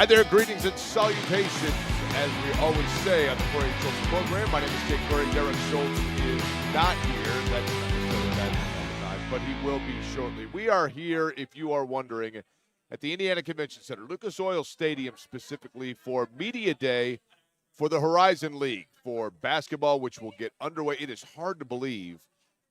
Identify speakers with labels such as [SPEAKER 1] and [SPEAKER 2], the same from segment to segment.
[SPEAKER 1] Hi there, greetings and salutations, as we always say on the Corey Schultz program. My name is Jake Corey. Derek Schultz is not here. That's not necessarily bad all the time, but he will be shortly. We are here, if you are wondering, at the Indiana Convention Center, Lucas Oil Stadium specifically, for Media Day for the Horizon League for basketball, which will get underway. It is hard to believe,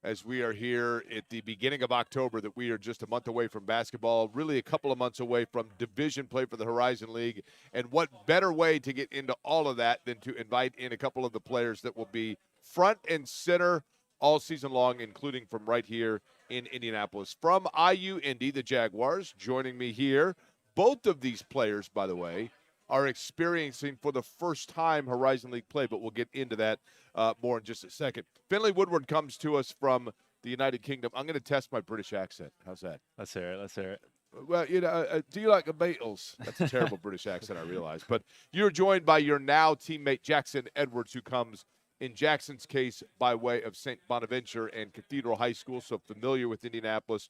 [SPEAKER 1] as we are here at the beginning of October, that we are just a month away from basketball, really a couple of months away from division play for the Horizon League. And what better way to get into all of that than to invite in a couple of the players that will be front and center all season long, including from right here in Indianapolis. From IU Indy, the Jaguars, joining me here. Both of these players, by the way, are experiencing for the first time Horizon League play, but we'll get into that more in just a second. Finley Woodward comes to us from the United Kingdom. I'm going to test my British accent. How's that?
[SPEAKER 2] Let's hear it. Let's hear it.
[SPEAKER 1] Well, do you like the Beatles? That's a terrible British accent, I realize. But you're joined by your now teammate, Jackson Edwards, who comes, in Jackson's case, by way of St. Bonaventure and Cathedral High School, so familiar with Indianapolis.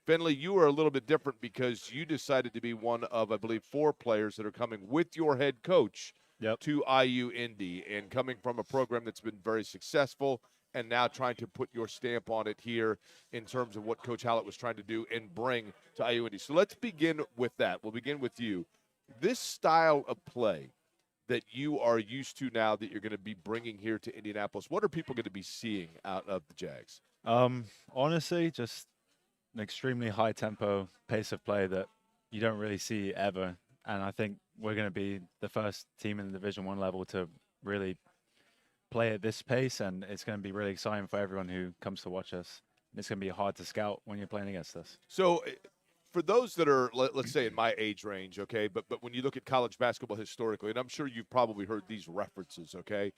[SPEAKER 1] Finley, you are a little bit different because you decided to be one of, I believe, 4 players that are coming with your head coach to IU Indy, and coming from a program that's been very successful and now trying to put your stamp on it here in terms of what Coach Hallett was trying to do and bring to IU Indy. So let's begin with that. We'll begin with you. This style of play that you are used to now that you're going to be bringing here to Indianapolis, what are people going to be seeing out of the Jags?
[SPEAKER 2] Honestly, just an extremely high tempo pace of play that you don't really see ever. And I think we're going to be the first team in the Division I level to really play at this pace, and it's going to be really exciting for everyone who comes to watch us. It's going to be hard to scout when you're playing against us.
[SPEAKER 1] So for those that are, let's say, in my age range, okay, but when you look at college basketball historically, and I'm sure you've probably heard these references, okay,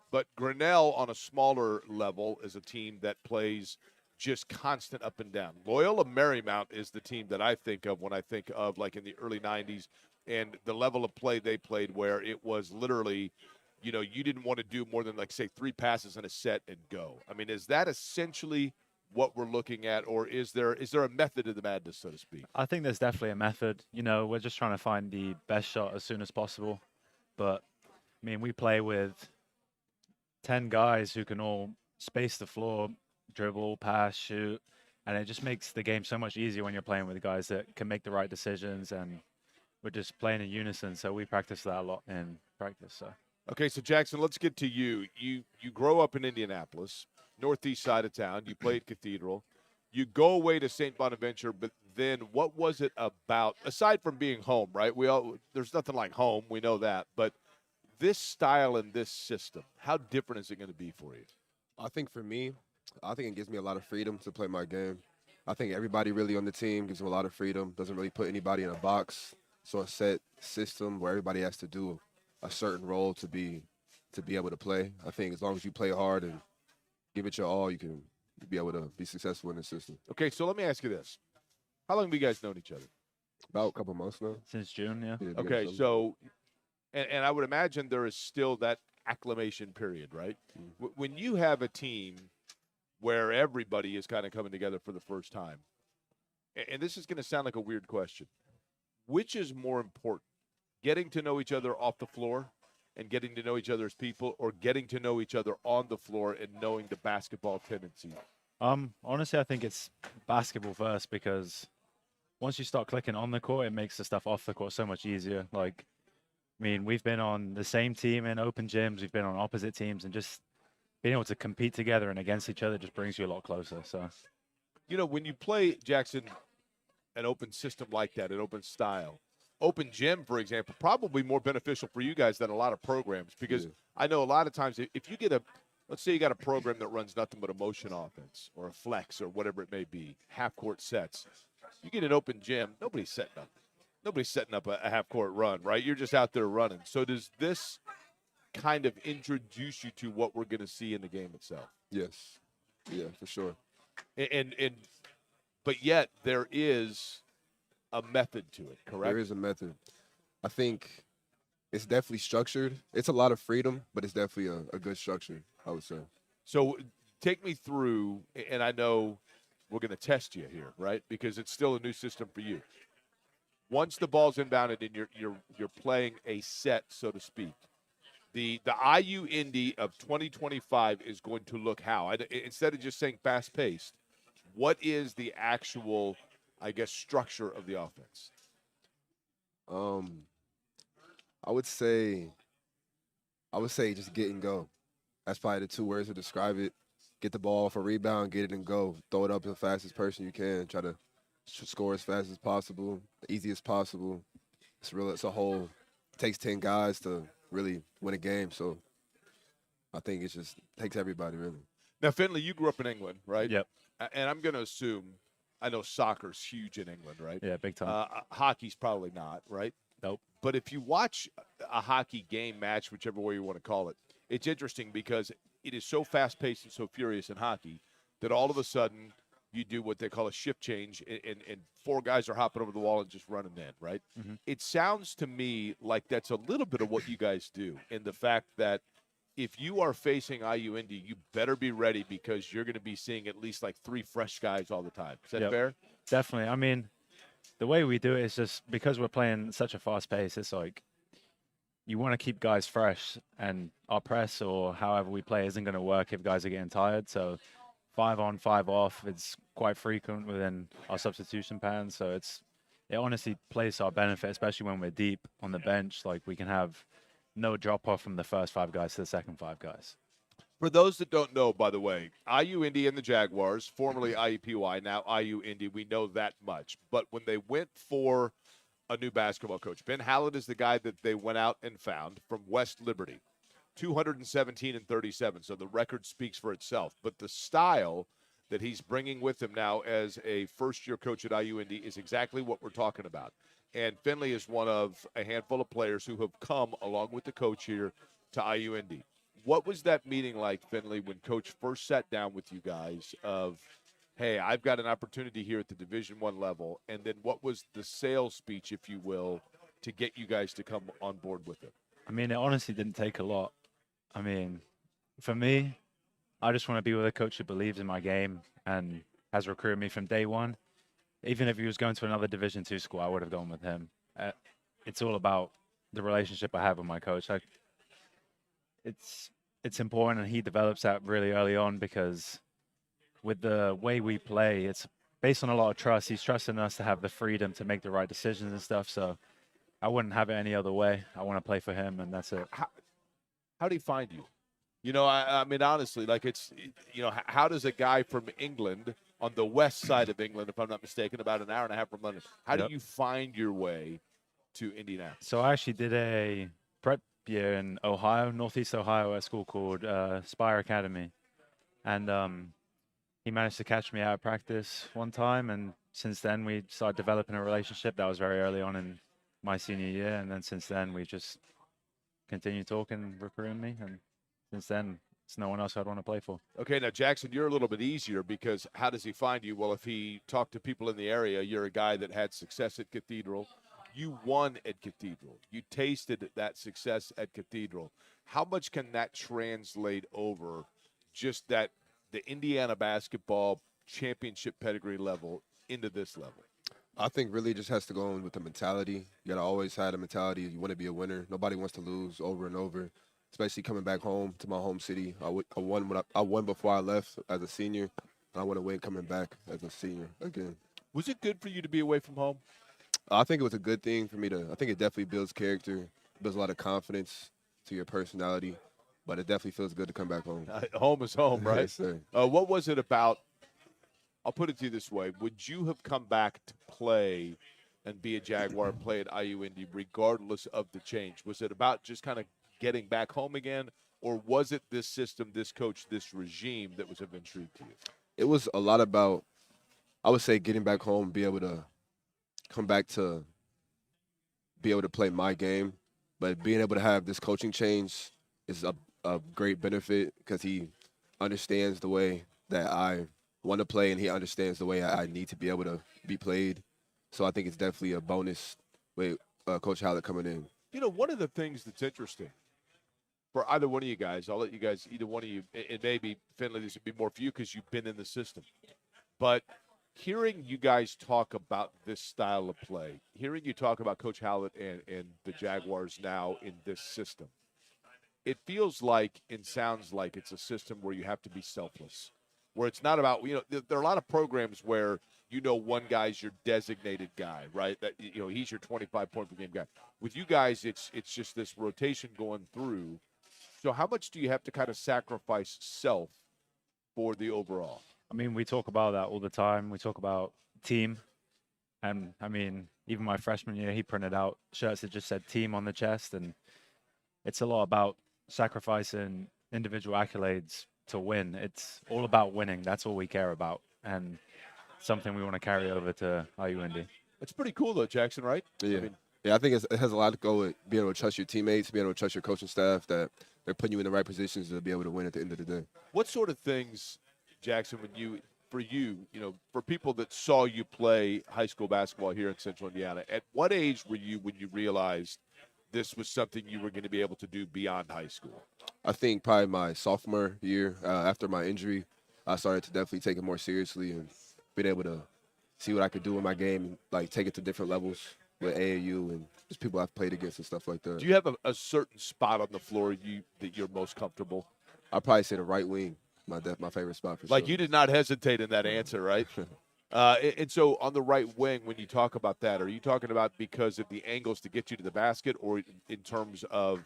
[SPEAKER 1] but Grinnell on a smaller level is a team that plays just constant up and down. Loyola Marymount is the team that I think of when I think of, like, in the early 90s, and the level of play they played, where it was literally, you didn't want to do more than, like, say, 3 passes in a set and go. I mean, is that essentially what we're looking at, or is there a method to the madness, so to speak?
[SPEAKER 2] I think there's definitely a method. We're just trying to find the best shot as soon as possible. But, I mean, we play with 10 guys who can all space the floor, dribble, pass, shoot, and it just makes the game so much easier when you're playing with guys that can make the right decisions, and we're just playing in unison, so we practice that a lot in practice. So.
[SPEAKER 1] Okay, so Jackson, let's get to you. You grow up in Indianapolis, northeast side of town. You play at Cathedral. You go away to St. Bonaventure, but then what was it about, aside from being home, right? There's nothing like home, we know that, but this style and this system, how different is it going to be for you?
[SPEAKER 3] I think for me, I think it gives me a lot of freedom to play my game. I think everybody really on the team gives them a lot of freedom, doesn't really put anybody in a box. So a set system where everybody has to do a certain role to be able to play. I think as long as you play hard and give it your all, you can be able to be successful in the system.
[SPEAKER 1] Okay, so let me ask you this. How long have you guys known each other?
[SPEAKER 3] About a couple months now.
[SPEAKER 2] Since June, yeah.
[SPEAKER 1] Okay, so, and I would imagine there is still that acclimation period, right? Mm-hmm. When you have a team where everybody is kind of coming together for the first time, and this is going to sound like a weird question, which is more important, getting to know each other off the floor and getting to know each other as people, or getting to know each other on the floor and knowing the basketball tendencies?
[SPEAKER 2] Honestly, I think it's basketball first, because once you start clicking on the court, it makes the stuff off the court so much easier. Like, I mean, we've been on the same team in open gyms, we've been on opposite teams, and just being able to compete together and against each other just brings you a lot closer. So,
[SPEAKER 1] when you play, Jackson, an open system like that, an open style, open gym, for example, probably more beneficial for you guys than a lot of programs, because I know a lot of times if you get let's say you got a program that runs nothing but a motion offense or a flex or whatever it may be, half-court sets, you get an open gym, nobody's setting up a half-court run, right? You're just out there running. So does this kind of introduce you to what we're going to see in the game itself?
[SPEAKER 3] Yes. Yeah, for sure.
[SPEAKER 1] But yet there is a method to it, correct?
[SPEAKER 3] There is a method. I think it's definitely structured. It's a lot of freedom, but it's definitely a good structure, I would say.
[SPEAKER 1] So take me through, and I know we're going to test you here, right? Because it's still a new system for you. once the ball's inbounded and you're playing a set, so to speak, the IU Indy of 2025 is going to look how? Instead of just saying fast-paced, what is the actual, I guess, structure of the offense?
[SPEAKER 3] Um, I would say just get and go. That's probably the two words to describe it. Get the ball off a rebound, get it and go. Throw it up to the fastest person you can. Try to score as fast as possible, the easiest possible. It's a whole. It takes 10 guys to really win a game. So I think it just takes everybody really.
[SPEAKER 1] Now, Finley, you grew up in England, right?
[SPEAKER 2] Yep.
[SPEAKER 1] And I'm going to assume, I know soccer's huge in England, right?
[SPEAKER 2] Yeah, big time.
[SPEAKER 1] Hockey's probably not, right?
[SPEAKER 2] Nope.
[SPEAKER 1] But if you watch a hockey game, match, whichever way you want to call it, it's interesting because it is so fast-paced and so furious in hockey that all of a sudden you do what they call a shift change, and four guys are hopping over the wall and just running in, right?
[SPEAKER 2] Mm-hmm.
[SPEAKER 1] It sounds to me like that's a little bit of what you guys do, in the fact that if you are facing IU Indy, you better be ready because you're going to be seeing at least like three fresh guys all the time. Is that fair?
[SPEAKER 2] Definitely. I mean, the way we do it is just because we're playing such a fast pace, it's like you want to keep guys fresh, and our press or however we play isn't going to work if guys are getting tired. So 5 on, 5 off, it's quite frequent within our substitution pattern. So it honestly plays to our benefit, especially when we're deep on the bench. Like we can have no drop off from the first 5 guys to the second 5 guys.
[SPEAKER 1] For those that don't know, by the way, IU Indy and the Jaguars, formerly IUPUI, now IU Indy, we know that much. But when they went for a new basketball coach, Ben Hallett is the guy that they went out and found from West Liberty, 217 and 37. So the record speaks for itself. But the style that he's bringing with him now as a first-year coach at IU Indy is exactly what we're talking about. And Finley is one of a handful of players who have come along with the coach here to IU Indy. What was that meeting like, Finley, when Coach first sat down with you guys of, hey, I've got an opportunity here at the Division I level, and then what was the sales speech, if you will, to get you guys to come on board with it?
[SPEAKER 2] I mean, it honestly didn't take a lot. I mean, for me, I just want to be with a coach who believes in my game and has recruited me from day one. Even if he was going to another Division II school, I would have gone with him. It's all about the relationship I have with my coach. It's important, and he develops that really early on because with the way we play, it's based on a lot of trust. He's trusting us to have the freedom to make the right decisions and stuff. So I wouldn't have it any other way. I want to play for him, and that's it.
[SPEAKER 1] How do he find you? You know, I mean, honestly, like how does a guy from England on the west side of England, if I'm not mistaken, about an hour and a half from London, how do you find your way to Indianapolis?
[SPEAKER 2] So I actually did a prep year in Ohio, Northeast Ohio, at a school called Spire Academy. And he managed to catch me out of practice one time. And since then, we started developing a relationship. That was very early on in my senior year. And then since then, we just continued talking, recruiting me. And since then, it's no one else I'd want to play for.
[SPEAKER 1] Okay, now, Jackson, you're a little bit easier because how does he find you? Well, if he talked to people in the area, you're a guy that had success at Cathedral. You won at Cathedral. You tasted that success at Cathedral. How much can that translate over just that the Indiana basketball championship pedigree level into this level?
[SPEAKER 3] I think really it just has to go on with the mentality. You got to always have the mentality. You want to be a winner. Nobody wants to lose over and over, especially coming back home to my home city. I won before I left as a senior, and I want to win coming back as a senior again.
[SPEAKER 1] Was it good for you to be away from home?
[SPEAKER 3] I think it was a good thing for me I think it definitely builds character, builds a lot of confidence to your personality, but it definitely feels good to come back home.
[SPEAKER 1] Home is home, right?
[SPEAKER 3] Yes, sir.
[SPEAKER 1] What was it about? I'll put it to you this way. Would you have come back to play and be a Jaguar and play at IU Indy regardless of the change? Was it about just kind of getting back home again, or was it this system, this coach, this regime that was of intrigue to you?
[SPEAKER 3] It was a lot about, I would say, getting back home, be able to come back to be able to play my game, but being able to have this coaching change is a great benefit because he understands the way that I want to play and he understands the way I need to be able to be played. So I think it's definitely a bonus with Coach Hallett coming in.
[SPEAKER 1] You know, one of the things that's interesting for either one of you guys, I'll let you guys, either one of you, and maybe, Finley, this would be more for you because you've been in the system. But hearing you guys talk about this style of play, hearing you talk about Coach Hallett and the Jaguars now in this system, it feels like and sounds like it's a system where you have to be selfless, where it's not about, there are a lot of programs where, one guy's your designated guy, right? That, he's your 25-point per game guy. With you guys, it's just this rotation going through. So how much do you have to kind of sacrifice self for the overall?
[SPEAKER 2] I mean, we talk about that all the time. We talk about team. And, I mean, even my freshman year, he printed out shirts that just said team on the chest. And it's a lot about sacrificing individual accolades to win. It's all about winning. That's all we care about. And something we want to carry over to IU Indy.
[SPEAKER 1] It's pretty cool, though, Jackson, right?
[SPEAKER 3] Yeah.
[SPEAKER 1] I mean,
[SPEAKER 3] I think it has a lot to go with being able to trust your teammates, being able to trust your coaching staff, that they're putting you in the right positions to be able to win at the end of the day.
[SPEAKER 1] what sort of things, Jackson, for people that saw you play high school basketball here in Central Indiana, at what age were you when you realized this was something you were going to be able to do beyond high school?
[SPEAKER 3] I think probably my sophomore year, after my injury, I started to definitely take it more seriously and being able to see what I could do in my game and, like, take it to different levels with AAU and just people I've played against and stuff like that.
[SPEAKER 1] Do you have a certain spot on the floor that you're most comfortable?
[SPEAKER 3] I'd probably say the right wing, my favorite spot for sure.
[SPEAKER 1] Like, you did not hesitate in that answer, right? And so on the right wing, when you talk about that, are you talking about because of the angles to get you to the basket, or in terms of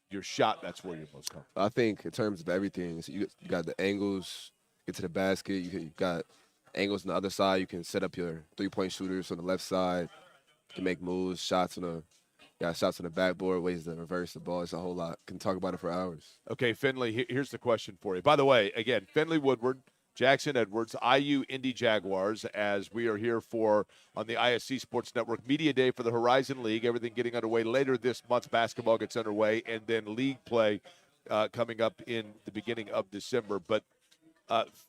[SPEAKER 1] your shot, that's where you're most comfortable?
[SPEAKER 3] I think in terms of everything, so you got the angles, get to the basket. You got angles on the other side. You can set up your three-point shooters on the left side. You can make moves, shots on the backboard, ways to reverse the ball. It's a whole lot. Can talk about it for hours.
[SPEAKER 1] Okay, Finley, here's the question for you. By the way, again, Finley Woodward, Jackson Edwards, IU Indy Jaguars, as we are here on the ISC Sports Network Media Day for the Horizon League. Everything getting underway later this month. Basketball gets underway, and then league play coming up in the beginning of December. But,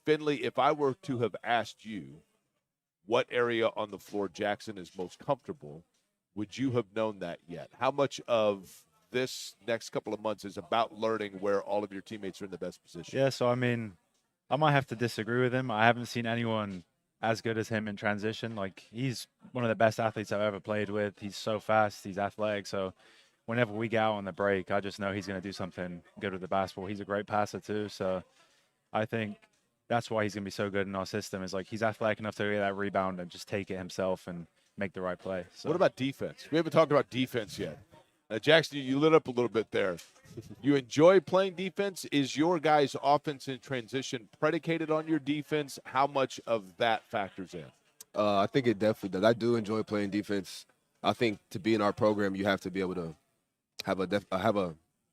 [SPEAKER 1] Finley, if I were to have asked you what area on the floor Jackson is most comfortable, would you have known that yet? How much of this next couple of months is about learning where all of your teammates are in the best position?
[SPEAKER 2] Yeah, so, I mean, I might have to disagree with him. I haven't seen anyone as good as him in transition. Like, he's one of the best athletes I've ever played with. He's so fast. He's athletic. So whenever we get out on the break, I just know he's going to do something good with the basketball. He's a great passer too. So I think that's why he's going to be so good in our system, is like he's athletic enough to get that rebound and just take it himself and make the right play. So.
[SPEAKER 1] What about defense? We haven't talked about defense yet. Jackson, you lit up a little bit there. You enjoy playing defense. Is your guys' offense in transition predicated on your defense? How much of that factors in?
[SPEAKER 3] I think it definitely does. I do enjoy playing defense. I think to be in our program, you have to be able to have you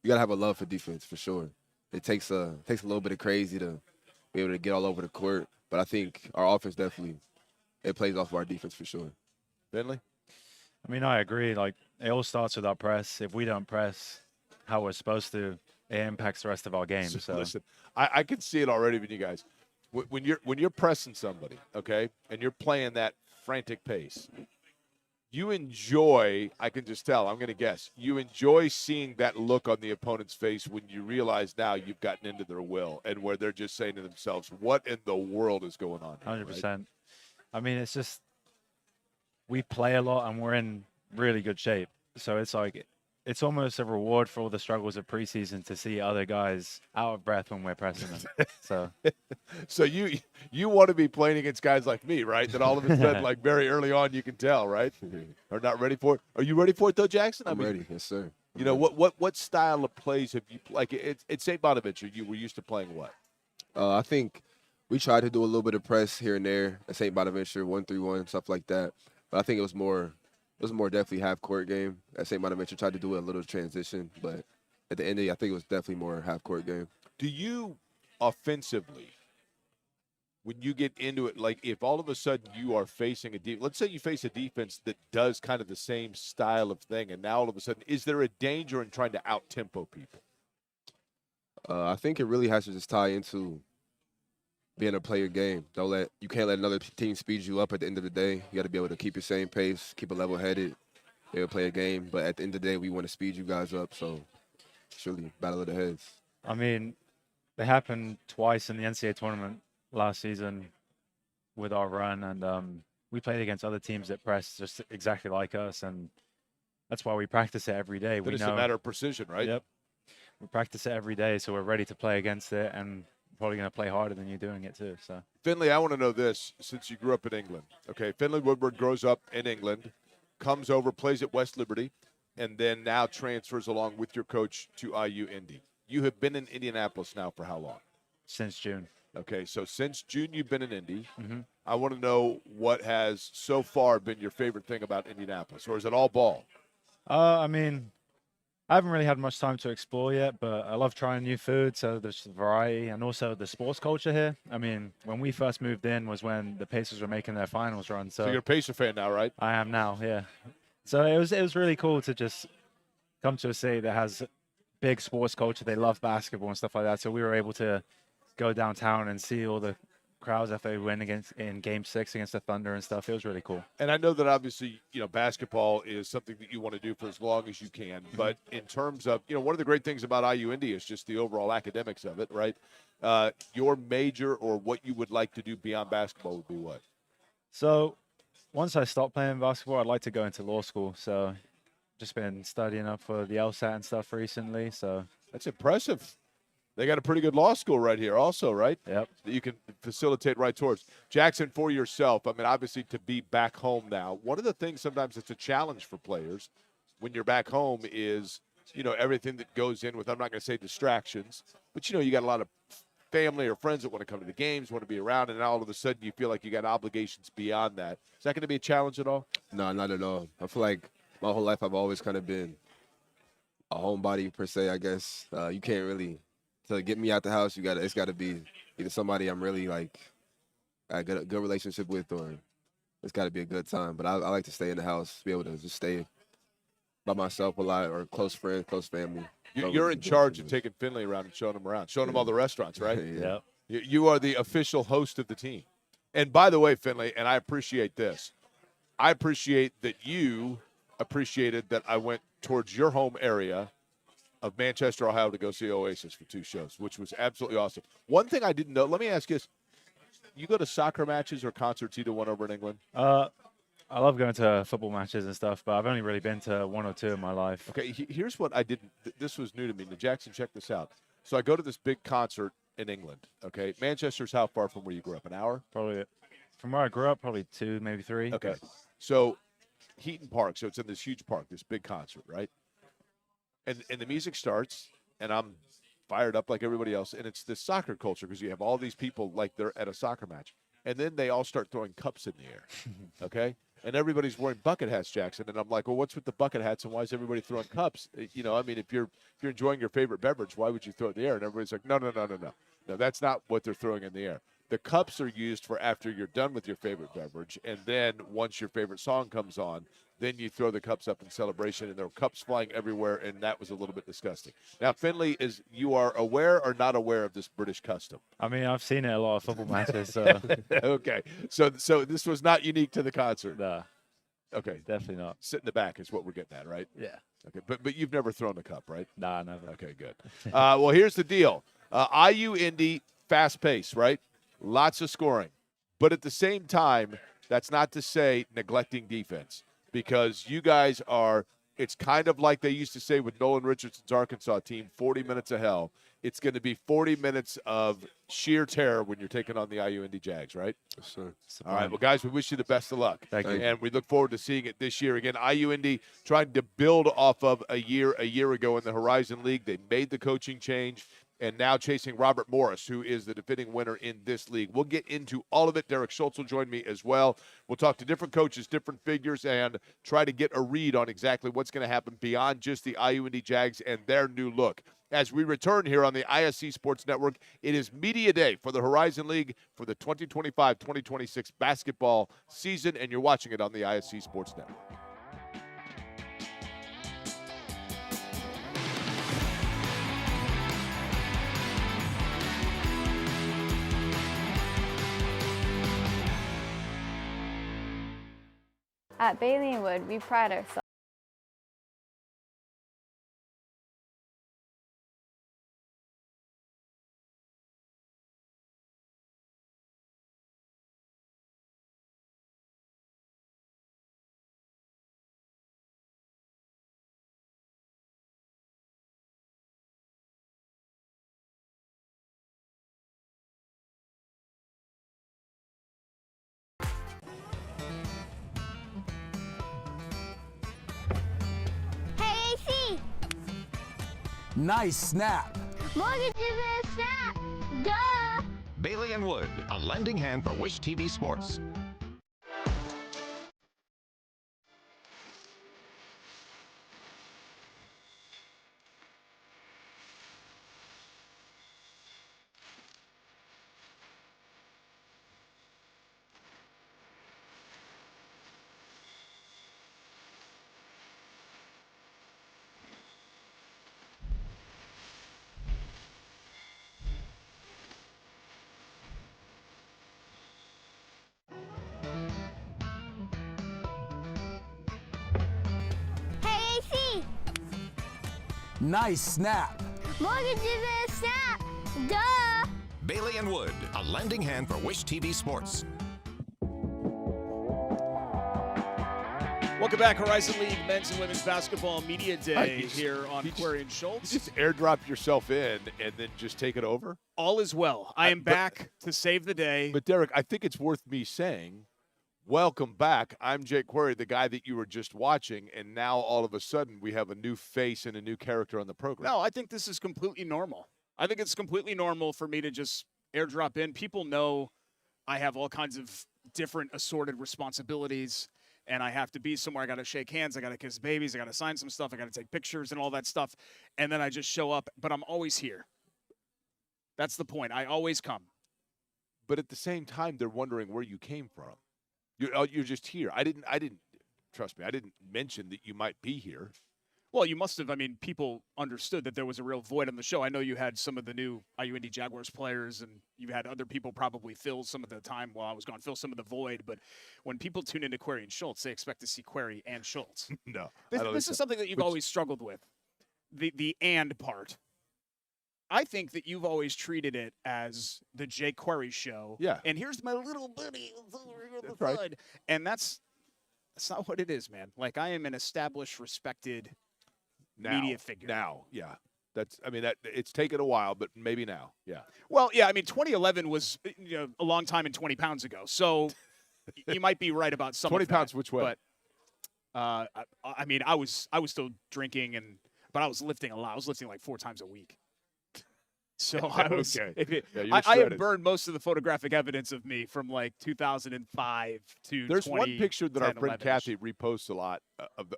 [SPEAKER 3] gotta have a love for defense for sure. It takes a little bit of crazy to be able to get all over the court, but I think our offense definitely it plays off of our defense for sure.
[SPEAKER 1] Finley?
[SPEAKER 2] I mean, I agree. Like, it all starts with our press. If we don't press how we're supposed to, it impacts the rest of our game. So
[SPEAKER 1] Listen, I can see it already with you guys. When you're pressing somebody, okay, and you're playing that frantic pace, you enjoy, I can just tell, I'm going to guess, you enjoy seeing that look on the opponent's face when you realize now you've gotten into their will and where they're just saying to themselves, what in the world is going on here,
[SPEAKER 2] 100%.
[SPEAKER 1] right?
[SPEAKER 2] I mean, it's just we play a lot and we're in really good shape. So it's like it's almost a reward for all the struggles of preseason to see other guys out of breath when we're pressing them.
[SPEAKER 1] So you want to be playing against guys like me, right? That all of a sudden, like very early on, you can tell, right? Are not ready for it. Are you ready for it though, Jackson?
[SPEAKER 3] I'm ready, yes sir.
[SPEAKER 1] You know what style of plays have you like? It's St. Bonaventure. You were used to playing what?
[SPEAKER 3] I think we tried to do a little bit of press here and there at St. Bonaventure, 1-3-1, stuff like that. But I think it was more definitely half-court game. At St. Bonaventure, tried to do a little transition. But at the end of it, I think it was definitely more half-court game.
[SPEAKER 1] Do you offensively, when you get into it, like if all of a sudden you are facing let's say you face a defense that does kind of the same style of thing, and now all of a sudden, is there a danger in trying to out-tempo people?
[SPEAKER 3] I think it really has to just tie into being a player game. You can't let another team speed you up at the end of the day. You got to be able to keep your same pace, keep it level-headed, be able to play a game. But at the end of the day, we want to speed you guys up. So it's really battle of the heads.
[SPEAKER 2] I mean, they happened twice in the NCAA tournament last season. with our run, and we played against other teams that press just exactly like us, and that's why we practice it every day.
[SPEAKER 1] Then
[SPEAKER 2] We
[SPEAKER 1] it's
[SPEAKER 2] know.
[SPEAKER 1] a matter of precision, right?
[SPEAKER 2] Yep. We practice it every day, so we're ready to play against it, and probably going to play harder than you're doing it too. So
[SPEAKER 1] Finley, I want to know this since you grew up in England. Okay, Finley Woodward grows up in England, comes over, plays at West Liberty, and then now transfers along with your coach to IU Indy. You have been in Indianapolis now for how long?
[SPEAKER 2] since June.
[SPEAKER 1] Okay, so since June you've been in Indy.
[SPEAKER 2] Mhm.
[SPEAKER 1] I want to know what has so far been your favorite thing about Indianapolis, or is it all ball?
[SPEAKER 2] I mean, I haven't really had much time to explore yet, but I love trying new food. So there's variety and also the sports culture here. I mean, when we first moved in was when the Pacers were making their finals run.
[SPEAKER 1] So you're a Pacer fan now, right?
[SPEAKER 2] I am now, yeah. So it was really cool to just come to a city that has big sports culture. They love basketball and stuff like that. So we were able to go downtown and see all the crowds after they win against in Game 6 against the Thunder and stuff. It was really cool.
[SPEAKER 1] And I know that obviously, basketball is something that you want to do for as long as you can.
[SPEAKER 2] Mm-hmm.
[SPEAKER 1] But in terms of, one of the great things about IU Indy is just the overall academics of it, right? Your major or what you would like to do beyond basketball would be what?
[SPEAKER 2] So once I stop playing basketball, I'd like to go into law school. So just been studying up for the LSAT and stuff recently. So
[SPEAKER 1] That's impressive. They got a pretty good law school right here also, right?
[SPEAKER 2] yep.
[SPEAKER 1] That you can facilitate right towards. Jackson, for yourself, I mean, obviously to be back home now, one of the things sometimes it's a challenge for players when you're back home is, everything that goes in with, I'm not going to say distractions, but, you got a lot of family or friends that want to come to the games, want to be around, and all of a sudden you feel like you got obligations beyond that. Is that going to be a challenge at all?
[SPEAKER 3] No, not at all. I feel like my whole life I've always kind of been a homebody per se, I guess. You can't really to get me out the house. It's got to be either somebody I'm really like a good relationship with, or it's got to be a good time. But I like to stay in the house, be able to just stay by myself a lot, or close friends, close family.
[SPEAKER 1] You're in charge of taking Finley around and showing him around, showing him all the restaurants, right?
[SPEAKER 3] Yeah.
[SPEAKER 2] Yep.
[SPEAKER 1] You are the official host of the team. And by the way, Finley, and I appreciate this, I appreciate that you appreciated that I went towards your home area of Manchester, Ohio to go see Oasis for 2 shows, which was absolutely awesome. One thing I didn't know, let me ask you this. You go to soccer matches or concerts, either one over in England?
[SPEAKER 2] I love going to football matches and stuff, but I've only really been to 1 or 2 in my life.
[SPEAKER 1] Okay, here's what I didn't. This was new to me. Now, Jackson, check this out. So I go to this big concert in England. Okay, Manchester's how far from where you grew up? An hour?
[SPEAKER 2] Probably from where I grew up, probably 2, maybe 3.
[SPEAKER 1] Okay, so Heaton Park. So it's in this huge park, this big concert, right? And the music starts, and I'm fired up like everybody else. And it's this soccer culture because you have all these people like they're at a soccer match. And then they all start throwing cups in the air, okay? And everybody's wearing bucket hats, Jackson. And I'm like, well, what's with the bucket hats and why is everybody throwing cups? I mean, if you're enjoying your favorite beverage, why would you throw it in the air? And everybody's like, no. No, that's not what they're throwing in the air. The cups are used for after you're done with your favorite beverage. And then once your favorite song comes on, then you throw the cups up in celebration, and there are cups flying everywhere, and that was a little bit disgusting. Now, Finley, you are aware or not aware of this British custom?
[SPEAKER 2] I mean, I've seen it a lot of football matches, so
[SPEAKER 1] Okay. So this was not unique to the concert.
[SPEAKER 2] nah,
[SPEAKER 1] Okay.
[SPEAKER 2] definitely not.
[SPEAKER 1] Sit in the back is what we're getting at, right?
[SPEAKER 2] Yeah.
[SPEAKER 1] Okay. But you've never thrown a cup, right?
[SPEAKER 2] Nah, never.
[SPEAKER 1] Okay, good. Well, here's the deal. IU Indy, fast pace, right? Lots of scoring. But at the same time, that's not to say neglecting defense, because you guys are, it's kind of like they used to say with Nolan Richardson's Arkansas team, 40 minutes of hell. It's going to be 40 minutes of sheer terror when you're taking on the IU Indy Jags, right?
[SPEAKER 3] Yes, sir.
[SPEAKER 1] All right, well, guys, we wish you the best of luck.
[SPEAKER 2] Thank you.
[SPEAKER 1] And we look forward to seeing it this year. Again, IU Indy trying to build off of a year ago in the Horizon League. They made the coaching change, and now chasing Robert Morris, who is the defending winner in this league. We'll get into all of it. Derek Schultz will join me as well. We'll talk to different coaches, different figures, and try to get a read on exactly what's going to happen beyond just the IU Indy Jags and their new look. As we return here on the ISC Sports Network, it is Media Day for the Horizon League for the 2025-2026 basketball season, and you're watching it on the ISC Sports Network.
[SPEAKER 4] At Bailey and Wood, we pride ourselves
[SPEAKER 5] Nice snap.
[SPEAKER 6] Mortgages and snap. Duh.
[SPEAKER 7] Bailey and Wood, a lending hand for Wish TV Sports.
[SPEAKER 6] Hey, AC.
[SPEAKER 5] Nice snap.
[SPEAKER 6] Mortgages and snap. Duh.
[SPEAKER 7] Bailey and Wood, a lending hand for Wish TV Sports.
[SPEAKER 8] Welcome back, Horizon League Men's and Women's Basketball Media Day here on Query and
[SPEAKER 1] You
[SPEAKER 8] Schultz.
[SPEAKER 1] just airdrop yourself in and then just take it over?
[SPEAKER 8] All is well. I am back to save the day.
[SPEAKER 1] But, Derek, I think it's worth me saying, welcome back. I'm Jake Query, the guy that you were just watching, and now all of a sudden we have a new face and a new character on the program.
[SPEAKER 8] No, I think this is completely normal. I think it's completely normal for me to just airdrop in. People know I have all kinds of different assorted responsibilities, and I have to be somewhere. I got to shake hands. I got to kiss babies. I got to sign some stuff. I got to take pictures and all that stuff. And then I just show up, but I'm always here. That's the point. I always come.
[SPEAKER 1] But at the same time, they're wondering where you came from. You're just here. I didn't. Trust me. I didn't mention that you might be here.
[SPEAKER 8] Well, you must have. I mean, people understood that there was a real void on the show. I know you had some of the new IU Indy Jaguars players, and you had other people probably fill some of the time while I was gone, fill some of the void. But when people tune into Query and Schultz, they expect to see Query and Schultz.
[SPEAKER 1] No.
[SPEAKER 8] This is something that you've always struggled with, the and part. I think that you've always treated it as the Jake Query show.
[SPEAKER 1] Yeah.
[SPEAKER 8] And here's my little buddy over here on the
[SPEAKER 1] That's right.
[SPEAKER 8] side. And that's not what it is, man. Like, I am an established, respected media figure.
[SPEAKER 1] Now, yeah. It's taken a while, but maybe now. Yeah.
[SPEAKER 8] Well, yeah, I mean, 2011 was a long time and 20 pounds ago. So you might be right about some
[SPEAKER 1] 20
[SPEAKER 8] of that,
[SPEAKER 1] pounds which way?
[SPEAKER 8] But I mean, I was still drinking but I was lifting a lot. I was lifting like 4 times a week. So I was.
[SPEAKER 1] Okay.
[SPEAKER 8] I have burned most of the photographic evidence of me from like 2005 to.
[SPEAKER 1] There's one picture that our friend
[SPEAKER 8] 11-ish.
[SPEAKER 1] Kathy reposts a lot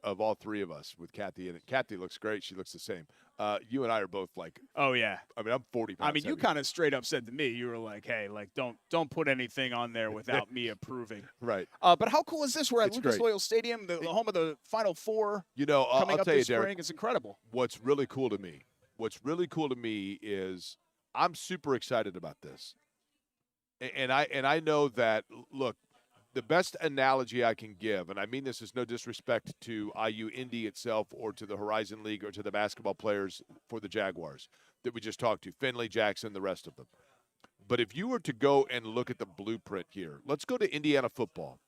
[SPEAKER 1] of all three of us with Kathy in it. Kathy looks great. She looks the same. You and I are both like.
[SPEAKER 8] Oh yeah.
[SPEAKER 1] I mean, I'm 40 pounds.
[SPEAKER 8] I mean, you
[SPEAKER 1] heavier.
[SPEAKER 8] kind of straight up said to me, you were like, "Hey, like, don't put anything on there without me approving."
[SPEAKER 1] Right.
[SPEAKER 8] But how cool is this? We're at
[SPEAKER 1] It's
[SPEAKER 8] Lucas
[SPEAKER 1] great.
[SPEAKER 8] Oil Stadium, the home of the Final Four.
[SPEAKER 1] I'll
[SPEAKER 8] coming up
[SPEAKER 1] tell you,
[SPEAKER 8] this spring.
[SPEAKER 1] Derek.
[SPEAKER 8] It's incredible.
[SPEAKER 1] What's really cool to me is I'm super excited about this. And I know that, look, the best analogy I can give, and I mean this is no disrespect to IU Indy itself or to the Horizon League or to the basketball players for the Jaguars that we just talked to, Finley, Jackson, the rest of them. But if you were to go and look at the blueprint here, let's go to Indiana football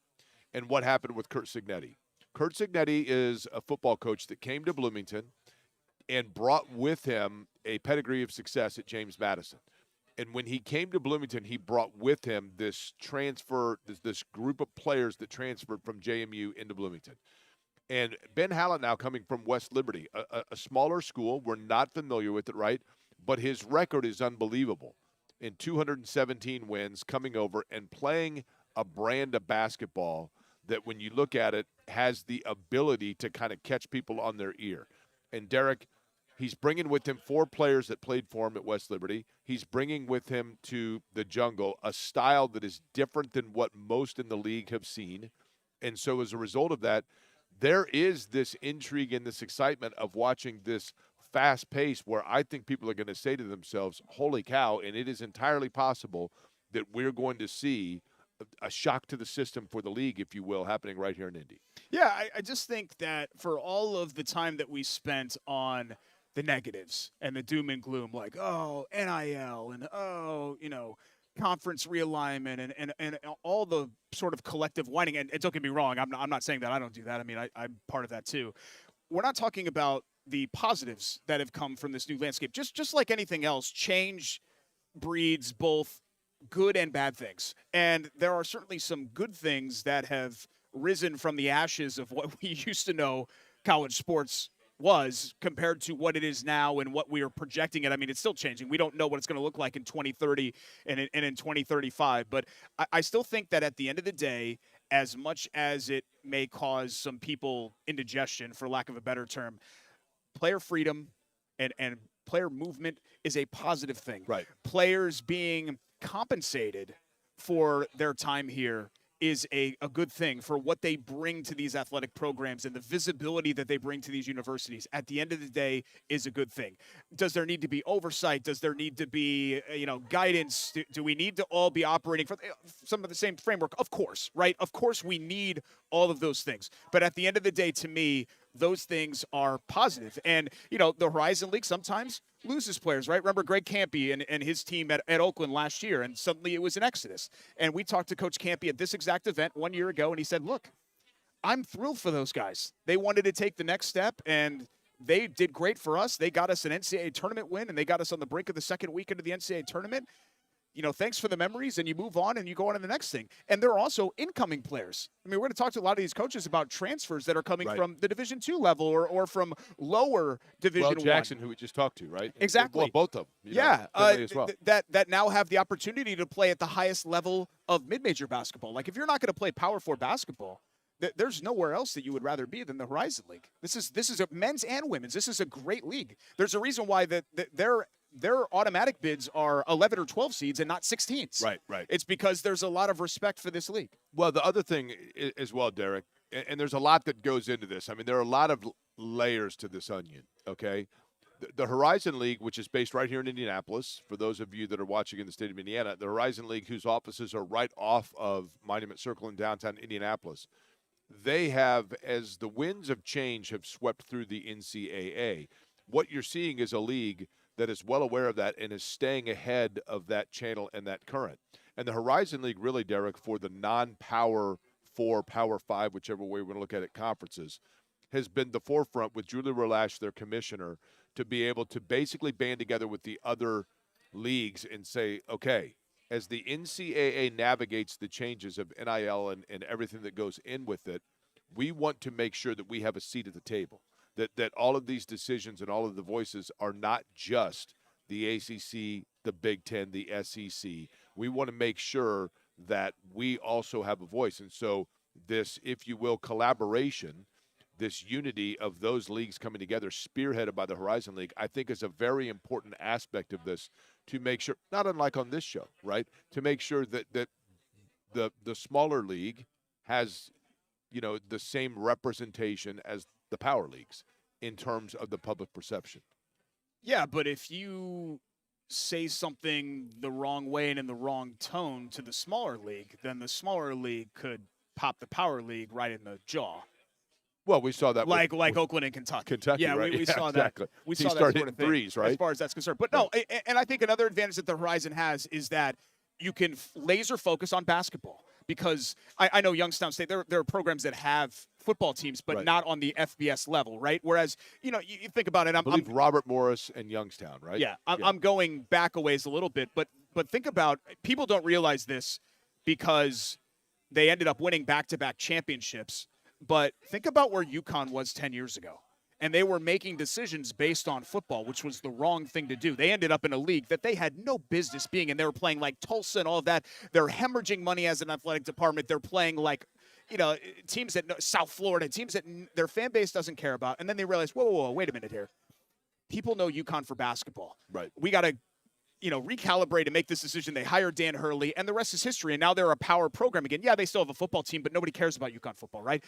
[SPEAKER 1] and what happened with Curt Cignetti. Curt Cignetti is a football coach that came to Bloomington and brought with him a pedigree of success at James Madison. And when he came to Bloomington, he brought with him this group of players that transferred from JMU into Bloomington. And Ben Hallett now coming from West Liberty, a smaller school. We're not familiar with it, right? But his record is unbelievable. In 217 wins, coming over and playing a brand of basketball that when you look at it has the ability to kind of catch people on their ear. And Derek, he's bringing with him 4 players that played for him at West Liberty. He's bringing with him to the Jungle a style that is different than what most in the league have seen. And so as a result of that, there is this intrigue and this excitement of watching this fast pace where I think people are going to say to themselves, holy cow, and it is entirely possible that we're going to see a shock to the system for the league, if you will, happening right here in Indy.
[SPEAKER 8] Yeah, I just think that for all of the time that we spent on the negatives and the doom and gloom, like, oh, NIL and, oh, conference realignment and all the sort of collective whining. And don't get me wrong, I'm not saying that I don't do that. I mean, I'm part of that too. We're not talking about the positives that have come from this new landscape. Just like anything else, change breeds both good and bad things. And there are certainly some good things that have risen from the ashes of what we used to know college sports was compared to what it is now and what we are projecting it. I mean, it's still changing. We don't know what it's going to look like in 2030 and in 2035. But I still think that at the end of the day, as much as it may cause some people indigestion, for lack of a better term, player freedom and player movement is a positive thing.
[SPEAKER 1] Right.
[SPEAKER 8] Players being compensated for their time here is a good thing for what they bring to these athletic programs, and the visibility that they bring to these universities at the end of the day is a good thing. Does there need to be oversight? Does there need to be, guidance? Do we need to all be operating for some of the same framework? Of course, right? Of course we need all of those things. But at the end of the day, to me, those things are positive. And, the Horizon League sometimes loses players, right? Remember Greg Campy and his team at Oakland last year, and suddenly it was an exodus. And we talked to Coach Campy at this exact event 1 year ago, and he said, look, I'm thrilled for those guys. They wanted to take the next step, and they did great for us. They got us an NCAA tournament win, and they got us on the brink of the second weekend of the NCAA tournament. Thanks for the memories, and you move on and you go on to the next thing. And there are also incoming players. I mean, we're going to talk to a lot of these coaches about transfers that are coming from the Division II level or from lower Division I.
[SPEAKER 1] Jackson, who we just talked to, right?
[SPEAKER 8] Exactly.
[SPEAKER 1] Well, both of them. As well.
[SPEAKER 8] That now have the opportunity to play at the highest level of mid-major basketball. Like, if you're not going to play Power 4 basketball, there's nowhere else that you would rather be than the Horizon League. This is a men's and women's. This is a great league. There's a reason why their automatic bids are 11 or 12 seeds and not 16s.
[SPEAKER 1] Right.
[SPEAKER 8] It's because there's a lot of respect for this league.
[SPEAKER 1] Well, the other thing as well, Derek, and there's a lot that goes into this. I mean, there are a lot of layers to this onion, okay? The Horizon League, which is based right here in Indianapolis, for those of you that are watching in the state of Indiana, the Horizon League, whose offices are right off of Monument Circle in downtown Indianapolis, they have, as the winds of change have swept through the NCAA, what you're seeing is a league that is well aware of that and is staying ahead of that channel and that current. And the Horizon League really, Derek, for the non-Power 4, Power 5, whichever way we want to look at it, conferences, has been the forefront with Julie Relash, their commissioner, to be able to basically band together with the other leagues and say, okay, as the NCAA navigates the changes of NIL and everything that goes in with it, we want to make sure that we have a seat at the table. That all of these decisions and all of the voices are not just the ACC, the Big Ten, the SEC. We want to make sure that we also have a voice. And so this, if you will, collaboration, this unity of those leagues coming together, spearheaded by the Horizon League, I think is a very important aspect of this to make sure, not unlike on this show, right, to make sure that the smaller league has, the same representation as the power leagues in terms of the public perception.
[SPEAKER 8] Yeah, but if you say something the wrong way and in the wrong tone to the smaller league, then the smaller league could pop the power league right in the jaw.
[SPEAKER 1] Well, we saw that
[SPEAKER 8] like Oakland and Kentucky.
[SPEAKER 1] Yeah,
[SPEAKER 8] right? we saw
[SPEAKER 1] exactly.
[SPEAKER 8] that. We
[SPEAKER 1] he
[SPEAKER 8] saw
[SPEAKER 1] started
[SPEAKER 8] that sort of thing
[SPEAKER 1] threes, right?
[SPEAKER 8] As far as that's concerned. But no, and I think another advantage that the Horizon has is that you can laser focus on basketball. Because I know Youngstown State, there are programs that have football teams, but not on the FBS level, right? Whereas, you think about it.
[SPEAKER 1] I believe Robert Morris and Youngstown, right?
[SPEAKER 8] Yeah, I'm going back a ways a little bit, but think about, people don't realize this because they ended up winning back-to-back championships. But think about where UConn was 10 years ago. And they were making decisions based on football, which was the wrong thing to do. They ended up in a league that they had no business being in. They were playing like Tulsa and all of that. They're hemorrhaging money as an athletic department. They're playing like, teams that South Florida, teams that their fan base doesn't care about. And then they realize, whoa, wait a minute here. People know UConn for basketball.
[SPEAKER 1] Right.
[SPEAKER 8] We got to, recalibrate and make this decision. They hired Dan Hurley, and the rest is history. And now they're a power program again. Yeah, they still have a football team, but nobody cares about UConn football, right?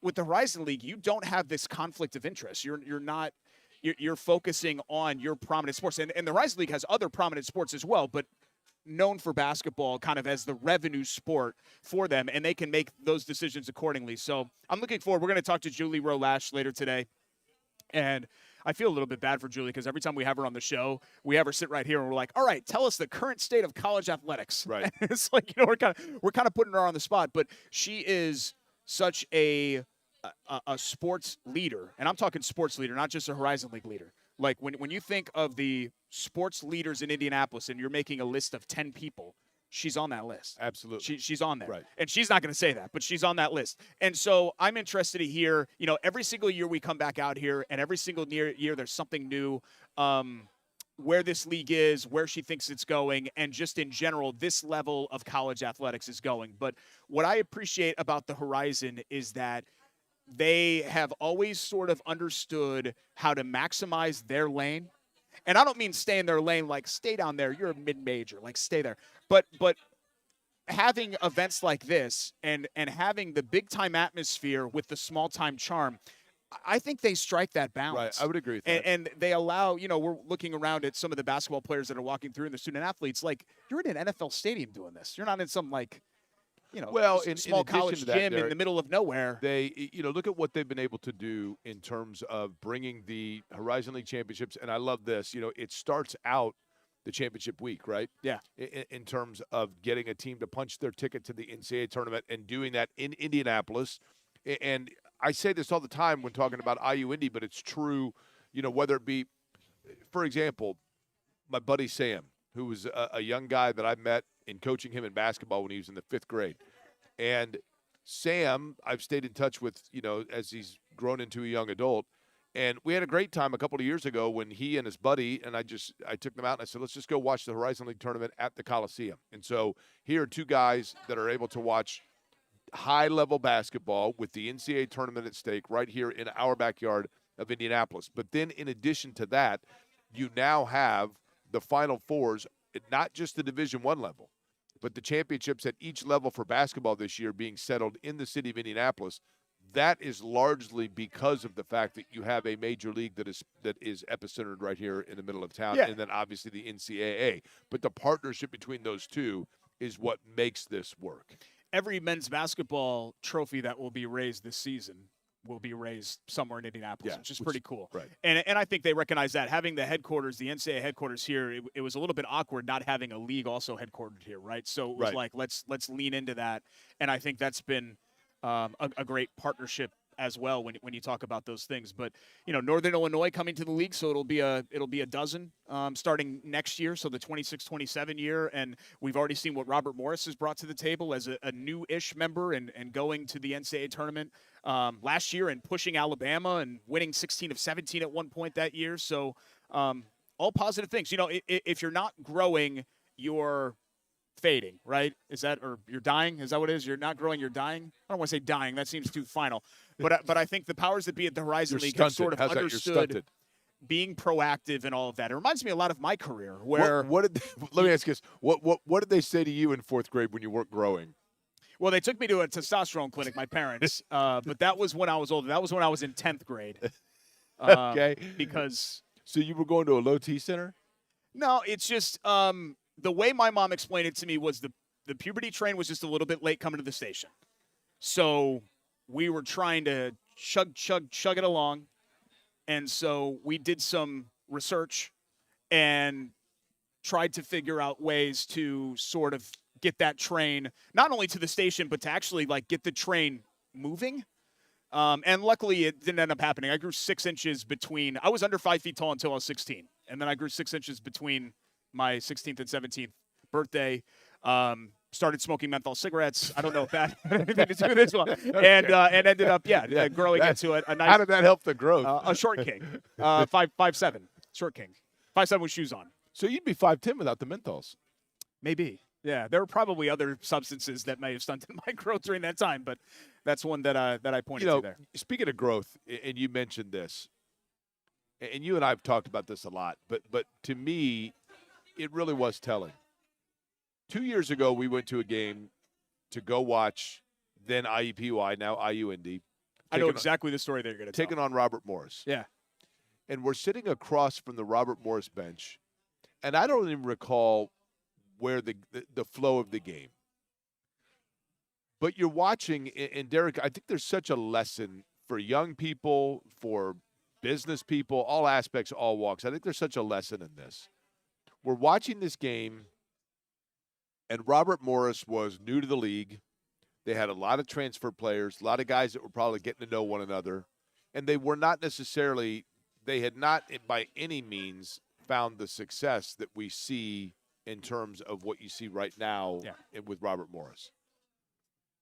[SPEAKER 8] With the Horizon League, you don't have this conflict of interest. You're focusing on your prominent sports. And the Horizon League has other prominent sports as well, but known for basketball kind of as the revenue sport for them, and they can make those decisions accordingly. So I'm looking forward. We're going to talk to Julie Relash later today. And I feel a little bit bad for Julie because every time we have her on the show, we have her sit right here and we're like, all right, tell us the current state of college athletics.
[SPEAKER 1] Right.
[SPEAKER 8] It's like, we're kind of putting her on the spot, but she is such a sports leader, and I'm talking sports leader, not just a Horizon League leader. Like when you think of the sports leaders in Indianapolis and you're making a list of 10 people, she's on that list.
[SPEAKER 1] Absolutely.
[SPEAKER 8] She's on there.
[SPEAKER 1] Right.
[SPEAKER 8] And she's not going to say that, but she's on that list. And so I'm interested to hear, every single year we come back out here, and every single year there's something new, where this league is, where she thinks it's going, and just in general, this level of college athletics is going. But what I appreciate about the Horizon is that they have always sort of understood how to maximize their lane. And I don't mean stay in their lane, like stay down there, you're a mid-major, like stay there. But having events like this and having the big-time atmosphere with the small-time charm, I think they strike that balance.
[SPEAKER 1] Right, I would agree with that.
[SPEAKER 8] And they allow, we're looking around at some of the basketball players that are walking through and the student athletes, like, you're in an NFL stadium doing this. You're not in some, like,
[SPEAKER 1] in
[SPEAKER 8] small
[SPEAKER 1] addition
[SPEAKER 8] college
[SPEAKER 1] to that,
[SPEAKER 8] gym in
[SPEAKER 1] Derek,
[SPEAKER 8] the middle of nowhere.
[SPEAKER 1] They, look at what they've been able to do in terms of bringing the Horizon League championships. And I love this. It starts out the championship week, right?
[SPEAKER 8] Yeah.
[SPEAKER 1] In terms of getting a team to punch their ticket to the NCAA tournament and doing that in Indianapolis. And I say this all the time when talking about IU Indy, but it's true, whether it be, for example, my buddy Sam, who was a young guy that I met in coaching him in basketball when he was in the 5th grade. And Sam, I've stayed in touch with, as he's grown into a young adult. And we had a great time a couple of years ago when he and his buddy, and I took them out and I said, let's just go watch the Horizon League tournament at the Coliseum. And so here are two guys that are able to watch high-level basketball with the NCAA tournament at stake right here in our backyard of Indianapolis. But then in addition to that, you now have the Final Fours, not just the Division I level, but the championships at each level for basketball this year being settled in the city of Indianapolis. That is largely because of the fact that you have a major league that is epicentered right here in the middle of town, and then obviously the NCAA. But the partnership between those two is what makes this work.
[SPEAKER 8] Every men's basketball trophy that will be raised this season will be raised somewhere in Indianapolis, which is pretty cool.
[SPEAKER 1] Right.
[SPEAKER 8] And I think they recognize that. Having the headquarters, the NCAA headquarters here, it was a little bit awkward not having a league also headquartered here, right? So it was like, let's lean into that. And I think that's been a great partnership as well when you talk about those things. But Northern Illinois coming to the league, so it'll be a dozen starting next year, so the 26-27 year. And we've already seen what Robert Morris has brought to the table as a new-ish member and going to the NCAA tournament last year and pushing Alabama and winning 16 of 17 at one point that year. So all positive things. If you're not growing, you're fading, right? Is that, or you're dying? Is that what it is? You're not growing, you're dying? I don't want to say dying. That seems too final. But I think the powers that be at the Horizon League have sort of understood being proactive and all of that. It reminds me a lot of my career where
[SPEAKER 1] let me ask you this. What did they say to you in 4th grade when you weren't growing?
[SPEAKER 8] Well, they took me to a testosterone clinic, my parents. But that was when I was older. That was when I was in 10th grade.
[SPEAKER 1] Okay.
[SPEAKER 8] Because.
[SPEAKER 1] So you were going to a low T center?
[SPEAKER 8] No, it's just the way my mom explained it to me was the puberty train was just a little bit late coming to the station. So we were trying to chug it along. And so we did some research and tried to figure out ways to sort of get that train not only to the station, but to actually like get the train moving. And luckily it didn't end up happening. I grew 6 inches between, I was under 5 feet tall until I was 16. And then I grew 6 inches between my 16th and 17th birthday. Started smoking menthol cigarettes. I don't know if that had anything to do with this one. And ended up, growing into a nice.
[SPEAKER 1] How did that help the growth?
[SPEAKER 8] A short king. 5'7", short king. 5'7" with shoes on.
[SPEAKER 1] So you'd be 5'10" without the menthols.
[SPEAKER 8] Maybe. Yeah, there were probably other substances that may have stunted my growth during that time, but that's one that I pointed to there.
[SPEAKER 1] Speaking of growth, and you mentioned this, and you and I have talked about this a lot, but to me, it really was telling. 2 years ago, we went to a game to go watch then IUPUI, now IUND.
[SPEAKER 8] I know exactly the story that you're going to tell.
[SPEAKER 1] Taking on Robert Morris.
[SPEAKER 8] Yeah.
[SPEAKER 1] And we're sitting across from the Robert Morris bench, and I don't even recall where the flow of the game. But you're watching, and Derek, I think there's such a lesson for young people, for business people, all aspects, all walks. I think there's such a lesson in this. We're watching this game, and Robert Morris was new to the league. They had a lot of transfer players, a lot of guys that were probably getting to know one another, and they were not necessarily, they had not by any means found the success that we see in terms of what you see right now
[SPEAKER 8] Yeah.
[SPEAKER 1] with Robert Morris.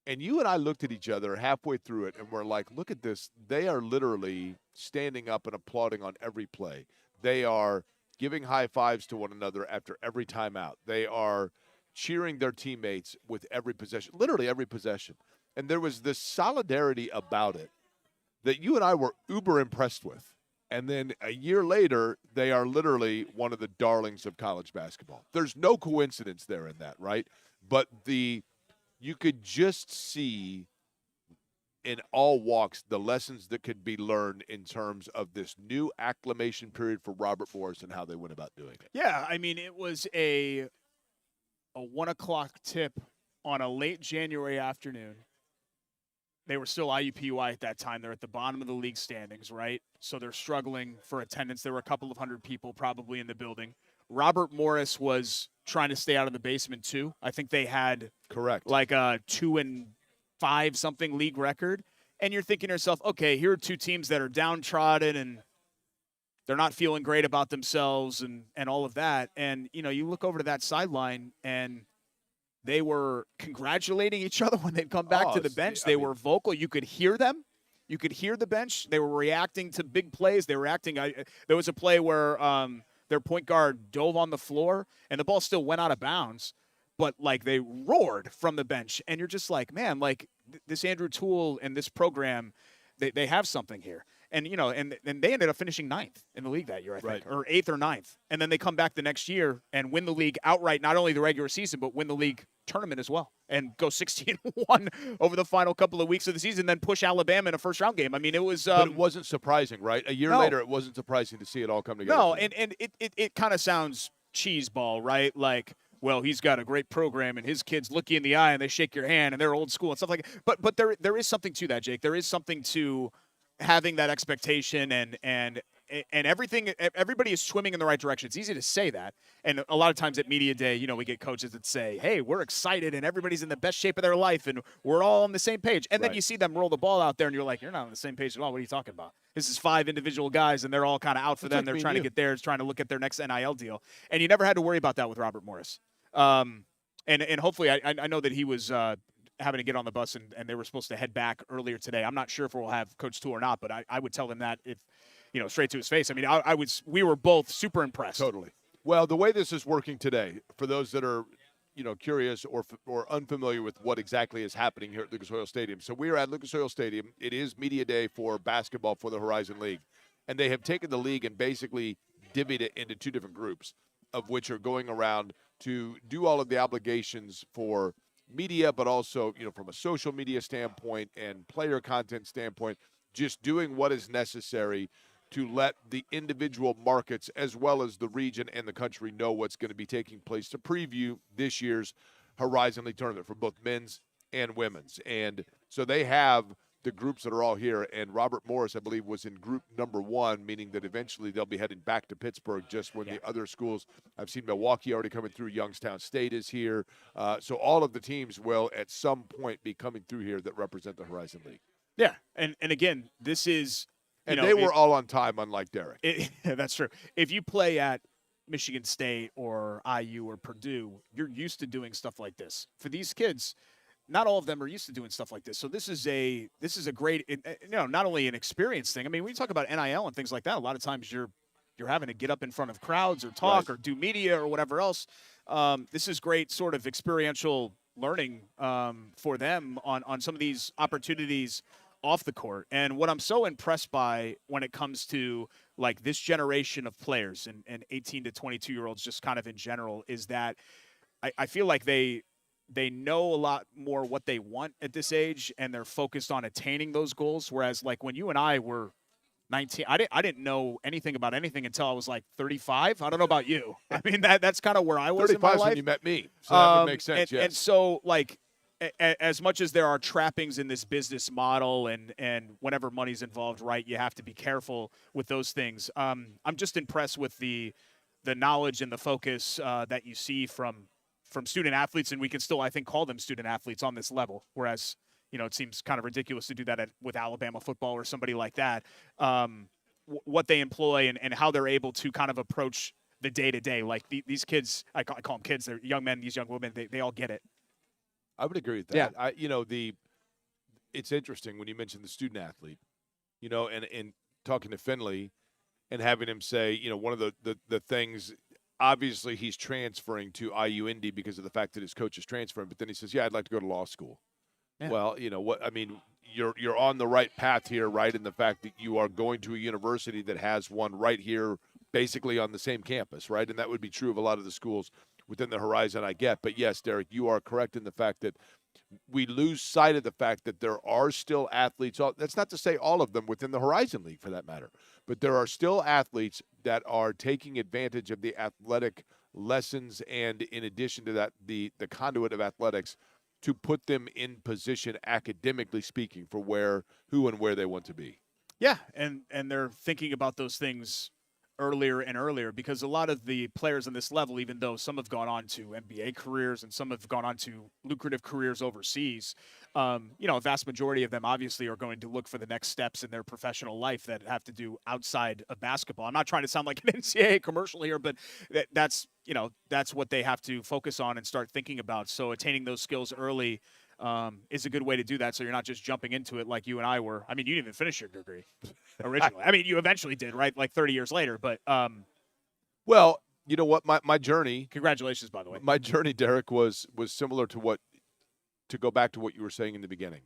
[SPEAKER 1] And you and I looked at each other halfway through it, and we're like, look at this. They are literally standing up and applauding on every play. They are giving high fives to one another after every timeout. They are cheering their teammates with every possession, literally every possession. And there was this solidarity about it that you and I were uber impressed with. And then a year later, they are literally one of the darlings of college basketball. There's no coincidence there in that, right? But you could just see in all walks the lessons that could be learned in terms of this new acclimation period for Robert Morris and how they went about doing it.
[SPEAKER 8] Yeah, I mean, it was a 1 o'clock tip on a late January afternoon. They were still IUPUI at that time. They're at the bottom of the league standings, right? So they're struggling for attendance. There were a couple of hundred people probably in the building. Robert Morris was trying to stay out of the basement too. I think they had like a 2-5 something league record. And you're thinking to yourself, okay, here are two teams that are downtrodden and they're not feeling great about themselves and all of that. And, you know, you look over to that sideline and they were congratulating each other when they'd come back to the bench. They were vocal. You could hear them. You could hear the bench. They were reacting to big plays. They were reacting. There was a play where their point guard dove on the floor, and the ball still went out of bounds. But, like, they roared from the bench. And you're just like, man, like, this Andrew Toole and this program, they have something here. And, you know, and they ended up finishing 9th in the league that year, I think, or 8th or 9th. And then they come back the next year and win the league outright, not only the regular season, but win the league tournament as well and go 16-1 over the final couple of weeks of the season, then push Alabama in a first-round game. I mean, it was
[SPEAKER 1] but it wasn't surprising, right? A year later, it wasn't surprising to see it all come together.
[SPEAKER 8] No, and it kind of sounds cheeseball, right? Like, well, he's got a great program, and his kids look you in the eye, and they shake your hand, and they're old school and stuff like that. But there is something to that, Jake. There is something to having that expectation and everything. Everybody is swimming in the right direction. It's easy to say that, and a lot of times at media day, you know, we get coaches that say, "Hey, we're excited, and everybody's in the best shape of their life, and we're all on the same page." And then you see them roll the ball out there, and you're like, "You're not on the same page at all. What are you talking about? This is 5 individual guys, and they're all kind of out for them. They're trying to get theirs, trying to look at their next NIL deal." And you never had to worry about that with Robert Morris. And hopefully, I know that he was having to get on the bus, and they were supposed to head back earlier today. I'm not sure if we'll have Coach Toole or not, but I would tell him that if, you know, straight to his face. I mean, we were both super impressed.
[SPEAKER 1] Totally. Well, the way this is working today, for those that are, you know, curious or unfamiliar with what exactly is happening here at Lucas Oil Stadium. So we are at Lucas Oil Stadium. It is media day for basketball for the Horizon League. And they have taken the league and basically divvied it into 2 different groups, of which are going around to do all of the obligations for media, but also, you know, from a social media standpoint and player content standpoint, just doing what is necessary to let the individual markets as well as the region and the country know what's going to be taking place to preview this year's Horizon League tournament for both men's and women's. And so they have the groups that are all here, and Robert Morris, I believe, was in group number 1, meaning that eventually they'll be heading back to Pittsburgh just when the other schools, I've seen Milwaukee already coming through, Youngstown State is here. So all of the teams will at some point be coming through here that represent the Horizon League.
[SPEAKER 8] Yeah, and again, this is –
[SPEAKER 1] and they were all on time, unlike Derek.
[SPEAKER 8] That's true. If you play at Michigan State or IU or Purdue, you're used to doing stuff like this. For these kids – not all of them are used to doing stuff like this. So this is a great, you know, not only an experience thing. I mean, when you talk about NIL and things like that, a lot of times you're having to get up in front of crowds or talk or do media or whatever else. This is great sort of experiential learning for them on some of these opportunities off the court. And what I'm so impressed by when it comes to like this generation of players and 18 to 22-year-olds just kind of in general is that I feel like they know a lot more what they want at this age, and they're focused on attaining those goals. Whereas, like, when you and I were 19, I didn't know anything about anything until I was, like, 35. I don't know about you. I mean, that's kind of where I was in my life.
[SPEAKER 1] 35 when you met me, so that would make sense, yes.
[SPEAKER 8] And so, like, as much as there are trappings in this business model and whenever money's involved, right, you have to be careful with those things. I'm just impressed with the knowledge and the focus that you see from student athletes, and we can still, I think, call them student athletes on this level, whereas, you know, it seems kind of ridiculous to do that with Alabama football or somebody like that. What they employ and how they're able to kind of approach the day-to-day. Like these kids, I call them kids, they're young men, these young women, they all get it.
[SPEAKER 1] I would agree with that. Yeah. It's interesting when you mentioned the student athlete, and talking to Finley and having him say, one of the things, obviously he's transferring to IU Indy because of the fact that his coach is transferring, but then he says, yeah, I'd like to go to law school. Yeah. Well, you're on the right path here, right, in the fact that you are going to a university that has one right here basically on the same campus, right? And that would be true of a lot of the schools within the horizon I get. But, yes, Derek, you are correct in the fact that we lose sight of the fact that there are still athletes. That's not to say all of them within the Horizon League for that matter, but there are still athletes that are taking advantage of the athletic lessons and, in addition to that, the conduit of athletics to put them in position, academically speaking, for who and where they want to be.
[SPEAKER 8] Yeah, and they're thinking about those things earlier and earlier, because a lot of the players on this level, even though some have gone on to NBA careers and some have gone on to lucrative careers overseas, a vast majority of them obviously are going to look for the next steps in their professional life that have to do outside of basketball. I'm not trying to sound like an NCAA commercial here, but that's what they have to focus on and start thinking about. So attaining those skills early is a good way to do that, so you're not just jumping into it like you and I were. I mean, you didn't even finish your degree originally. I mean, you eventually did, right? Like 30 years later. But
[SPEAKER 1] well, you know what? My journey.
[SPEAKER 8] Congratulations, by the way.
[SPEAKER 1] My journey, Derek, was similar to go back to what you were saying in the beginning.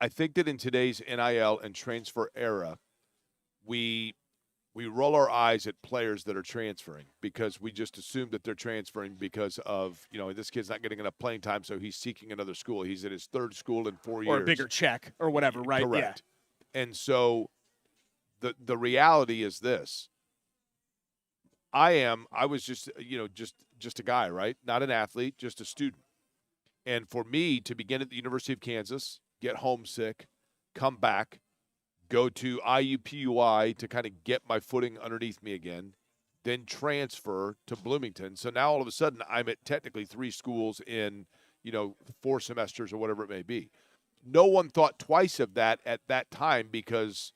[SPEAKER 1] I think that in today's NIL and transfer era, we roll our eyes at players that are transferring because we just assume that they're transferring because of, this kid's not getting enough playing time, so he's seeking another school. He's at his third school in 4 years.
[SPEAKER 8] Or a bigger check or whatever, right?
[SPEAKER 1] Correct. Yeah. And so the reality is this. I was just a guy, right? Not an athlete, just a student. And for me to begin at the University of Kansas, get homesick, come back, go to IUPUI to kind of get my footing underneath me again, then transfer to Bloomington. So now all of a sudden I'm at technically 3 schools in, 4 semesters or whatever it may be. No one thought twice of that at that time because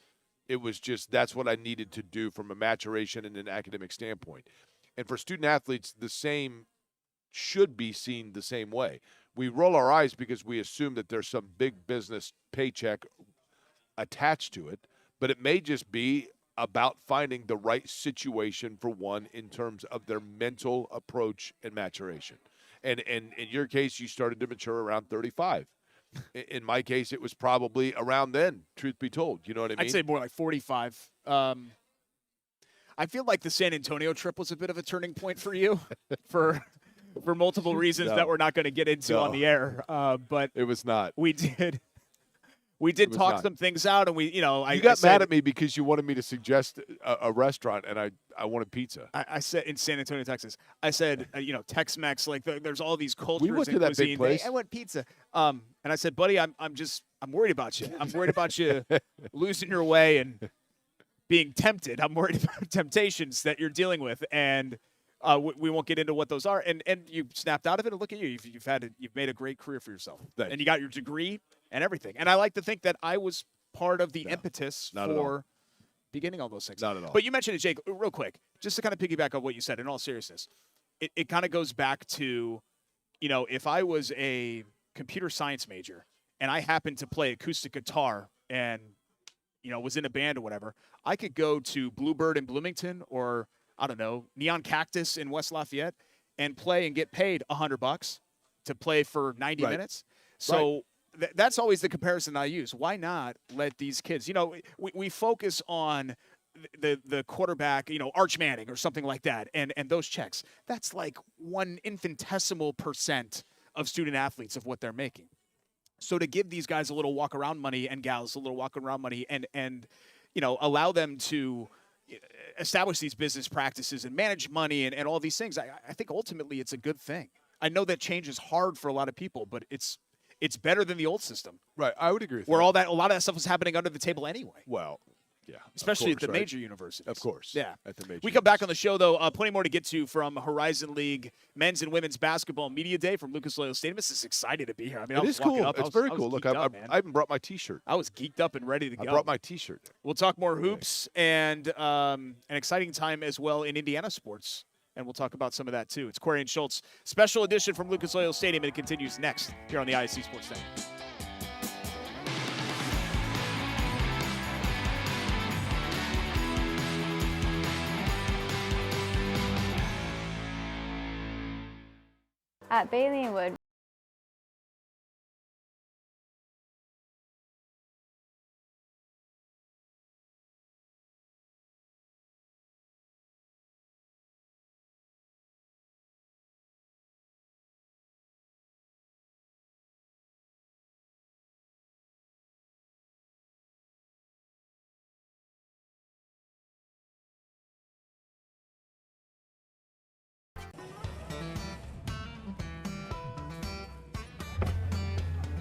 [SPEAKER 1] it was just that's what I needed to do from a maturation and an academic standpoint. And for student athletes, the same should be seen the same way. We roll our eyes because we assume that there's some big business paycheck attached to it, but it may just be about finding the right situation for one in terms of their mental approach and maturation. And in your case, you started to mature around 35. In my case, it was probably around then, truth be told. You know what I mean?
[SPEAKER 8] I'd say more like 45. I feel like the San Antonio trip was a bit of a turning point for you for multiple reasons that we're not going to get into on the air. But
[SPEAKER 1] it was not.
[SPEAKER 8] We did talk some things out, and you
[SPEAKER 1] got mad at me because you wanted me to suggest a restaurant, and I wanted pizza.
[SPEAKER 8] I said in San Antonio, Texas. I said, Tex-Mex, like there's all these cultures.
[SPEAKER 1] We went to that big place.
[SPEAKER 8] I want pizza. And I said, buddy, I'm worried about you. I'm worried about you losing your way and being tempted. I'm worried about temptations that you're dealing with, and we won't get into what those are. And you snapped out of it, and look at you. You've made a great career for yourself, and you got your degree and everything. And I like to think that I was part of the impetus for beginning all those things.
[SPEAKER 1] Not at all.
[SPEAKER 8] But you mentioned it, Jake, real quick, just to kind of piggyback on what you said in all seriousness. It kind of goes back to, if I was a computer science major and I happened to play acoustic guitar and, was in a band or whatever, I could go to Bluebird in Bloomington or, I don't know, Neon Cactus in West Lafayette and play and get paid $100 to play for 90 minutes. So that's always the comparison I use. Why not let these kids, we focus on the quarterback, Arch Manning or something like that, and those checks. That's like 1 infinitesimal % of student athletes of what they're making. So to give these guys a little walk around money and gals a little walk around money and allow them to establish these business practices and manage money and all these things, I think ultimately it's a good thing. I know that change is hard for a lot of people, but it's better than the old system.
[SPEAKER 1] Right, I would agree with
[SPEAKER 8] where
[SPEAKER 1] that.
[SPEAKER 8] a lot of that stuff was happening under the table anyway.
[SPEAKER 1] Well, Yeah,
[SPEAKER 8] especially
[SPEAKER 1] of course,
[SPEAKER 8] at the
[SPEAKER 1] right?
[SPEAKER 8] major universities.
[SPEAKER 1] Of course.
[SPEAKER 8] Yeah.
[SPEAKER 1] At the major
[SPEAKER 8] We come back on the
[SPEAKER 1] universities.
[SPEAKER 8] show, though. Plenty more to get to from Horizon League Men's and Women's Basketball Media Day from Lucas Oil Stadium. This is excited to be here. I mean, I
[SPEAKER 1] It
[SPEAKER 8] was
[SPEAKER 1] is
[SPEAKER 8] walking
[SPEAKER 1] cool.
[SPEAKER 8] up. I
[SPEAKER 1] It's
[SPEAKER 8] was-
[SPEAKER 1] very
[SPEAKER 8] I was
[SPEAKER 1] cool. Look,
[SPEAKER 8] geeked up, man.
[SPEAKER 1] I even brought my T-shirt.
[SPEAKER 8] I was geeked up and ready to
[SPEAKER 1] I
[SPEAKER 8] go.
[SPEAKER 1] brought my T-shirt.
[SPEAKER 8] We'll talk more hoops and an exciting time as well in Indiana sports. And we'll talk about some of that, too. It's Corey and Schultz, special edition from Lucas Oil Stadium, and it continues next here on the ISC Sports Network.
[SPEAKER 4] At Bailey and Wood,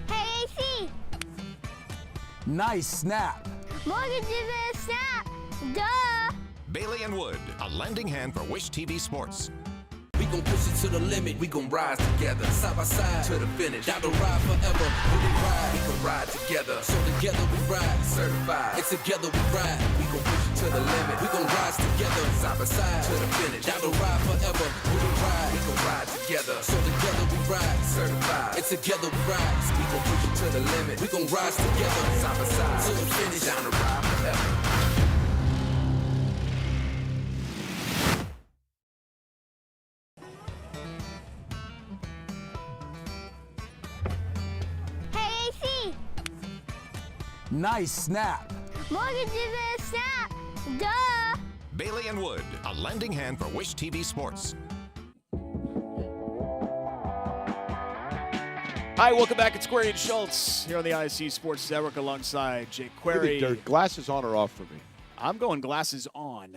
[SPEAKER 6] Hey, AC.
[SPEAKER 5] Nice snap.
[SPEAKER 6] Mortgages and a snap. Duh.
[SPEAKER 7] Bailey and Wood, a lending hand for Wish TV Sports.
[SPEAKER 9] We gon' push it to the limit, we gon' rise together, side by side to the finish. Down the ride forever, when we ride, we gon' ride together. So together we ride, certified. It's together we ride, we gon' push it to the limit. We gon' rise together, side by side to the finish. Down the ride forever, when we ride, we gon' ride together. So together we ride, certified. It's together we ride, we gon' push it to the limit. We gon' rise together, side by side to the finish. Down the ride forever.
[SPEAKER 6] Hey, AC.
[SPEAKER 5] Nice snap.
[SPEAKER 6] Mortgages and a snap. Duh.
[SPEAKER 7] Bailey and Wood, a lending hand for Wish TV Sports.
[SPEAKER 8] Hi, welcome back. It's Query and Schultz here on the ISC Sports Network alongside Jake
[SPEAKER 1] What do you think,
[SPEAKER 8] Query.
[SPEAKER 1] Derek? Glasses on or off for me?
[SPEAKER 8] I'm going glasses on.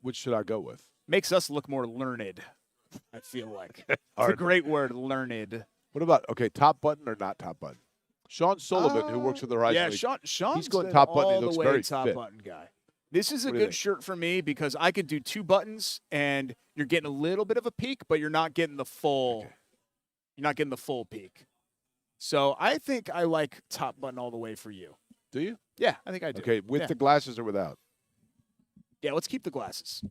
[SPEAKER 1] Which should I go with?
[SPEAKER 8] Makes us look more learned, I feel like. It's a
[SPEAKER 1] Hard.
[SPEAKER 8] great word, learned.
[SPEAKER 1] What about, top button or not top button? Sean Sullivan, who works with the Horizon
[SPEAKER 8] Yeah,
[SPEAKER 1] League,
[SPEAKER 8] Sean's
[SPEAKER 1] he's going
[SPEAKER 8] been
[SPEAKER 1] top button. He
[SPEAKER 8] all
[SPEAKER 1] looks
[SPEAKER 8] the way
[SPEAKER 1] very
[SPEAKER 8] top
[SPEAKER 1] fit.
[SPEAKER 8] button guy. This is a
[SPEAKER 1] What do you
[SPEAKER 8] good
[SPEAKER 1] think?
[SPEAKER 8] shirt for me because I could do two buttons and you're getting a little bit of a peak, but you're not getting the full. You're not getting the full peak. So I think I like top button all the way for you.
[SPEAKER 1] Do you?
[SPEAKER 8] Yeah, I think I do.
[SPEAKER 1] Okay, with
[SPEAKER 8] Yeah.
[SPEAKER 1] the glasses or without?
[SPEAKER 8] Yeah, let's keep the glasses.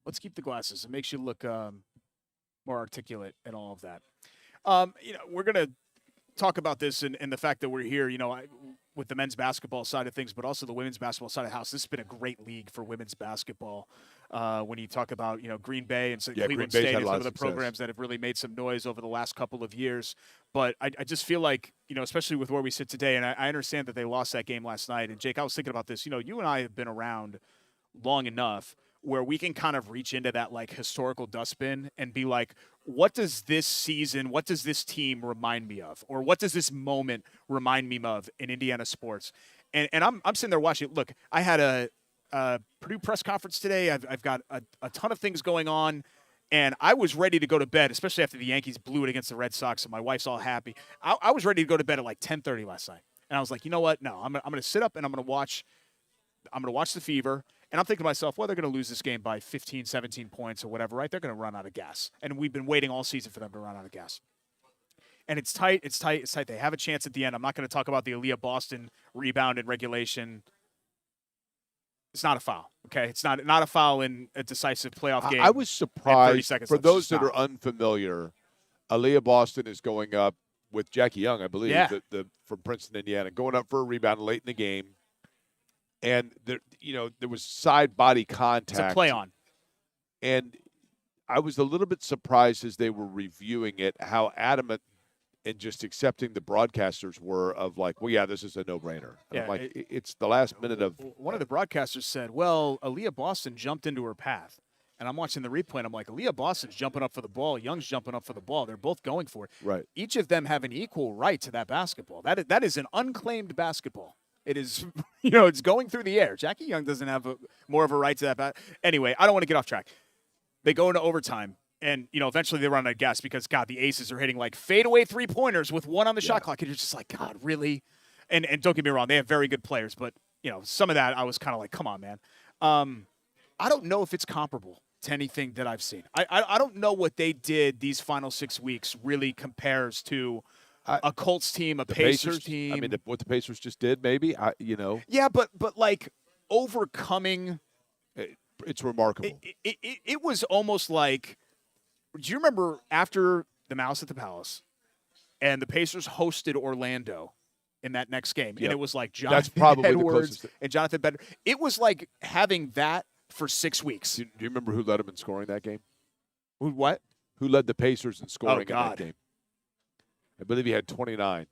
[SPEAKER 8] Let's keep the glasses. It makes you look more articulate and all of that. We're going to talk about this and the fact that we're here, with the men's basketball side of things, but also the women's basketball side of the house. This has been a great league for women's basketball. When you talk about, Green Bay and
[SPEAKER 1] Yeah,
[SPEAKER 8] Cleveland
[SPEAKER 1] Green Bay's
[SPEAKER 8] State
[SPEAKER 1] had
[SPEAKER 8] and
[SPEAKER 1] a lot
[SPEAKER 8] some
[SPEAKER 1] of
[SPEAKER 8] of the
[SPEAKER 1] success.
[SPEAKER 8] programs that have really made some noise over the last couple of years. But I just feel like, especially with where we sit today, and I understand that they lost that game last night. And Jake, I was thinking about this. You and I have been around long enough where we can kind of reach into that like historical dustbin and be like, what does this season, what does this team remind me of? Or what does this moment remind me of in Indiana sports? And I'm sitting there watching. Look, I had a Purdue press conference today. I've got a ton of things going on. And I was ready to go to bed, especially after the Yankees blew it against the Red Sox, and my wife's all happy. I was ready to go to bed at like 10:30 last night. And I was like, you know what? No, I'm going to sit up and I'm going to watch the Fever. And I'm thinking to myself, well, they're going to lose this game by 15, 17 points or whatever, right? They're going to run out of gas. And we've been waiting all season for them to run out of gas. And it's tight. They have a chance at the end. I'm not going to talk about the Aaliyah Boston rebound in regulation. It's not a foul, okay? It's not a foul in a decisive playoff game.
[SPEAKER 1] I was surprised.
[SPEAKER 8] seconds
[SPEAKER 1] For
[SPEAKER 8] left.
[SPEAKER 1] those
[SPEAKER 8] It's
[SPEAKER 1] that
[SPEAKER 8] not.
[SPEAKER 1] are unfamiliar, Aaliyah Boston is going up with Jackie Young, I believe,
[SPEAKER 8] Yeah.
[SPEAKER 1] the from Princeton, Indiana, going up for a rebound late in the game. And there was side body contact.
[SPEAKER 8] It's a play on.
[SPEAKER 1] And I was a little bit surprised as they were reviewing it how adamant and just accepting the broadcasters were of like, well, yeah, this is a no-brainer. And
[SPEAKER 8] Yeah,
[SPEAKER 1] I'm like, it's the last minute of
[SPEAKER 8] One of the broadcasters said, well, Aaliyah Boston jumped into her path. And I'm watching the replay, and I'm like, Aaliyah Boston's jumping up for the ball. Young's jumping up for the ball. They're both going for it.
[SPEAKER 1] right.
[SPEAKER 8] Each of them have an equal right to that basketball. That is an unclaimed basketball. It is, it's going through the air. Jackie Young doesn't have more of a right to that. Anyway, I don't want to get off track. They go into overtime, and, eventually they run out of gas because, God, the Aces are hitting, like, fadeaway three-pointers with one on the shot clock. And you're just like, God, really? And don't get me wrong, they have very good players, but some of that I was kind of like, come on, man. I don't know if it's comparable to anything that I've seen. I don't know what they did these final 6 weeks really compares to a Colts team, a Pacers team.
[SPEAKER 1] I mean, what the Pacers just did, maybe.
[SPEAKER 8] Yeah, but like overcoming.
[SPEAKER 1] It's remarkable.
[SPEAKER 8] It was almost like. Do you remember after the Mouse at the Palace, and the Pacers hosted Orlando in that next game, and it was like Jonathan Edwards and Jonathan Bender. It was like having that for 6 weeks.
[SPEAKER 1] Do you remember who led them in scoring that game?
[SPEAKER 8] What?
[SPEAKER 1] Who led the Pacers in scoring in
[SPEAKER 8] God.
[SPEAKER 1] that game? I believe he had 29.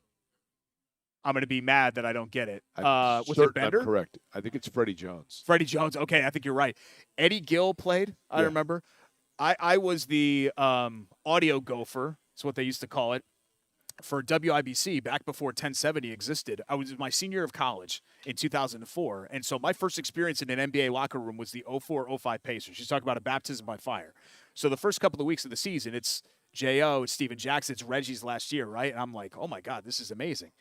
[SPEAKER 8] I'm going to be mad that I don't get it.
[SPEAKER 1] Was
[SPEAKER 8] it Bender?
[SPEAKER 1] I'm correct. I think it's Freddie Jones.
[SPEAKER 8] Freddie Jones. Okay, I think you're right. Eddie Gill played, I remember. I was the audio gopher. That's what they used to call it. For WIBC back before 1070 existed. I was my senior year of college in 2004. And so my first experience in an NBA locker room was the 04-05 Pacers. She's talking about a baptism by fire. So the first couple of weeks of the season, it's J.O., it's Steven Jackson, it's Reggie's last year, right? And I'm like, oh, my God, this is amazing.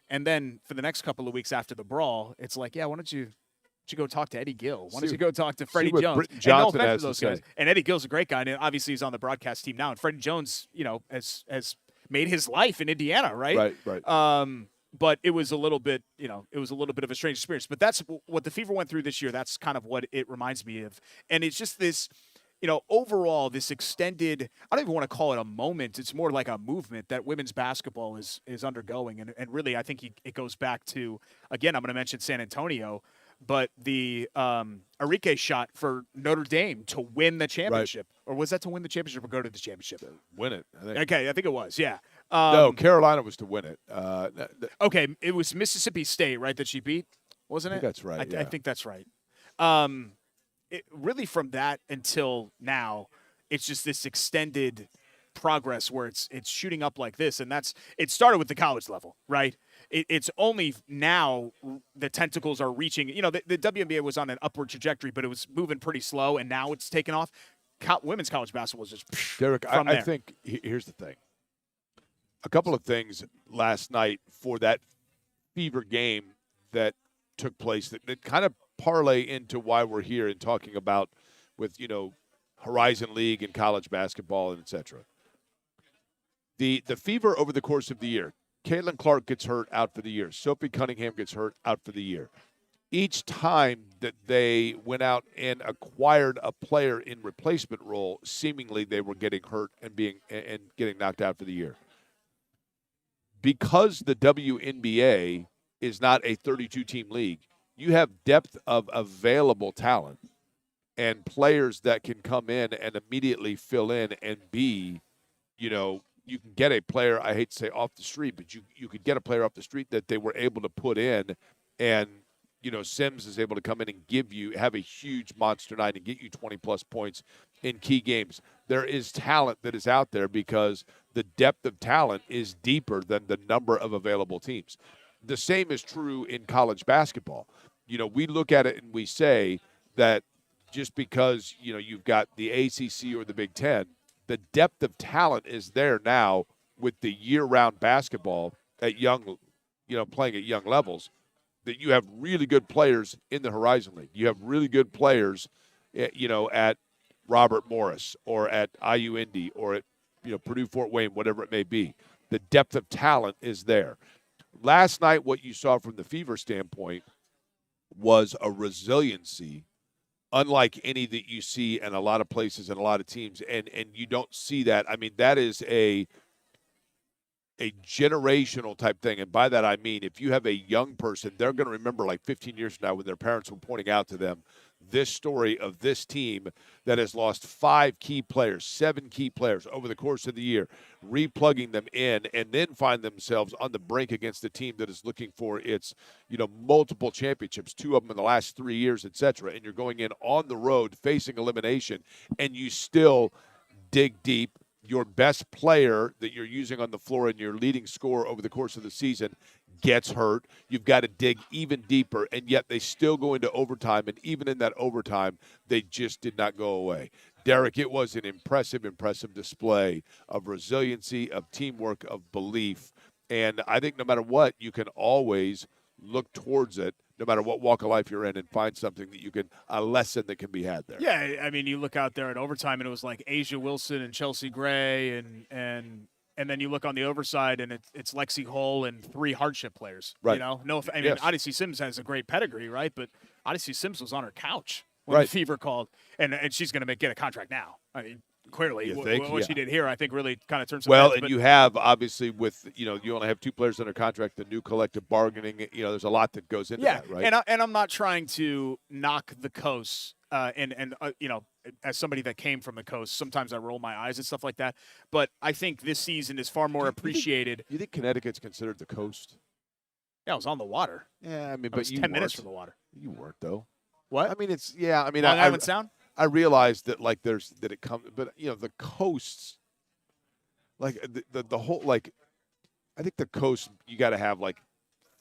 [SPEAKER 8] And then for the next couple of weeks after the brawl, it's like, yeah, why don't you go talk to Eddie Gill? Why don't you go talk to Freddie Jones?
[SPEAKER 1] Britton Johnson
[SPEAKER 8] and no offense
[SPEAKER 1] has
[SPEAKER 8] to those
[SPEAKER 1] to
[SPEAKER 8] guys.
[SPEAKER 1] say.
[SPEAKER 8] And Eddie Gill's a great guy, and obviously he's on the broadcast team now. And Freddie Jones, has made his life in Indiana, right?
[SPEAKER 1] Right.
[SPEAKER 8] But it was a little bit, of a strange experience. But that's what the Fever went through this year. That's kind of what it reminds me of. And it's just this, overall, this extended, I don't even want to call it a moment. It's more like a movement that women's basketball is undergoing. And really, I think it goes back to, again, I'm going to mention San Antonio, but the Enrique shot for Notre Dame to win the championship. Or was that to win the championship or go to the championship?
[SPEAKER 1] Win it, I think.
[SPEAKER 8] Okay, I think it was, yeah.
[SPEAKER 1] No, Carolina was to win it.
[SPEAKER 8] Okay, it was Mississippi State, right, that she beat, wasn't it?
[SPEAKER 1] I think that's right,
[SPEAKER 8] I think that's right. Really from that until now, it's just this extended progress where it's shooting up like this, and it started with the college level, right? It's only now the tentacles are reaching. The WNBA was on an upward trajectory, but it was moving pretty slow, and now it's taken off. Women's college basketball is just
[SPEAKER 1] Derek.
[SPEAKER 8] from there.
[SPEAKER 1] I think here's the thing. A couple of things last night for that Fever game that took place that kind of parlay into why we're here and talking about with Horizon League and college basketball and et cetera. The Fever over the course of the year, Caitlin Clark gets hurt, out for the year. Sophie Cunningham gets hurt, out for the year. Each time that they went out and acquired a player in replacement role, seemingly they were getting hurt and getting knocked out for the year. Because the WNBA is not a 32-team league, you have depth of available talent and players that can come in and immediately fill in and be, you can get a player, I hate to say off the street, but you could get a player off the street that they were able to put in, and, Sims is able to come in and have a huge monster night and get you 20-plus points in key games. There is talent that is out there because the depth of talent is deeper than the number of available teams. The same is true in college basketball. We look at it and we say that just because, you've got the ACC or the Big Ten, the depth of talent is there now with the year-round basketball at playing at young levels, that you have really good players in the Horizon League. You have really good players, at Robert Morris or at IU Indy or at, Purdue Fort Wayne, whatever it may be. The depth of talent is there. Last night, what you saw from the Fever standpoint was a resiliency unlike any that you see in a lot of places and a lot of teams, and you don't see that. I mean, that is a generational type thing, and by that I mean if you have a young person, they're going to remember like 15 years from now when their parents were pointing out to them this story of this team that has lost 5 key players, 7 key players over the course of the year, replugging them in, and then find themselves on the brink against a team that is looking for its, multiple championships, 2 of them in the last 3 years, et cetera. And you're going in on the road facing elimination, and you still dig deep. Your best player that you're using on the floor and your leading scorer over the course of the season gets hurt. You've got to dig even deeper, and yet they still go into overtime, and even in that overtime, they just did not go away. Derek, it was an impressive display of resiliency, of teamwork, of belief, and I think no matter what, you can always look towards it no matter what walk of life you're in, and find something that you can a lesson that can be had there.
[SPEAKER 8] Yeah, I mean, you look out there at overtime, and it was like Asia Wilson and Chelsea Gray, and then you look on the overside, and it's Lexi Hull and 3 hardship players.
[SPEAKER 1] Right.
[SPEAKER 8] You know, I mean,
[SPEAKER 1] Yes.
[SPEAKER 8] Odyssey Sims has a great pedigree, right? But Odyssey Sims was on her couch when
[SPEAKER 1] Right.
[SPEAKER 8] the Fever called, and she's going to get a contract now. I mean, clearly,
[SPEAKER 1] You think?
[SPEAKER 8] what
[SPEAKER 1] Yeah.
[SPEAKER 8] she did here, I think, really kind of turns. Some
[SPEAKER 1] Well,
[SPEAKER 8] heads,
[SPEAKER 1] and
[SPEAKER 8] but-
[SPEAKER 1] you have obviously with you only have 2 players under contract. The new collective bargaining. There's a lot that goes into that, right?
[SPEAKER 8] And I'm not trying to knock the coast, and as somebody that came from the coast, sometimes I roll my eyes and stuff like that. But I think this season is far more appreciated.
[SPEAKER 1] You think Connecticut's considered the coast?
[SPEAKER 8] Yeah, I was on the water.
[SPEAKER 1] Yeah, I mean,
[SPEAKER 8] I
[SPEAKER 1] but
[SPEAKER 8] was
[SPEAKER 1] you
[SPEAKER 8] 10 minutes
[SPEAKER 1] weren't.
[SPEAKER 8] from the water.
[SPEAKER 1] You weren't though.
[SPEAKER 8] What?
[SPEAKER 1] I mean, it's I mean,
[SPEAKER 8] Long
[SPEAKER 1] I
[SPEAKER 8] Island Sound?
[SPEAKER 1] I realize that like that it comes, but the coasts, like the whole like, I think the coast you got to have like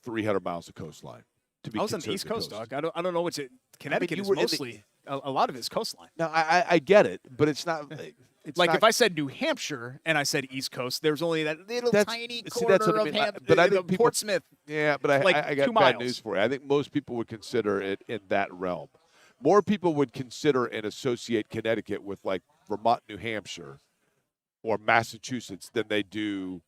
[SPEAKER 1] 300 miles of coastline to be.
[SPEAKER 8] I was on the
[SPEAKER 1] considered
[SPEAKER 8] East Coast,
[SPEAKER 1] coast.
[SPEAKER 8] dog. I don't know what's it. Connecticut
[SPEAKER 1] you
[SPEAKER 8] is
[SPEAKER 1] were in the-
[SPEAKER 8] mostly a lot of it is coastline.
[SPEAKER 1] No, I get it, but it's not. It's
[SPEAKER 8] Like
[SPEAKER 1] not,
[SPEAKER 8] if I said New Hampshire and I said East Coast, there's only that little tiny
[SPEAKER 1] see,
[SPEAKER 8] corner
[SPEAKER 1] that's what I
[SPEAKER 8] of
[SPEAKER 1] mean.
[SPEAKER 8] Hampton,
[SPEAKER 1] But I think people-
[SPEAKER 8] Portsmouth.
[SPEAKER 1] Yeah, but
[SPEAKER 8] like
[SPEAKER 1] I got
[SPEAKER 8] 2
[SPEAKER 1] bad
[SPEAKER 8] miles.
[SPEAKER 1] news for you. I think most people would consider it in that realm. More people would consider and associate Connecticut with like Vermont, New Hampshire, or Massachusetts than they do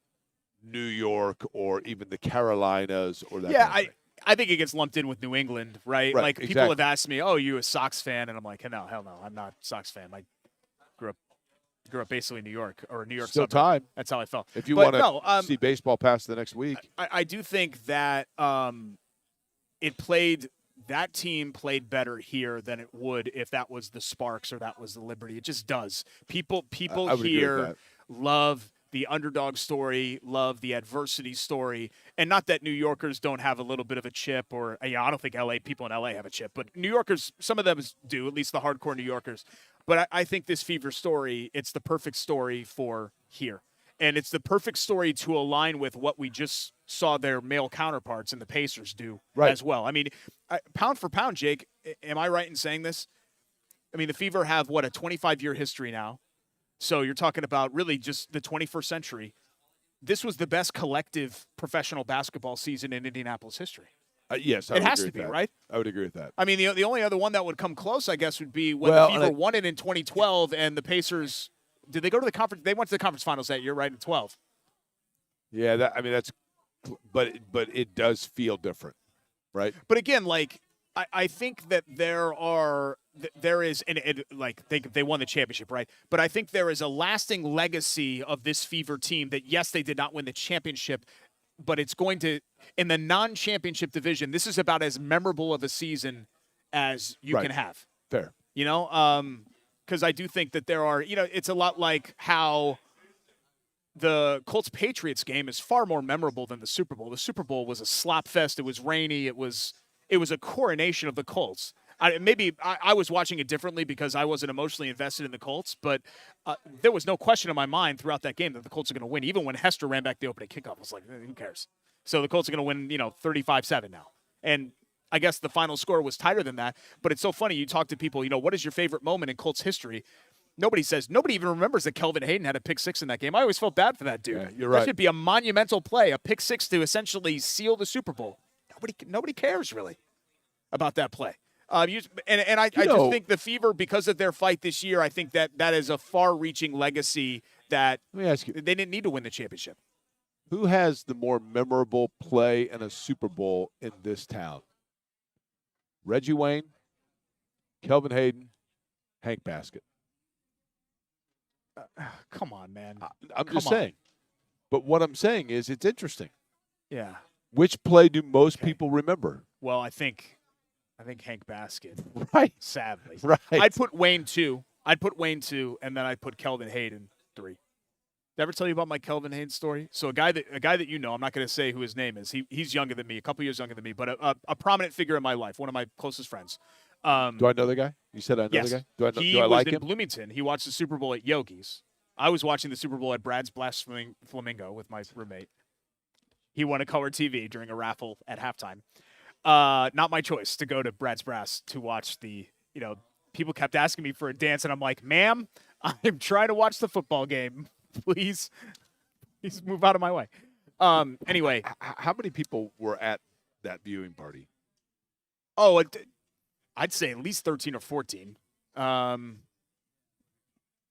[SPEAKER 1] New York or even the Carolinas or that.
[SPEAKER 8] Yeah,
[SPEAKER 1] kind of thing.
[SPEAKER 8] I think it gets lumped in with New England, right?
[SPEAKER 1] Right,
[SPEAKER 8] Like people
[SPEAKER 1] exactly.
[SPEAKER 8] have asked me, "Oh, you a Sox fan?" And I'm like, "No, hell no, I'm not a Sox fan. I grew up basically in New York or New York
[SPEAKER 1] Still
[SPEAKER 8] suburb.
[SPEAKER 1] time.
[SPEAKER 8] That's how I felt.
[SPEAKER 1] If you
[SPEAKER 8] But
[SPEAKER 1] want to
[SPEAKER 8] no,
[SPEAKER 1] see baseball past the next week,
[SPEAKER 8] I do think that that team played better here than it would if that was the Sparks or that was the Liberty. It just does. People
[SPEAKER 1] I would agree with
[SPEAKER 8] here
[SPEAKER 1] that.
[SPEAKER 8] love the underdog story, love the adversity story, and not that New Yorkers don't have a little bit of a chip, or I don't think people in LA have a chip, but New Yorkers, some of them do, at least the hardcore New Yorkers. But I think this Fever story, it's the perfect story for here. And it's the perfect story to align with what we just saw their male counterparts and the Pacers do
[SPEAKER 1] Right.
[SPEAKER 8] as well. I mean, pound for pound, Jake, am I right in saying this? I mean, the Fever have, a 25-year history now. So you're talking about really just the 21st century. This was the best collective professional basketball season in Indianapolis history.
[SPEAKER 1] yes, I
[SPEAKER 8] It
[SPEAKER 1] would
[SPEAKER 8] has
[SPEAKER 1] agree
[SPEAKER 8] to be,
[SPEAKER 1] with that.
[SPEAKER 8] right?
[SPEAKER 1] I would agree with that.
[SPEAKER 8] I mean, the only other one that would come close, I guess, would be when
[SPEAKER 1] Well,
[SPEAKER 8] the
[SPEAKER 1] and
[SPEAKER 8] Fever
[SPEAKER 1] I-
[SPEAKER 8] won it in 2012 and the Pacers – did they go to the conference? They went to the conference finals that year, right, in 12.
[SPEAKER 1] Yeah, that's, but it does feel different, right?
[SPEAKER 8] But again, like I think that there is, and like they won the championship, right? But I think there is a lasting legacy of this Fever team that yes, they did not win the championship, but it's going to in the non-championship division. This is about as memorable of a season as you
[SPEAKER 1] Right.
[SPEAKER 8] can have.
[SPEAKER 1] Fair.
[SPEAKER 8] Because I do think that there are, it's a lot like how the Colts-Patriots game is far more memorable than the Super Bowl. The Super Bowl was a slop fest. It was rainy. It was a coronation of the Colts. I was watching it differently because I wasn't emotionally invested in the Colts, but there was no question in my mind throughout that game that the Colts are going to win. Even when Hester ran back the opening kickoff, I was like, who cares? So the Colts are going to win, 35-7 now. And I guess the final score was tighter than that. But it's so funny. You talk to people, what is your favorite moment in Colts history? Nobody even remembers that Kelvin Hayden had a pick six in that game. I always felt bad for that dude.
[SPEAKER 1] Yeah, you're
[SPEAKER 8] That
[SPEAKER 1] right.
[SPEAKER 8] should be a monumental play, a pick six to essentially seal the Super Bowl. Nobody cares really about that play. I just think the Fever, because of their fight this year, I think that is a far-reaching legacy that
[SPEAKER 1] Let me ask you,
[SPEAKER 8] they didn't need to win the championship.
[SPEAKER 1] who has the more memorable play in a Super Bowl in this town? Reggie Wayne, Kelvin Hayden, Hank Baskett.
[SPEAKER 8] Come on, man.
[SPEAKER 1] I'm
[SPEAKER 8] Come
[SPEAKER 1] just
[SPEAKER 8] on.
[SPEAKER 1] saying. But what I'm saying is it's interesting.
[SPEAKER 8] Yeah.
[SPEAKER 1] Which play do most people remember?
[SPEAKER 8] Well, I think Hank Baskett.
[SPEAKER 1] Right.
[SPEAKER 8] Sadly.
[SPEAKER 1] Right.
[SPEAKER 8] I'd put Wayne 2. And then I'd put Kelvin Hayden 3. Did I ever tell you about my Kelvin Hayden story? So a guy that I'm not going to say who his name is. He's younger than me, a couple years younger than me, but a prominent figure in my life, one of my closest friends.
[SPEAKER 1] Do I know the guy? You said I know
[SPEAKER 8] Yes.
[SPEAKER 1] the guy?
[SPEAKER 8] He
[SPEAKER 1] Do I
[SPEAKER 8] was
[SPEAKER 1] like
[SPEAKER 8] in
[SPEAKER 1] him?
[SPEAKER 8] Bloomington. He watched the Super Bowl at Yogi's. I was watching the Super Bowl at Brad's Blast Flamingo with my roommate. He won a color TV during a raffle at halftime. Not my choice to go to Brad's Brass to watch the, people kept asking me for a dance, and I'm like, ma'am, I'm trying to watch the football game. Please move out of my way. Anyway.
[SPEAKER 1] How many people were at that viewing party?
[SPEAKER 8] Oh, I'd say at least 13 or 14.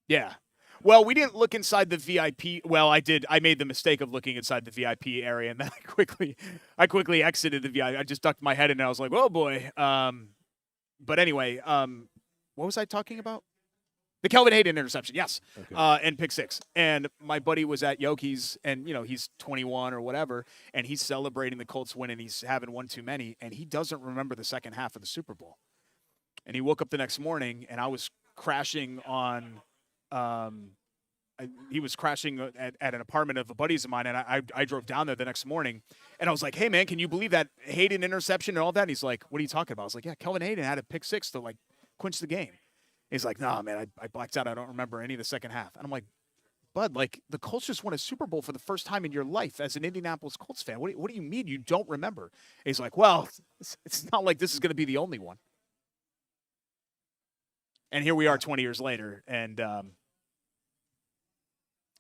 [SPEAKER 8] Yeah. Well, we didn't look inside the VIP. Well, I did. I made the mistake of looking inside the VIP area, and then I quickly exited the VIP. I just ducked my head in, and I was like, "Oh boy." But anyway, what was I talking about? The Kelvin Hayden interception, yes, and pick six. And my buddy was at Yoki's, and he's 21 or whatever, and he's celebrating the Colts win, and he's having one too many, and he doesn't remember the second half of the Super Bowl. And he woke up the next morning, and I was crashing on. He was crashing at an apartment of a buddies of mine, and I drove down there the next morning, and I was like, "Hey man, can you believe that Hayden interception and all that?" And he's like, "What are you talking about?" I was like, "Yeah, Kelvin Hayden had a pick six to like clinch the game." He's like, "Nah, man, I blacked out. I don't remember any of the second half." And I'm like, "Bud, like the Colts just won a Super Bowl for the first time in your life as an Indianapolis Colts fan. What do you mean you don't remember?" And he's like, "Well, it's not like this is going to be the only one." And here we are 20 years later, and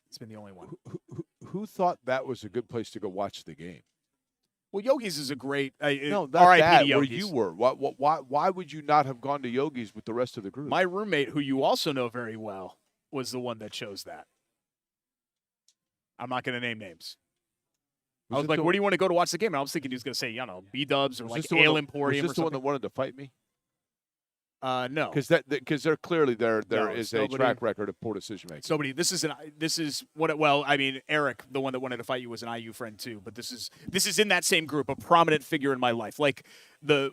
[SPEAKER 8] it's been the only one.
[SPEAKER 1] Who thought that was a good place to go watch the game?
[SPEAKER 8] Well, Yogi's is a great.
[SPEAKER 1] No, not
[SPEAKER 8] R.I.P.
[SPEAKER 1] that.
[SPEAKER 8] to
[SPEAKER 1] Where
[SPEAKER 8] Yogi's.
[SPEAKER 1] you were. Why would you not have gone to Yogi's with the rest of the group?
[SPEAKER 8] My roommate, who you also know very well, was the one that chose that. I'm not going to name names. I was like, "Where do you want to go to watch the game?" And I was thinking he was going to say, B-Dubs or like Ale Emporium.
[SPEAKER 1] Was this the one that wanted to fight me?
[SPEAKER 8] No,
[SPEAKER 1] because they're clearly there
[SPEAKER 8] No,
[SPEAKER 1] is
[SPEAKER 8] nobody,
[SPEAKER 1] a track record of poor decision making.
[SPEAKER 8] Somebody, this is what. Well, I mean, Eric, the one that wanted to fight you, was an IU friend too. But this is in that same group, a prominent figure in my life, like the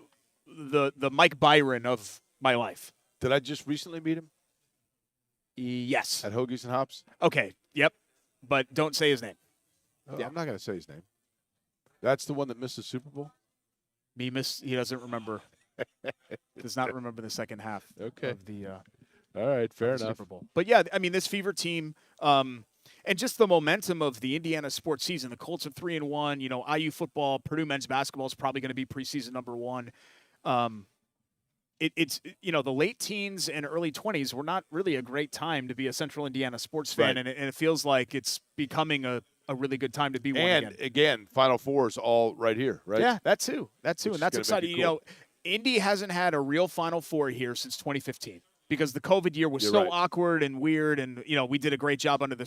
[SPEAKER 8] Mike Byron of my life.
[SPEAKER 1] Did I just recently meet him?
[SPEAKER 8] Yes.
[SPEAKER 1] At Hoagies and Hops?
[SPEAKER 8] Okay. Yep. But don't say his name.
[SPEAKER 1] Yeah. I'm not going to say his name. That's the one that missed the Super Bowl?
[SPEAKER 8] He doesn't remember. Does not remember the second half of the
[SPEAKER 1] all right, fair enough.
[SPEAKER 8] Super Bowl. But yeah, I mean, this Fever team and just the momentum of the Indiana sports season. The Colts are 3-1. IU football, Purdue men's basketball is probably going to be preseason number one. It's the late teens and early 20s were not really a great time to be a Central Indiana sports fan,
[SPEAKER 1] right.
[SPEAKER 8] and it feels like it's becoming a really good time to be one again.
[SPEAKER 1] And again, Final Four is all right here, right?
[SPEAKER 8] Yeah, that too. And that's
[SPEAKER 1] gonna
[SPEAKER 8] exciting.
[SPEAKER 1] make it cool.
[SPEAKER 8] Indy hasn't had a real Final Four here since 2015 because the COVID year was
[SPEAKER 1] You're
[SPEAKER 8] so
[SPEAKER 1] right.
[SPEAKER 8] awkward and weird, and we did a great job under the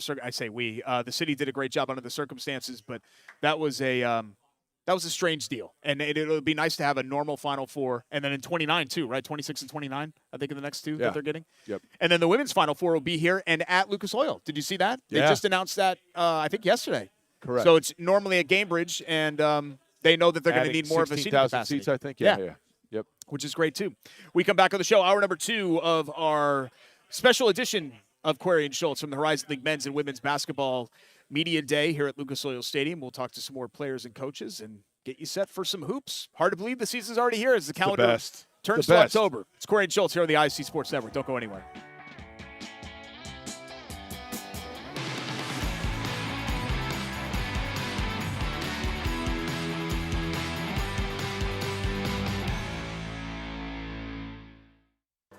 [SPEAKER 8] the city did a great job under the circumstances, but that was a strange deal, and it'll be nice to have a normal Final Four, and then in 29 too, right? 26 and 29, I think, are the next two that they're getting.
[SPEAKER 1] Yep. And
[SPEAKER 8] And then the women's Final Four will be here and at Lucas Oil. Did you see that? They
[SPEAKER 1] Yeah.
[SPEAKER 8] just announced that I think yesterday.
[SPEAKER 1] Correct.
[SPEAKER 8] So it's normally at Gamebridge, and they know that they're going to need more of a seating
[SPEAKER 1] 16,000
[SPEAKER 8] capacity.
[SPEAKER 1] seats, I think.
[SPEAKER 8] Yeah.
[SPEAKER 1] Yeah. Yep.
[SPEAKER 8] Which is great too. We come back on the show, hour number 2 of our special edition of Query and Schultz from the Horizon League men's and women's basketball media day here at Lucas Oil Stadium. We'll talk to some more players and coaches and get you set for some hoops. Hard to believe the season's already here as the calendar
[SPEAKER 1] best.
[SPEAKER 8] turns
[SPEAKER 1] The
[SPEAKER 8] to
[SPEAKER 1] best.
[SPEAKER 8] October. It's Query and Schultz here on the IC Sports Network. Don't go anywhere.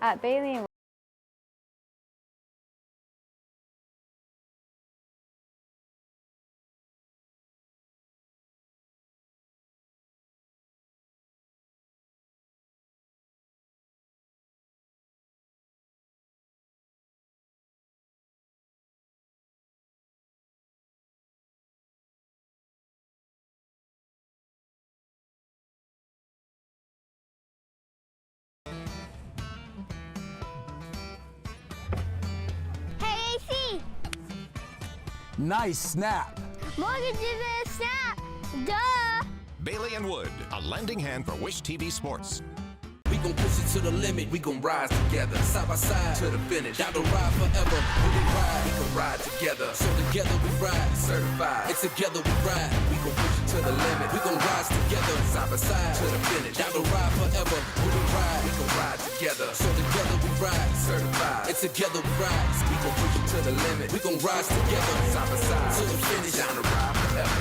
[SPEAKER 4] At Bailey and
[SPEAKER 6] Hey, AC.
[SPEAKER 5] Nice snap.
[SPEAKER 6] Mortgages and a snap. Duh.
[SPEAKER 7] Bailey and Wood, a lending hand for Wish TV Sports.
[SPEAKER 9] We gon' push it to the limit, we gon' rise together, side by side to the finish. Down the ride forever, when we ride, we gon' ride together. So together we ride, certified. It's together we ride, we gon' push it to the limit. We gon' rise together, side by side to the finish. Down the ride forever, when we ride, we gon' ride together. So together we ride, certified. It's together we ride, we gon' push it to the limit. We gon' rise together, side by side to the finish. Down the ride forever.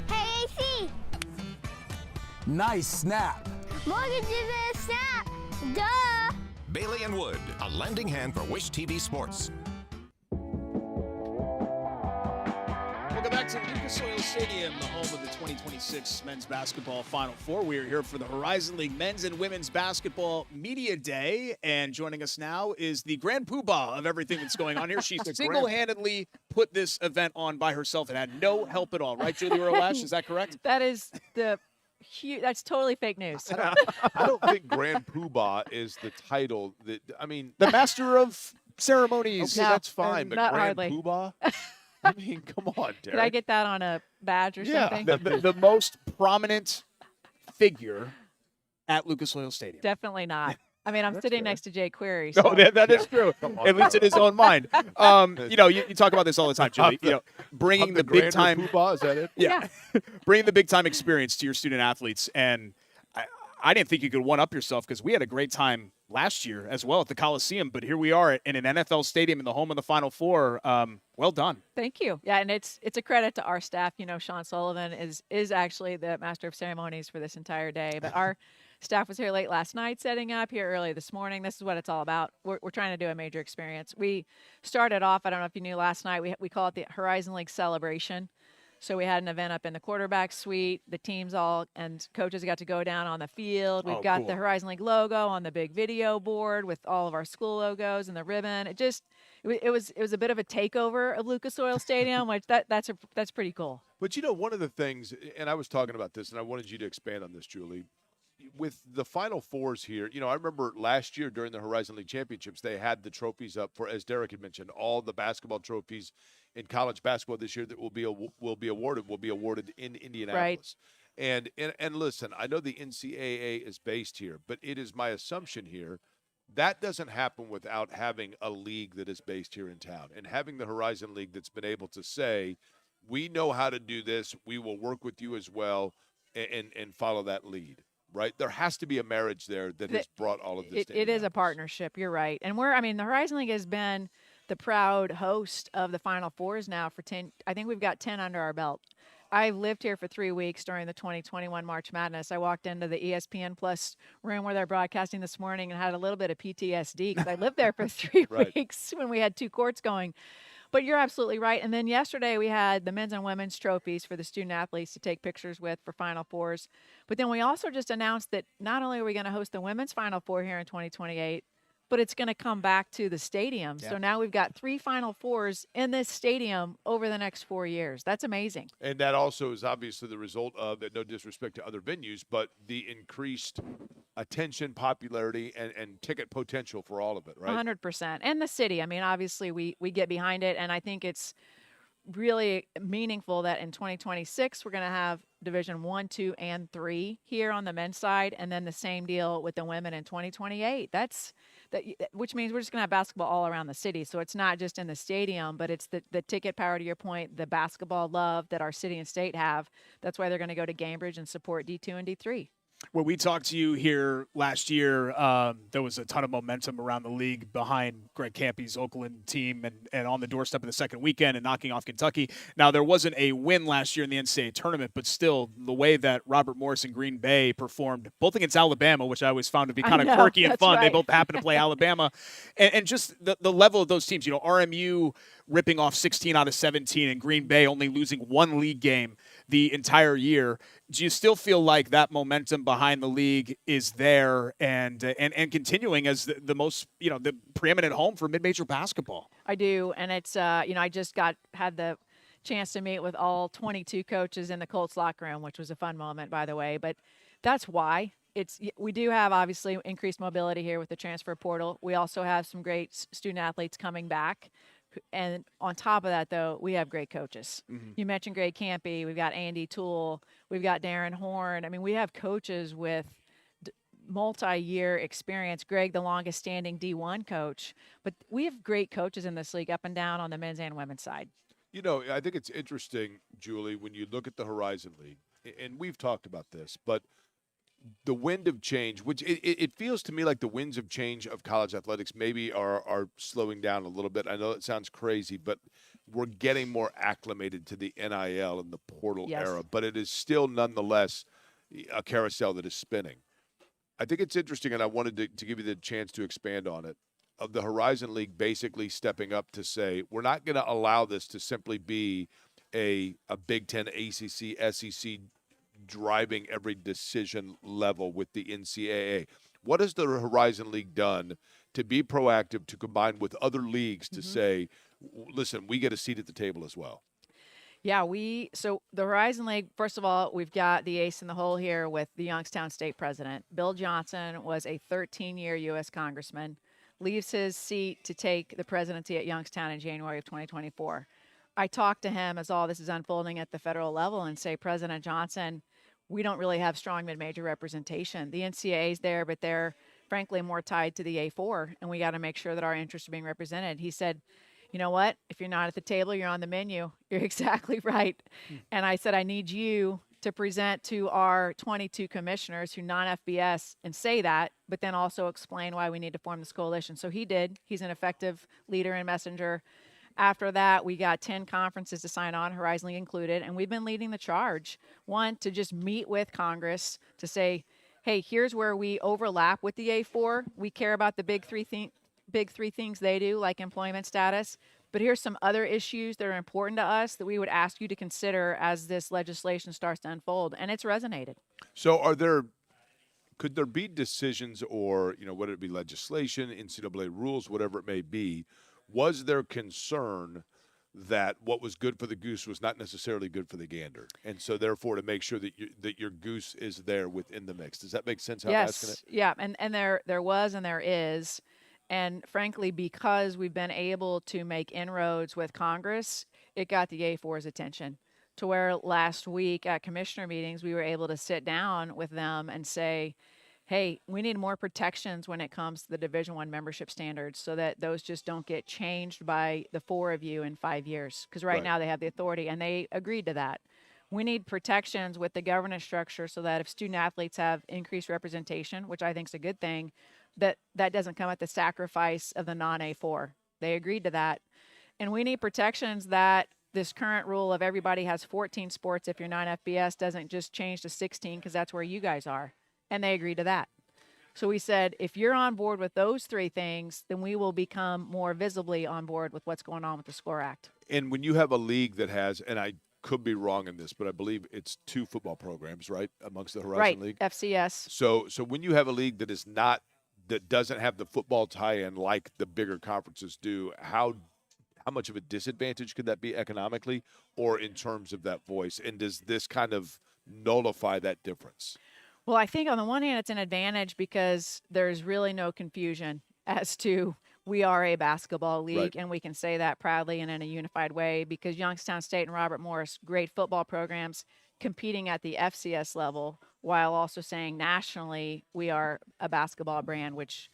[SPEAKER 6] Hey, AC.
[SPEAKER 5] Nice snap.
[SPEAKER 6] Mortgages and a snap. Duh.
[SPEAKER 7] Bailey and Wood, a lending hand for Wish TV Sports.
[SPEAKER 8] Lucas Oil Stadium, the home of the 2026 Men's Basketball Final Four. We are here for the Horizon League Men's and Women's Basketball Media Day, and joining us now is the grand poobah of everything that's going on here. She single-handedly put this event on by herself and had no help at all. Right, Julie Roash? Is that correct?
[SPEAKER 10] That is that's totally fake news.
[SPEAKER 1] I don't think Grand Poobah is the title.
[SPEAKER 8] The master of ceremonies.
[SPEAKER 1] Okay, that's fine, but
[SPEAKER 10] not
[SPEAKER 1] Grand
[SPEAKER 10] hardly.
[SPEAKER 1] Poobah? I mean, come on, Derek.
[SPEAKER 10] Did I get that on a badge or something?
[SPEAKER 8] The most prominent figure at Lucas Oil Stadium.
[SPEAKER 10] Definitely not. I mean, I'm sitting next to Jay Query.
[SPEAKER 8] No,
[SPEAKER 10] So.
[SPEAKER 8] that is true. At least in his own mind. You talk about this all the time, Julie. Bringing the big time.
[SPEAKER 1] Poobah, is that it?
[SPEAKER 8] Yeah. Bringing the big time experience to your student athletes. And I didn't think you could one up yourself because we had a great time last year as well at the Coliseum. But here we are in an NFL stadium in the home of the Final Four. Well done.
[SPEAKER 10] Thank you. Yeah, and it's a credit to our staff. Sean Sullivan is actually the master of ceremonies for this entire day. But our staff was here late last night setting up, here early this morning. This is what it's all about. We're trying to do a major experience. We started off, I don't know if you knew last night, we call it the Horizon League Celebration. So we had an event up in the quarterback suite. The teams all and coaches got to go down on the field. We've got the Horizon League logo on the big video board with all of our school logos and the ribbon. It was a bit of a takeover of Lucas Oil Stadium, which that's pretty cool.
[SPEAKER 1] But one of the things, and I was talking about this, and I wanted you to expand on this, Julie. With the Final Fours here, I remember last year during the Horizon League Championships, they had the trophies up for, as Derek had mentioned, all the basketball trophies in college basketball this year that will be awarded in Indianapolis. Right. And listen, I know the NCAA is based here, but it is my assumption here that doesn't happen without having a league that is based here in town and having the Horizon League that's been able to say, we know how to do this, we will work with you as well, and follow that lead. Right? There has to be a marriage there that has brought all of this
[SPEAKER 10] It is a partnership. You're right. And the Horizon League has been the proud host of the Final Fours now for 10. I think we've got 10 under our belt. I lived here for 3 weeks during the 2021 March Madness. I walked into the ESPN Plus room where they're broadcasting this morning and had a little bit of PTSD because I lived there for 3 weeks when we had 2 courts going. But you're absolutely right. And then yesterday we had the men's and women's trophies for the student athletes to take pictures with for Final Fours. But then we also just announced that not only are we going to host the women's Final Four here in 2028, but it's going to come back to the stadium. Yeah. So now we've got 3 Final Fours in this stadium over the next 4 years. That's amazing.
[SPEAKER 1] And that also is obviously the result of, no disrespect to other venues, but the increased attention, popularity, and ticket potential for all of it, right?
[SPEAKER 10] 100%. And the city. Obviously we get behind it, and I think it's really meaningful that in 2026 we're going to have Division 1, 2, and 3 here on the men's side, and then the same deal with the women in 2028. Which means we're just going to have basketball all around the city. So it's not just in the stadium, but it's the ticket power, to your point, the basketball love that our city and state have. That's why they're going to go to Cambridge and support D2 and D3.
[SPEAKER 8] When we talked to you here last year, there was a ton of momentum around the league behind Greg Campy's Oakland team and on the doorstep of the second weekend and knocking off Kentucky. Now, there wasn't a win last year in the NCAA tournament, but still the way that Robert Morris and Green Bay performed, both against Alabama, which I always found to be kind of quirky and fun. Right. They both happen to play Alabama. And just the level of those teams, RMU ripping off 16 out of 17 and Green Bay only losing 1 league game the entire year. Do you still feel like that momentum behind the league is there and continuing as the most, the preeminent home for mid-major basketball?
[SPEAKER 10] I do. And it's, I just had the chance to meet with all 22 coaches in the Colts locker room, which was a fun moment, by the way. But that's why. We do have, obviously, increased mobility here with the transfer portal. We also have some great student athletes coming back. And on top of that, though, we have great coaches. Mm-hmm. You mentioned Greg Campy. We've got Andy Toole. We've got Darren Horn. We have coaches with multi-year experience. Greg, the longest-standing D1 coach. But we have great coaches in this league up and down on the men's and women's side.
[SPEAKER 1] I think it's interesting, Julie, when you look at the Horizon League, and we've talked about this, but the wind of change, which it feels to me like the winds of change of college athletics maybe are slowing down a little bit. I know it sounds crazy, but we're getting more acclimated to the NIL and the portal era, but it is still nonetheless a carousel that is spinning. I think it's interesting, and I wanted to give you the chance to expand on it, of the Horizon League basically stepping up to say, we're not going to allow this to simply be a Big Ten, ACC, SEC driving every decision level with the NCAA. What has the Horizon League done to be proactive, to combine with other leagues to say, listen, we get a seat at the table as well?
[SPEAKER 10] Yeah, so the Horizon League, first of all, we've got the ace in the hole here with the Youngstown State president. Bill Johnson was a 13-year U.S. congressman, leaves his seat to take the presidency at Youngstown in January of 2024. I talked to him as all this is unfolding at the federal level and say, President Johnson, we don't really have strong mid-major representation. The NCAA is there, but they're frankly more tied to the A4, and we got to make sure that our interests are being represented. He said, you know what? If you're not at the table, you're on the menu. You're exactly right. And I said, I need you to present to our 22 commissioners who non-FBS and say that, but then also explain why we need to form this coalition. So he did. He's an effective leader and messenger. After that, we got 10 conferences to sign on, Horizon League included, and we've been leading the charge. One, to just meet with Congress to say, hey, here's where we overlap with the A4. We care about the big three things they do, like employment status. But here's some other issues that are important to us that we would ask you to consider as this legislation starts to unfold. And it's resonated.
[SPEAKER 1] So could there be decisions or, whether it be legislation, NCAA rules, whatever it may be, was there concern that what was good for the goose was not necessarily good for the gander? And so therefore to make sure that your goose is there within the mix. Does that make sense how I'm asking it?
[SPEAKER 10] Yeah, and there was and there is. And frankly, because we've been able to make inroads with Congress, it got the A4's attention to where last week at commissioner meetings, we were able to sit down with them and say, hey, we need more protections when it comes to the Division I membership standards so that those just don't get changed by the four of you in 5 years. Because right now they have the authority, and they agreed to that. We need protections with the governance structure so that if student athletes have increased representation, which I think is a good thing, that doesn't come at the sacrifice of the non-A4. They agreed to that. And we need protections that this current rule of everybody has 14 sports if you're non-FBS doesn't just change to 16 because that's where you guys are. And they agreed to that. So we said, if you're on board with those three things, then we will become more visibly on board with what's going on with the SCORE Act.
[SPEAKER 1] And when you have a league that has, and I could be wrong in this, but I believe it's 2 football programs, right, amongst the Horizon League?
[SPEAKER 10] Right, FCS.
[SPEAKER 1] So when you have a league that doesn't have the football tie-in like the bigger conferences do, how much of a disadvantage could that be economically or in terms of that voice? And does this kind of nullify that difference?
[SPEAKER 10] Well, I think on the one hand, it's an advantage because there's really no confusion as to we are a basketball league, and we can say that proudly and in a unified way because Youngstown State and Robert Morris, great football programs competing at the FCS level while also saying nationally we are a basketball brand, which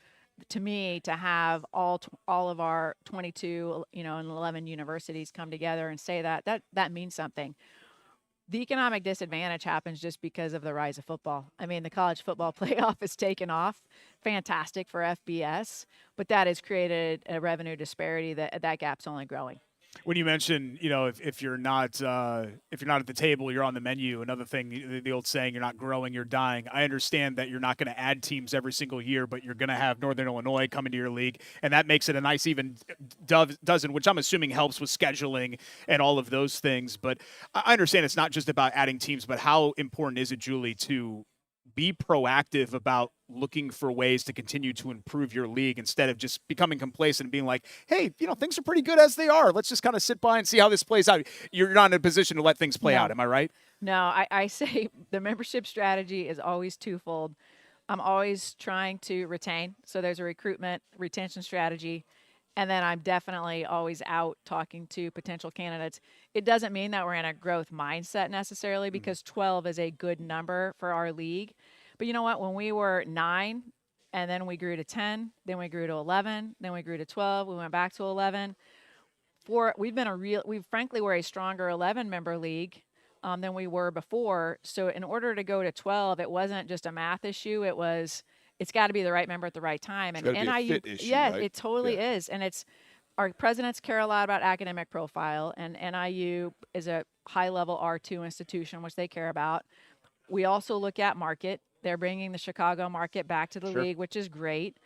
[SPEAKER 10] to me, to have all of our 22, and 11 universities come together and say that means something. The economic disadvantage happens just because of the rise of football. I mean, the college football playoff has taken off, fantastic for FBS, but that has created a revenue disparity that gap's only growing.
[SPEAKER 8] When you mention, if you're not at the table, you're on the menu. Another thing, the old saying, "You're not growing, you're dying." I understand that you're not going to add teams every single year, but you're going to have Northern Illinois come into your league, and that makes it a nice even dozen, which I'm assuming helps with scheduling and all of those things. But I understand it's not just about adding teams, but how important is it, Julie, to be proactive about looking for ways to continue to improve your league instead of just becoming complacent and being like, hey, things are pretty good as they are. Let's just kind of sit by and see how this plays out. You're not in a position to let things play out. Am I right?
[SPEAKER 10] No, I say the membership strategy is always twofold. I'm always trying to retain. So there's a recruitment retention strategy. And then I'm definitely always out talking to potential candidates. It doesn't mean that we're in a growth mindset necessarily because 12 is a good number for our league. But you know what? When we were 9 and then we grew to 10, then we grew to 11, then we grew to 12, we went back to 11. Frankly, we're a stronger 11 member league than we were before. So in order to go to 12, it wasn't just a math issue. It's got to be the right member at the right time. And NIU,
[SPEAKER 1] a fit issue, right?
[SPEAKER 10] It totally is. And our presidents care a lot about academic profile, and NIU is a high-level R2 institution, which they care about. We also look at market. They're bringing the Chicago market back to the league, which is great.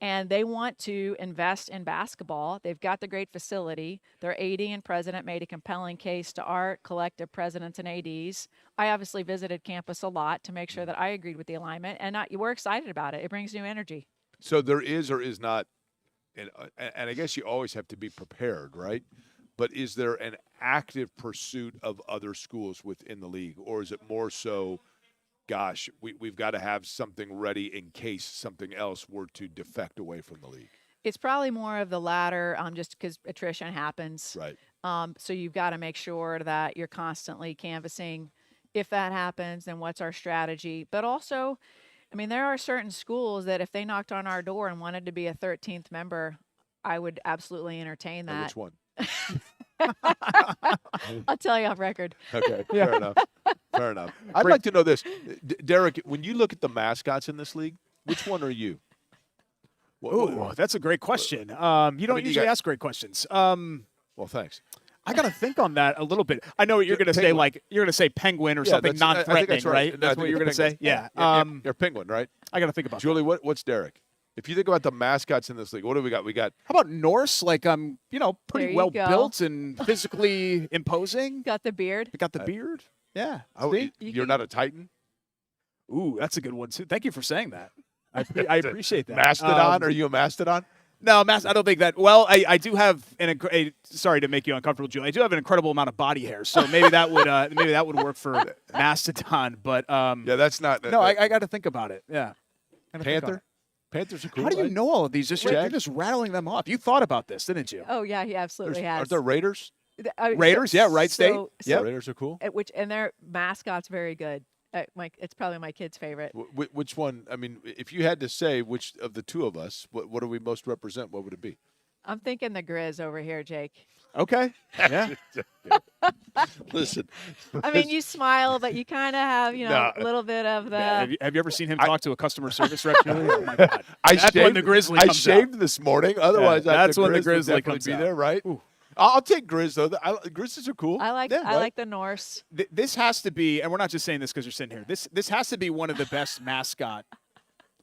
[SPEAKER 10] and they want to invest in basketball. They've got the great facility. Their AD and president made a compelling case to our collective presidents and ADs. I obviously visited campus a lot to make sure that I agreed with the alignment, and we're excited about it. It brings new energy.
[SPEAKER 1] So there is or is not, and I guess you always have to be prepared, right? But is there an active pursuit of other schools within the league, or is it more so, gosh, we've got to have something ready in case something else were to defect away from the league?
[SPEAKER 10] It's probably more of the latter, just because attrition happens.
[SPEAKER 1] Right.
[SPEAKER 10] So you've got to make sure that you're constantly canvassing. If that happens, then what's our strategy? But also, I mean, there are certain schools that if they knocked on our door and wanted to be a 13th member, I would absolutely entertain that.
[SPEAKER 1] Which one?
[SPEAKER 10] I'll tell you off record.
[SPEAKER 1] Okay, fair enough. Fair enough. I'd like to know this. Derek, when you look at the mascots in this league, which one are you?
[SPEAKER 8] Oh, that's a great question. You don't usually ask great questions.
[SPEAKER 1] Well, thanks.
[SPEAKER 8] I got to think on that a little bit. I know what you're going to say, like you're going to say penguin or something non-threatening, right? That's what you're going to say? Yeah.
[SPEAKER 1] You're penguin, right?
[SPEAKER 8] I got to think about
[SPEAKER 1] Julie, what's Derek? If you think about the mascots in this league, what do we got? We got
[SPEAKER 8] how about Norse? Like pretty well
[SPEAKER 10] go.
[SPEAKER 8] built and physically imposing.
[SPEAKER 10] Got the beard.
[SPEAKER 8] Got the beard. Yeah.
[SPEAKER 1] Oh, you're not a Titan?
[SPEAKER 8] Ooh, that's a good one too. Thank you for saying that. I appreciate that.
[SPEAKER 1] Mastodon? Are you a mastodon?
[SPEAKER 8] No, I don't think that. Well, I do have sorry to make you uncomfortable, Julie. I do have an incredible amount of body hair, so maybe that would work for mastodon. But
[SPEAKER 1] yeah, that's not.
[SPEAKER 8] No, I got to think about it. Yeah.
[SPEAKER 1] Panther. Panthers are cool.
[SPEAKER 8] How do you know all of these? You're just rattling them off. You thought about this, didn't you?
[SPEAKER 10] Oh yeah, he absolutely has.
[SPEAKER 1] Aren't there Raiders?
[SPEAKER 8] Raiders, yeah, Wright State.
[SPEAKER 1] Yeah, Raiders are cool.
[SPEAKER 10] And their mascot's very good. It's probably my kid's favorite.
[SPEAKER 1] Which one? I mean, if you had to say which of the two of us, what do we most represent? What would it be?
[SPEAKER 10] I'm thinking the Grizz over here, Jake.
[SPEAKER 8] Okay. Yeah.
[SPEAKER 1] Listen.
[SPEAKER 10] I mean, you smile, but you kind of have, a little bit of the.
[SPEAKER 8] Yeah, have you ever seen him talk to a customer service rep? Oh my God. That's when the Grizzly
[SPEAKER 1] I
[SPEAKER 8] comes
[SPEAKER 1] shaved this morning. Otherwise,
[SPEAKER 8] that's when the
[SPEAKER 1] Grizzly
[SPEAKER 8] comes
[SPEAKER 1] be
[SPEAKER 8] out.
[SPEAKER 1] there, right? Ooh. I'll take Grizz though. Grizzlies are cool.
[SPEAKER 10] I like the Norse.
[SPEAKER 8] This has to be, and we're not just saying this because you're sitting here. This has to be one of the best mascot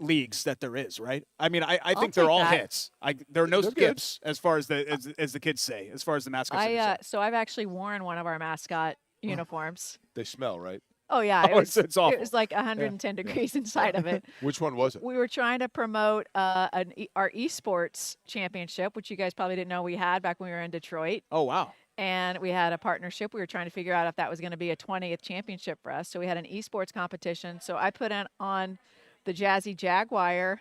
[SPEAKER 8] leagues that there is, right? I mean, I think they're all hits. There are no skips as far as the kids say, as far as the mascots.
[SPEAKER 10] So I've actually worn one of our mascot uniforms.
[SPEAKER 1] They smell, right?
[SPEAKER 10] Oh yeah,
[SPEAKER 8] it's awful.
[SPEAKER 10] It was like 110 degrees inside of it.
[SPEAKER 1] Which one was it?
[SPEAKER 10] We were trying to promote our esports championship, which you guys probably didn't know we had back when we were in Detroit.
[SPEAKER 8] Oh wow.
[SPEAKER 10] And we had a partnership. We were trying to figure out if that was going to be a 20th championship for us. So we had an esports competition. So I put on the Jazzy Jaguar,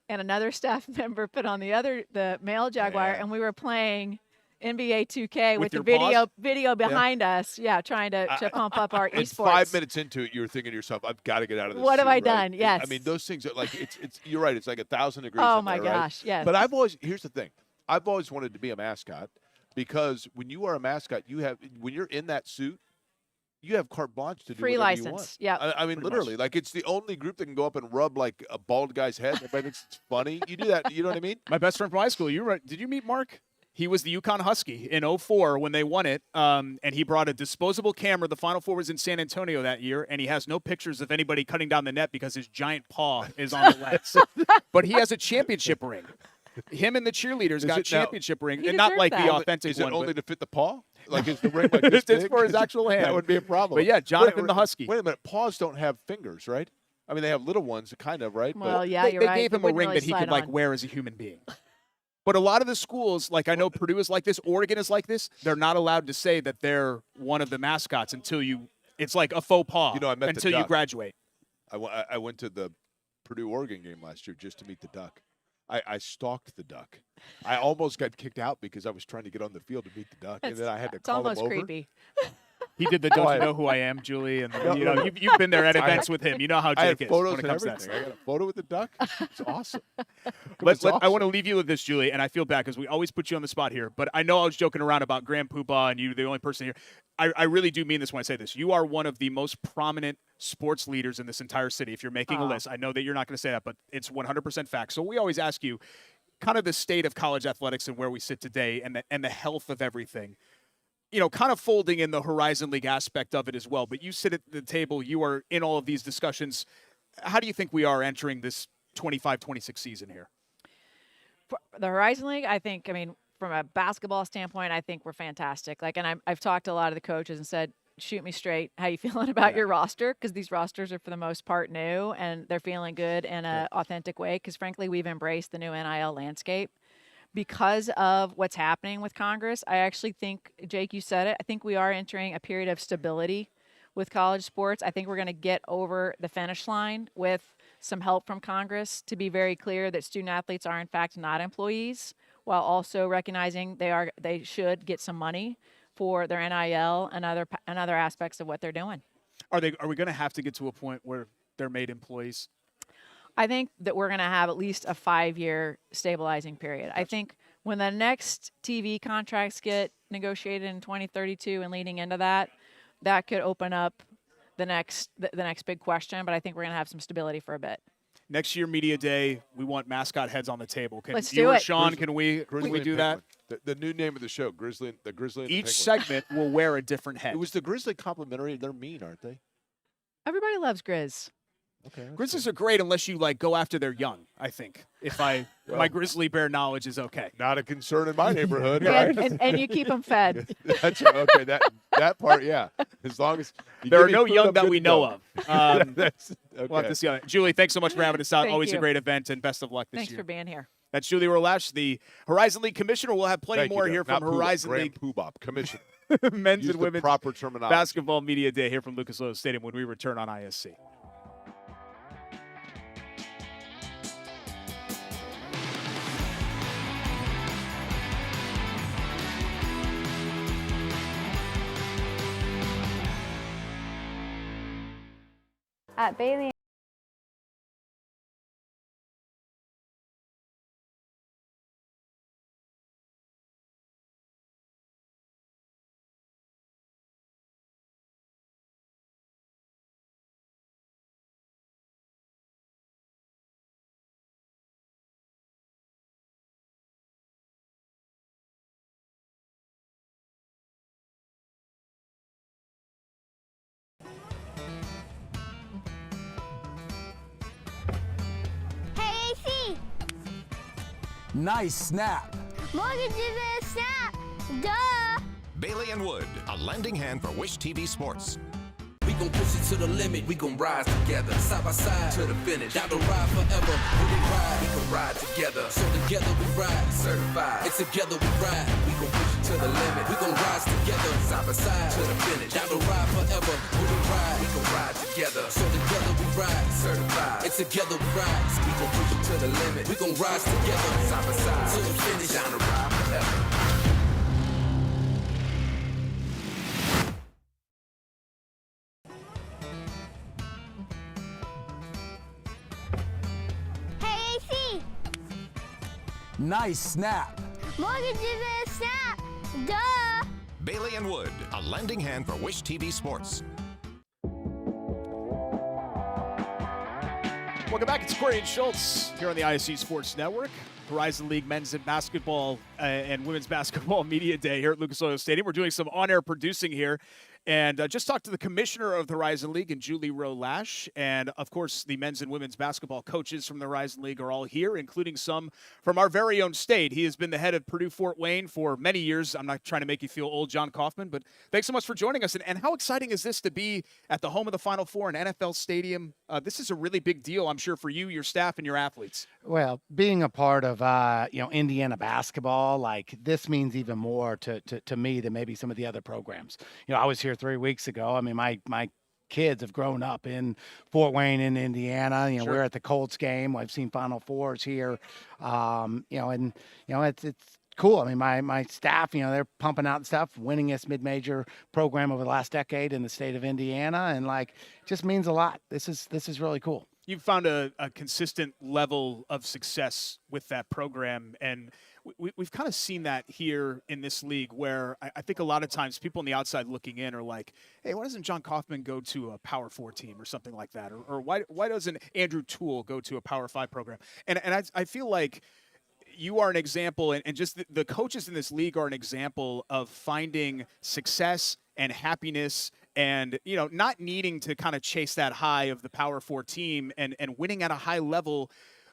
[SPEAKER 10] and another staff member put on the male Jaguar, and we were playing NBA 2K with the video behind us. Yeah, trying to pump up our esports.
[SPEAKER 1] 5 minutes into it, you're thinking to yourself, I've got to get out of this.
[SPEAKER 10] What have I
[SPEAKER 1] right?
[SPEAKER 10] done? Yes.
[SPEAKER 1] I mean, those things are like, it's. You're right. It's like 1,000 degrees.
[SPEAKER 10] Oh
[SPEAKER 1] in
[SPEAKER 10] my
[SPEAKER 1] there,
[SPEAKER 10] gosh,
[SPEAKER 1] right?
[SPEAKER 10] yes.
[SPEAKER 1] But here's the thing. I've always wanted to be a mascot because when you are a mascot, when you're in that suit, you have carte blanche to do
[SPEAKER 10] free
[SPEAKER 1] whatever
[SPEAKER 10] license.
[SPEAKER 1] you want.
[SPEAKER 10] Yeah.
[SPEAKER 1] I mean, literally, like it's the only group that can go up and rub like a bald guy's head. Everybody thinks it's funny. You do that. You know what I mean?
[SPEAKER 8] My best friend from high school. Did you meet Mark? He was the UConn Husky in 2004 when they won it, and he brought a disposable camera. The Final Four was in San Antonio that year, and he has no pictures of anybody cutting down the net because his giant paw is on the lens. But he has a championship ring. Him and the cheerleaders got championship ring, and not like the authentic
[SPEAKER 1] one. Is it only to fit the paw? Like is the ring like
[SPEAKER 8] this
[SPEAKER 1] big?
[SPEAKER 8] It's for his actual hand.
[SPEAKER 1] That would be a problem.
[SPEAKER 8] But yeah, Jonathan the Husky.
[SPEAKER 1] Wait a minute. Paws don't have fingers, right? I mean, they have little ones, kind of, right?
[SPEAKER 10] Well, yeah,
[SPEAKER 8] you're
[SPEAKER 10] right.
[SPEAKER 8] They gave him a ring that he could wear as a human being. But a lot of the schools, like I know Purdue is like this, Oregon is like this, they're not allowed to say that they're one of the mascots until it's like a faux pas until you graduate.
[SPEAKER 1] I went to the Purdue-Oregon game last year just to meet the duck. I stalked the duck. I almost got kicked out because I was trying to get on the field to meet the duck, and then I had to call him over.
[SPEAKER 10] It's almost creepy.
[SPEAKER 8] He did the "Don't you know who I am, Julie?" And you've been there at events with him. You know how Jake is.
[SPEAKER 1] Photos
[SPEAKER 8] when it
[SPEAKER 1] and
[SPEAKER 8] comes
[SPEAKER 1] everything.
[SPEAKER 8] to that.
[SPEAKER 1] I got a photo with the duck. It's awesome.
[SPEAKER 8] I want to leave you with this, Julie, and I feel bad because we always put you on the spot here. But I know I was joking around about Grand Poobah and you're the only person here. I really do mean this when I say this. You are one of the most prominent sports leaders in this entire city. If you're making a list, I know that you're not going to say that, but it's 100% fact. So we always ask you, kind of the state of college athletics and where we sit today, and the health of everything. Kind of folding in the Horizon League aspect of it as well. But you sit at the table, you are in all of these discussions. How do you think we are entering this 25-26 season here?
[SPEAKER 10] The Horizon League, I think, I mean, from a basketball standpoint, I think we're fantastic. Like, and I've talked to a lot of the coaches and said, shoot me straight. How you feeling about your roster? Because these rosters are for the most part new, and they're feeling good in an authentic way. Because frankly, we've embraced the new NIL landscape. Because of what's happening with Congress, I actually think, Jake, you said it, I think we are entering a period of stability with college sports. I think we're going to get over the finish line with some help from Congress to be very clear that student athletes are in fact not employees, while also recognizing they should get some money for their NIL and other aspects of what they're doing.
[SPEAKER 8] Are we going to have to get to a point where they're made employees?
[SPEAKER 10] I think that we're going to have at least a 5-year stabilizing period. Gotcha. I think when the next TV contracts get negotiated in 2032 and leading into that, that could open up the next big question. But I think we're going to have some stability for a bit.
[SPEAKER 8] Next year, Media Day, we want mascot heads on the table.
[SPEAKER 10] Let's do it.
[SPEAKER 8] Sean, can we do that?
[SPEAKER 1] The new name of the show, Grizzly. The Grizzly. And
[SPEAKER 8] Each
[SPEAKER 1] the
[SPEAKER 8] segment will wear a different head.
[SPEAKER 1] It was the Grizzly complimentary. They're mean, aren't they?
[SPEAKER 10] Everybody loves Grizz.
[SPEAKER 1] Okay.
[SPEAKER 8] Grizzlies are great unless you go after their young. I think my grizzly bear knowledge is okay.
[SPEAKER 1] Not a concern in my neighborhood,
[SPEAKER 10] Yeah,
[SPEAKER 1] right?
[SPEAKER 10] and you keep them fed.
[SPEAKER 1] That's okay. That part, yeah. As long as
[SPEAKER 8] there are no young that we know of.
[SPEAKER 1] That's okay.
[SPEAKER 8] We'll have to see on it. Julie, thanks so much for having us out.
[SPEAKER 10] Thank
[SPEAKER 8] Always
[SPEAKER 10] you.
[SPEAKER 8] a great event, and best of luck this
[SPEAKER 10] Thanks
[SPEAKER 8] year.
[SPEAKER 10] for being here.
[SPEAKER 8] That's Julie Rolash, the Horizon League commissioner. We'll have plenty
[SPEAKER 1] Thank
[SPEAKER 8] more
[SPEAKER 1] you,
[SPEAKER 8] here
[SPEAKER 1] Not
[SPEAKER 8] from Horizon
[SPEAKER 1] Grand
[SPEAKER 8] League
[SPEAKER 1] Poobop Commission.
[SPEAKER 8] men's
[SPEAKER 1] Use
[SPEAKER 8] and
[SPEAKER 1] the
[SPEAKER 8] women's
[SPEAKER 1] proper terminology.
[SPEAKER 8] basketball media day here from Lucas Oil Stadium when we return on ISC.
[SPEAKER 4] At Bailey.
[SPEAKER 6] Hey, AC.
[SPEAKER 5] Nice snap.
[SPEAKER 6] Mortgage is a snap. Duh.
[SPEAKER 7] Bailey and Wood, a lending hand for Wish TV Sports.
[SPEAKER 9] We gon' push it to the limit, we gon' rise together, side by side to the finish. Down the ride forever, when we ride, we gon' ride together. So together we ride, certified. It's together we ride, we gon' push it to the limit. We gon' rise together, side by side to the finish. Down the ride forever, when we ride, we gon' ride together. So together we ride, certified. It's together we ride, we gon' push it to the limit. We gon' rise together, side by side to the finish. Down the ride forever.
[SPEAKER 6] Hey, AC.
[SPEAKER 5] Nice snap.
[SPEAKER 6] Mortgage is a snap. Duh.
[SPEAKER 7] Bailey and Wood, a lending hand for Wish TV Sports.
[SPEAKER 8] Welcome back. It's Corey and Schultz here on the ISC Sports Network. Horizon League men's and basketball and women's basketball media day here at Lucas Oil Stadium. We're doing some on-air producing here. And just talked to the commissioner of the Horizon League, and Julie Rolash. And, of course, the men's and women's basketball coaches from the Horizon League are all here, including some from our very own state. He has been the head of Purdue Fort Wayne for many years. I'm not trying to make you feel old, John Kaufman, but thanks so much for joining us. And how exciting is this to be at the home of the Final Four in NFL Stadium? This is a really big deal, I'm sure, for you, your staff, and your athletes.
[SPEAKER 11] Well, being a part of, Indiana basketball, like this means even more to me than maybe some of the other programs. I was here 3 weeks ago. I mean, my kids have grown up in Fort Wayne in Indiana.
[SPEAKER 8] Sure.
[SPEAKER 11] We're at the Colts game. I've seen Final Fours here. It's cool. I mean, my staff, they're pumping out stuff, winningest mid-major program over the last decade in the state of Indiana, and it just means a lot. This is really cool.
[SPEAKER 8] You've found a consistent level of success with that program, and we've kind of seen that here in this league where I think a lot of times people on the outside looking in are like, hey, why doesn't John Kaufman go to a Power 4 team or something like that? Or why doesn't Andrew Toole go to a Power 5 program? And I feel like you are an example, and just the coaches in this league are an example of finding success and happiness and, not needing to kind of chase that high of the Power 4 team and winning at a high level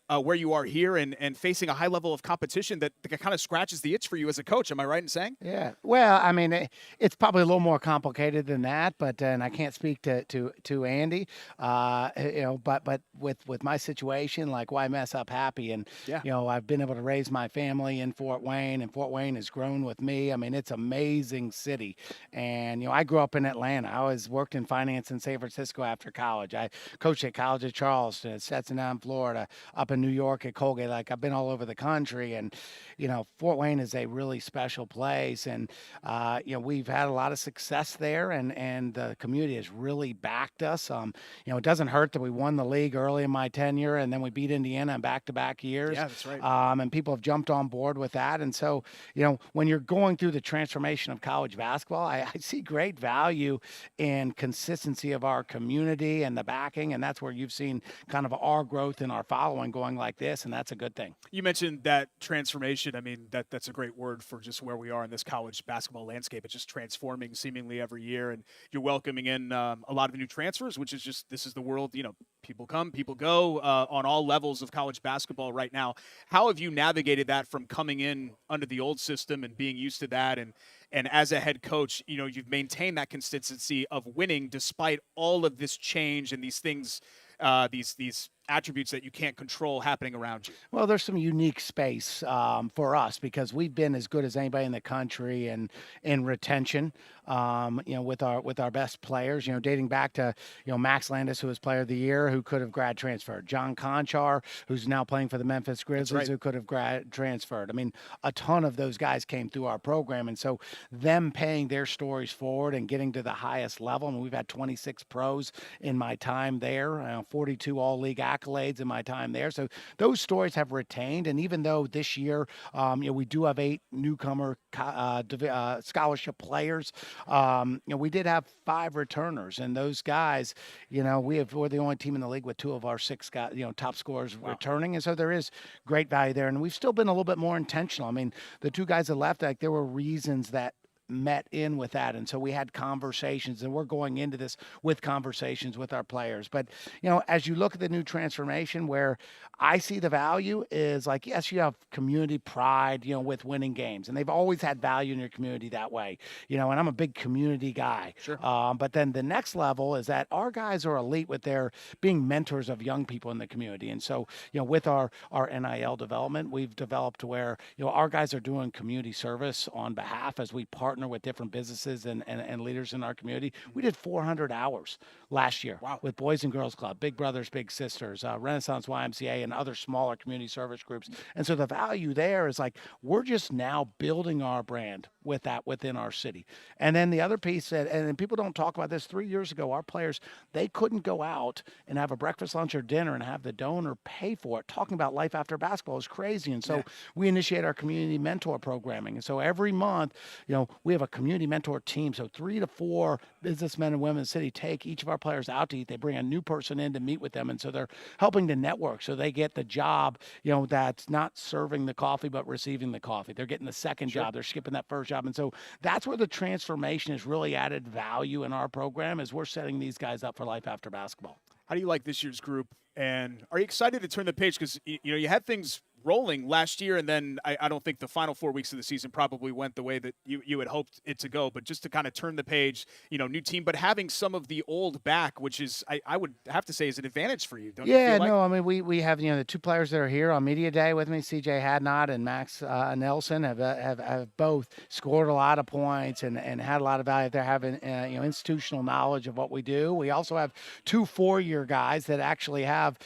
[SPEAKER 8] where you are here and facing a high level of competition that kind of scratches the itch for you as a coach. Am I right in saying?
[SPEAKER 11] Yeah. Well, I mean, it's probably a little more complicated than that, but and I can't speak to Andy, but with my situation, like why mess up happy? And
[SPEAKER 8] Yeah.
[SPEAKER 11] I've been able to raise my family in Fort Wayne, and Fort Wayne has grown with me. I mean, it's amazing city, and I grew up in Atlanta. I was worked in finance in San Francisco after college. I coached at College of Charleston, at Stetson down Florida, up in New York at Colgate. Like I've been all over the country, and Fort Wayne is a really special place, and we've had a lot of success there, and the community has really backed us. It doesn't hurt that we won the league early in my tenure, and then we beat Indiana in back-to-back years.
[SPEAKER 8] Yeah, that's right.
[SPEAKER 11] And people have jumped on board with that, and so when you're going through the transformation of college basketball, I see great value in consistency of our community and the backing, and that's where you've seen kind of our growth and our following going like this, and that's a good thing.
[SPEAKER 8] You mentioned that transformation. I mean, that's a great word for just where we are in this college basketball landscape. It's just transforming seemingly every year, and you're welcoming in a lot of new transfers, which is just, this is the world, people come, people go on all levels of college basketball right now. How have you navigated that from coming in under the old system and being used to that, and as a head coach, you've maintained that consistency of winning despite all of this change and these things, these attributes that you can't control happening around you?
[SPEAKER 11] Well, there's some unique space for us because we've been as good as anybody in the country in retention, with our best players, dating back to, Max Landis, who was player of the year, who could have grad transferred. John Conchar, who's now playing for the Memphis Grizzlies,
[SPEAKER 8] right,
[SPEAKER 11] who could have grad transferred. I mean, a ton of those guys came through our program. And so them paying their stories forward and getting to the highest level. I mean, we've had 26 pros in my time there, 42 all-league accolades in my time there. So those stories have retained. And even though this year, we do have 8 newcomer scholarship players, we did have 5 returners, and those guys, we're the only team in the league with 2 of our 6 guys, top scorers returning. And so there is great value there. And we've still been a little bit more intentional. I mean, the 2 guys that left, like, there were reasons that met in with that, and so we had conversations, and we're going into this with conversations with our players. But as you look at the new transformation, where I see the value is, like, yes, you have community pride, with winning games, and they've always had value in your community that way, and I'm a big community guy.
[SPEAKER 8] Sure.
[SPEAKER 11] But then the next level is that our guys are elite with their being mentors of young people in the community. And so with our NIL development, we've developed to where our guys are doing community service on behalf as we partner with different businesses and leaders in our community. We did 400 hours last year with Boys and Girls Club, Big Brothers, Big Sisters, Renaissance YMCA, and other smaller community service groups. And so the value there is, like, we're just now building our brand with that within our city. And then the other piece that, and people don't talk about this, 3 years ago, our players, they couldn't go out and have a breakfast, lunch, or dinner and have the donor pay for it. Talking about life after basketball is crazy. And so we initiate our community mentor programming. And so every month, we have a community mentor team. So 3 to 4 businessmen and women in the city take each of our players out to eat. They bring a new person in to meet with them. And so they're helping to network. So they get the job, that's not serving the coffee, but receiving the coffee. They're getting the second job. They're skipping that first job. And so that's where the transformation has really added value in our program, is we're setting these guys up for life after basketball.
[SPEAKER 8] How do you like this year's group? And are you excited to turn the page? Because, you had things rolling last year, and then I don't think the final 4 weeks of the season probably went the way that you had hoped it to go. But just to kind of turn the page, new team, but having some of the old back, which is, I would have to say, is an advantage for you. Don't you feel like?
[SPEAKER 11] No, I mean, we have, the 2 players that are here on media day with me, CJ Hadnot and Max Nelson, have both scored a lot of points and had a lot of value. They're having, institutional knowledge of what we do. We also have 2 4-year guys that actually have,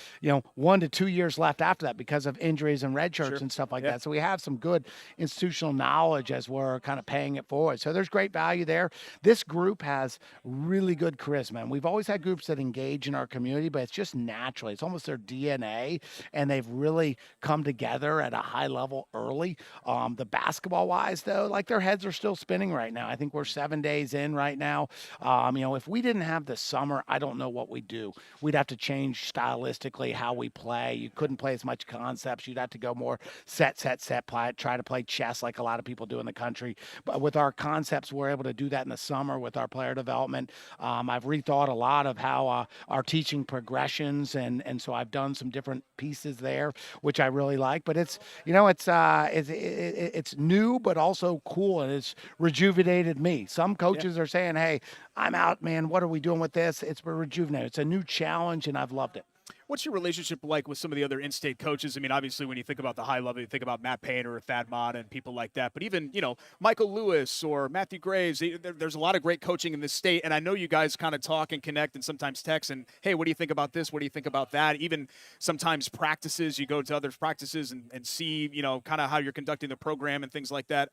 [SPEAKER 11] 1 to 2 years left after that because of injuries and red shirts and stuff like that. So we have some good institutional knowledge as we're kind of paying it forward. So there's great value there. This group has really good charisma. And we've always had groups that engage in our community, but it's just naturally. It's almost their DNA, and they've really come together at a high level early. The basketball-wise, though, like, their heads are still spinning right now. I think we're 7 days in right now. If we didn't have the summer, I don't know what we'd do. We'd have to change stylistically how we play. You couldn't play as much concepts. You'd have to go more set, try to play chess like a lot of people do in the country. But with our concepts, we're able to do that in the summer with our player development. I've rethought a lot of how our teaching progressions, and so I've done some different pieces there, which I really like. But it's it's new, but also cool, and it's rejuvenated me. Some coaches are saying, "Hey, I'm out, man. What are we doing with this?" It's rejuvenated. It's a new challenge, and I've loved it.
[SPEAKER 8] What's your relationship like with some of the other in-state coaches? I mean, obviously, when you think about the high level, you think about Matt Painter or Thad Mott and people like that. But even, Michael Lewis or Matthew Graves, there's a lot of great coaching in this state. And I know you guys kind of talk and connect and sometimes text and, hey, what do you think about this? What do you think about that? Even sometimes practices, you go to other practices and see, kind of how you're conducting the program and things like that.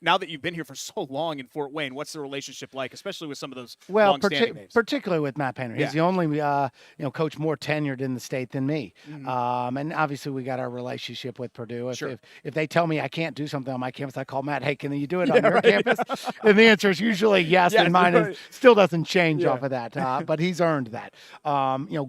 [SPEAKER 8] Now that you've been here for so long in Fort Wayne, what's the relationship like, especially with some of those long-standing names?
[SPEAKER 11] Particularly with Matt Painter. He's the only, coach more tenured in the state than me. And obviously we got our relationship with Purdue. If they tell me I can't do something on my campus, I call Matt, hey, can you do it on your campus? And the answer is usually yes, and mine still doesn't change off of that. But he's earned that.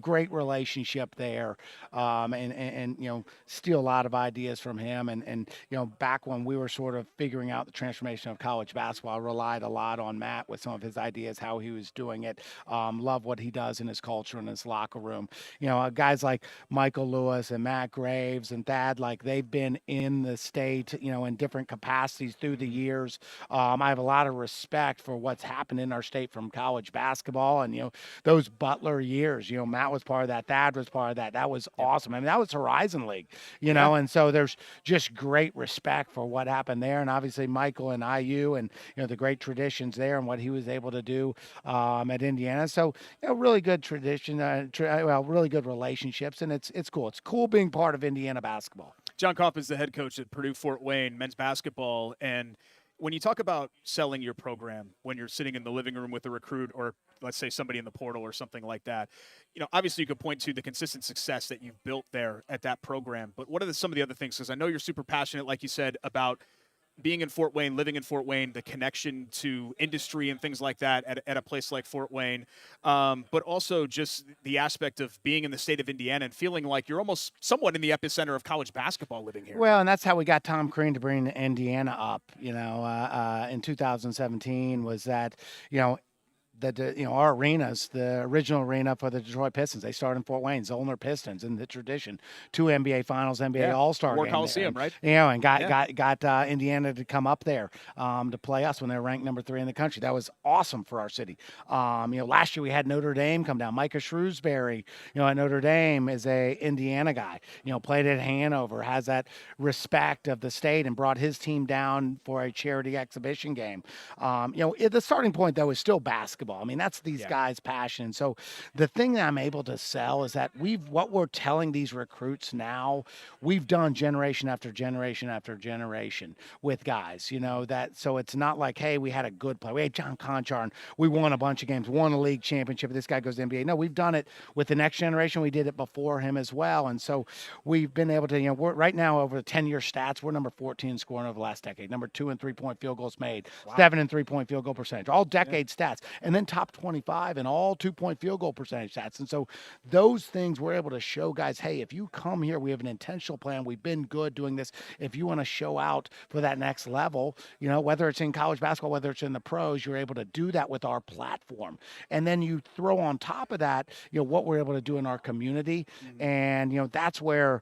[SPEAKER 11] Great relationship there. And steal a lot of ideas from him. And back when we were sort of figuring out the transformation of college basketball, I relied a lot on Matt with some of his ideas, how he was doing it. Love what he does in his culture and his locker room. Guys like Michael Lewis and Matt Graves and Thad, like they've been in the state, in different capacities through the years. I have a lot of respect for what's happened in our state from college basketball and, those Butler years, Matt was part of that. Thad was part of that. That was awesome. I mean, that was Horizon League, and so there's just great respect for what happened there. And obviously Michael and IU and, the great traditions there and what he was able to do at Indiana. So, really good tradition, really good relationships, and it's cool. It's cool being part of Indiana basketball.
[SPEAKER 8] John Kopp is the head coach at Purdue Fort Wayne men's basketball, and when you talk about selling your program, when you're sitting in the living room with a recruit or let's say somebody in the portal or something like that, obviously you could point to the consistent success that you've built there at that program. But what are some of the other things? Because I know you're super passionate, like you said, about being in Fort Wayne, living in Fort Wayne, the connection to industry and things like that at a place like Fort Wayne, but also just the aspect of being in the state of Indiana and feeling like you're almost somewhat in the epicenter of college basketball living here.
[SPEAKER 11] Well, and that's how we got Tom Crean to bring Indiana up, in 2017 was that, our arenas, the original arena for the Detroit Pistons, they started in Fort Wayne, Zollner Pistons in the tradition, 2 NBA Finals, NBA All-Star
[SPEAKER 8] War
[SPEAKER 11] game
[SPEAKER 8] Coliseum,
[SPEAKER 11] there.
[SPEAKER 8] right?
[SPEAKER 11] And got Indiana to come up there to play us when they were ranked number 3 in the country. That was awesome for our city. Last year we had Notre Dame come down. Micah Shrewsbury, at Notre Dame is a Indiana guy. Played at Hanover, has that respect of the state, and brought his team down for a charity exhibition game. The starting point though is still basketball. I mean, that's these guys' passion. So the thing that I'm able to sell is that what we're telling these recruits now, we've done generation after generation after generation with guys, so it's not like, hey, we had a good play. We had John Conchar and we won a bunch of games, won a league championship. This guy goes to the NBA. No, we've done it with the next generation. We did it before him as well. And so we've been able to, we're right now over the 10-year stats, we're number 14 in scoring over the last decade, number 2 in 3-point field goals made, 7 in 3-point field goal percentage, all decade stats. And then top 25 in all 2-point field goal percentage stats. And so those things we're able to show guys, hey, if you come here, we have an intentional plan. We've been good doing this. If you want to show out for that next level, whether it's in college basketball, whether it's in the pros, you're able to do that with our platform. And then you throw on top of that, what we're able to do in our community. And, that's where,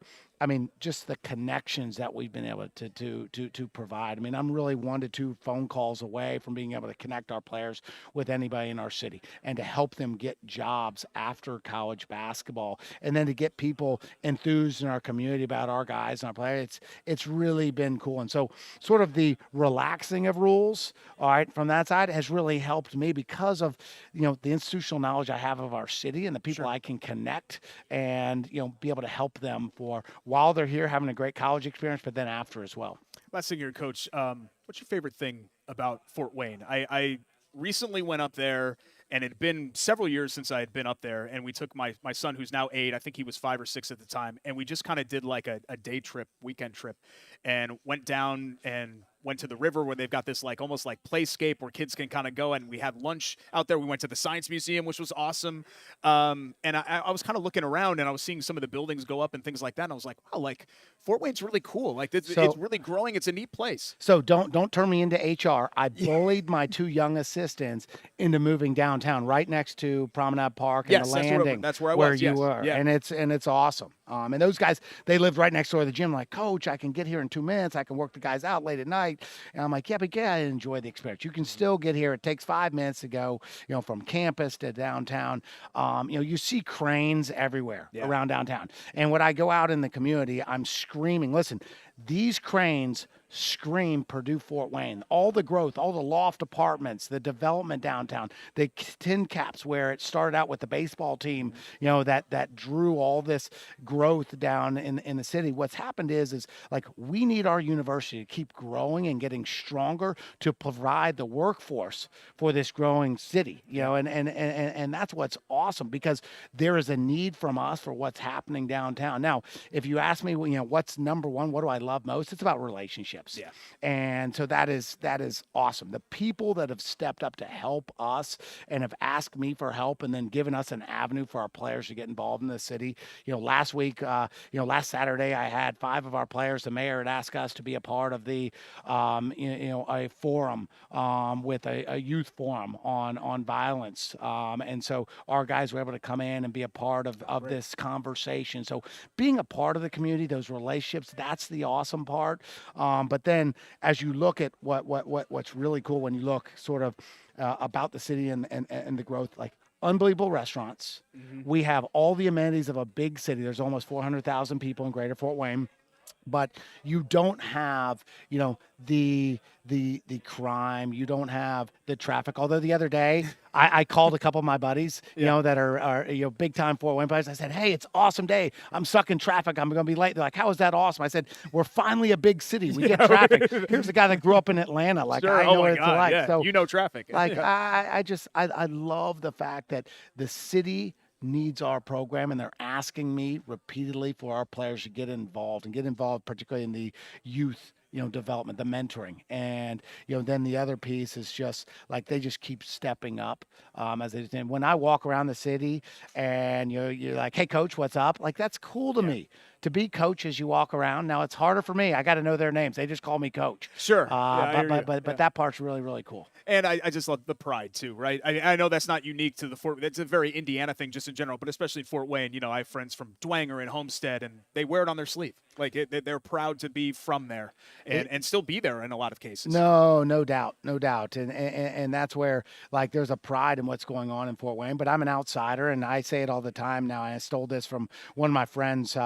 [SPEAKER 11] just the connections that we've been able to provide. I'm really 1 to 2 phone calls away from being able to connect our players with anybody in our city and to help them get jobs after college basketball, and then to get people enthused in our community about our guys and our players. It's really been cool. And so sort of the relaxing of rules, all right, from that side has really helped me because of, the institutional knowledge I have of our city and the people I can connect and, be able to help them for while they're here having a great college experience, but then after as well.
[SPEAKER 8] Last thing here, Coach, what's your favorite thing about Fort Wayne? I recently went up there, and it had been several years since I had been up there, and we took my son, who's now 8, I think he was 5 or 6 at the time, and we just kind of did like a day trip, weekend trip, and went down and went to the river where they've got this like almost like playscape where kids can kind of go, and we had lunch out there. We went to the Science Museum, which was awesome. And I was kind of looking around, and I was seeing some of the buildings go up and things like that. And I was like, wow, like Fort Wayne's really cool. Like it's really growing. It's a neat place.
[SPEAKER 11] So don't turn me into HR. I bullied my 2 young assistants into moving downtown, right next to Promenade Park and
[SPEAKER 8] Yes,
[SPEAKER 11] the landing.
[SPEAKER 8] that's where I
[SPEAKER 11] where
[SPEAKER 8] was.
[SPEAKER 11] you
[SPEAKER 8] Yes.
[SPEAKER 11] were,
[SPEAKER 8] Yeah.
[SPEAKER 11] and it's awesome. And those guys, they lived right next door to the gym. Like, Coach, I can get here in 2 minutes. I can work the guys out late at night. And I'm like, yeah, but I enjoy the experience. You can still get here. It takes 5 minutes to go, from campus to downtown. You see cranes everywhere around downtown. And when I go out in the community, I'm screaming, listen, these cranes scream Purdue Fort Wayne. All the growth, all the loft apartments, the development downtown, the tin caps where it started out with the baseball team, that drew all this growth down in the city. What's happened is like we need our university to keep growing and getting stronger to provide the workforce for this growing city, and that's what's awesome, because there is a need from us for what's happening downtown. Now, if you ask me, what's number one, what do I love most? It's about relationships.
[SPEAKER 8] Yeah.
[SPEAKER 11] And so that is awesome. The people that have stepped up to help us and have asked me for help and then given us an avenue for our players to get involved in the city. Last week, last Saturday, I had 5 of our players. The mayor had asked us to be a part of the, a forum with a youth forum on violence. And so our guys were able to come in and be a part of this conversation. So being a part of the community, those relationships, that's the awesome part. But then as you look at what's really cool when you look sort of about the city and the growth, like unbelievable restaurants. Mm-hmm. We have all the amenities of a big city. There's almost 400,000 people in Greater Fort Wayne. But you don't have, the crime. You don't have the traffic. Although the other day I called a couple of my buddies, that are big time Fort Wayne buddies. I said, hey, it's an awesome day. I'm stuck in traffic. I'm going to be late. They're like, how is that awesome? I said, we're finally a big city. We get traffic. Here's a guy that grew up in Atlanta. Like,
[SPEAKER 8] sure.
[SPEAKER 11] I know what it's like.
[SPEAKER 8] Yeah.
[SPEAKER 11] So
[SPEAKER 8] traffic.
[SPEAKER 11] Like, I love the fact that the city needs our program, and they're asking me repeatedly for our players to get involved particularly in the youth development, the mentoring. And then the other piece is just like they just keep stepping up as they do. When I walk around the city and you're like, hey coach, what's up? Like, that's cool to me to be coach as you walk around. Now it's harder for me. I got to know their names. They just call me coach.
[SPEAKER 8] Sure.
[SPEAKER 11] But that part's really, really cool.
[SPEAKER 8] And I just love the pride too, right? I know that's not unique to the Fort. That's a very Indiana thing, just in general, but especially Fort Wayne. I have friends from Dwanger and Homestead, and they wear it on their sleeve. Like they're proud to be from there and still be there in a lot of cases.
[SPEAKER 11] No doubt. And that's where like there's a pride in what's going on in Fort Wayne. But I'm an outsider, and I say it all the time now. I stole this from one of my friends,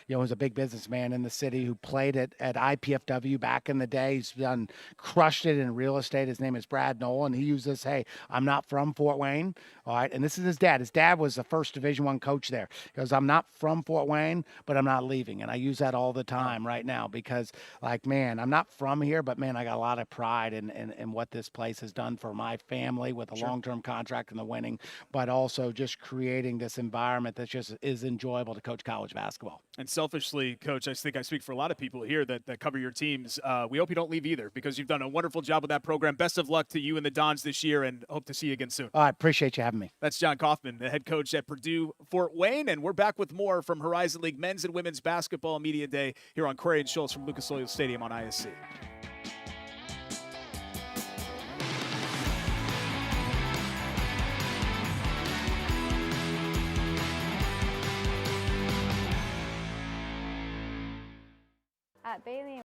[SPEAKER 11] who's a big businessman in the city who played at IPFW back in the day. He's crushed it in real estate. His name is Brad Knoll, and he uses, hey, I'm not from Fort Wayne. All right. And this is his dad. His dad was the first Division I coach there. He goes, I'm not from Fort Wayne, but I'm not leaving. And I use that all the time right now because, like, man, I'm not from here, but, man, I got a lot of pride in what this place has done for my family with a long-term contract and the winning, but also just creating this environment that just is enjoyable to coach college basketball.
[SPEAKER 8] And selfishly, Coach, I think I speak for a lot of people here that cover your teams. We hope you don't leave either because you've done a wonderful job with that program. Best of luck to you and the Dons this year, and hope to see you again soon.
[SPEAKER 11] I appreciate you having me.
[SPEAKER 8] That's John Kaufman, the head coach at Purdue Fort Wayne, and we're back with more from Horizon League Men's and Women's Basketball Media Day here on Query and Schultz from Lucas Oil Stadium on ISC.
[SPEAKER 4] At Bailey.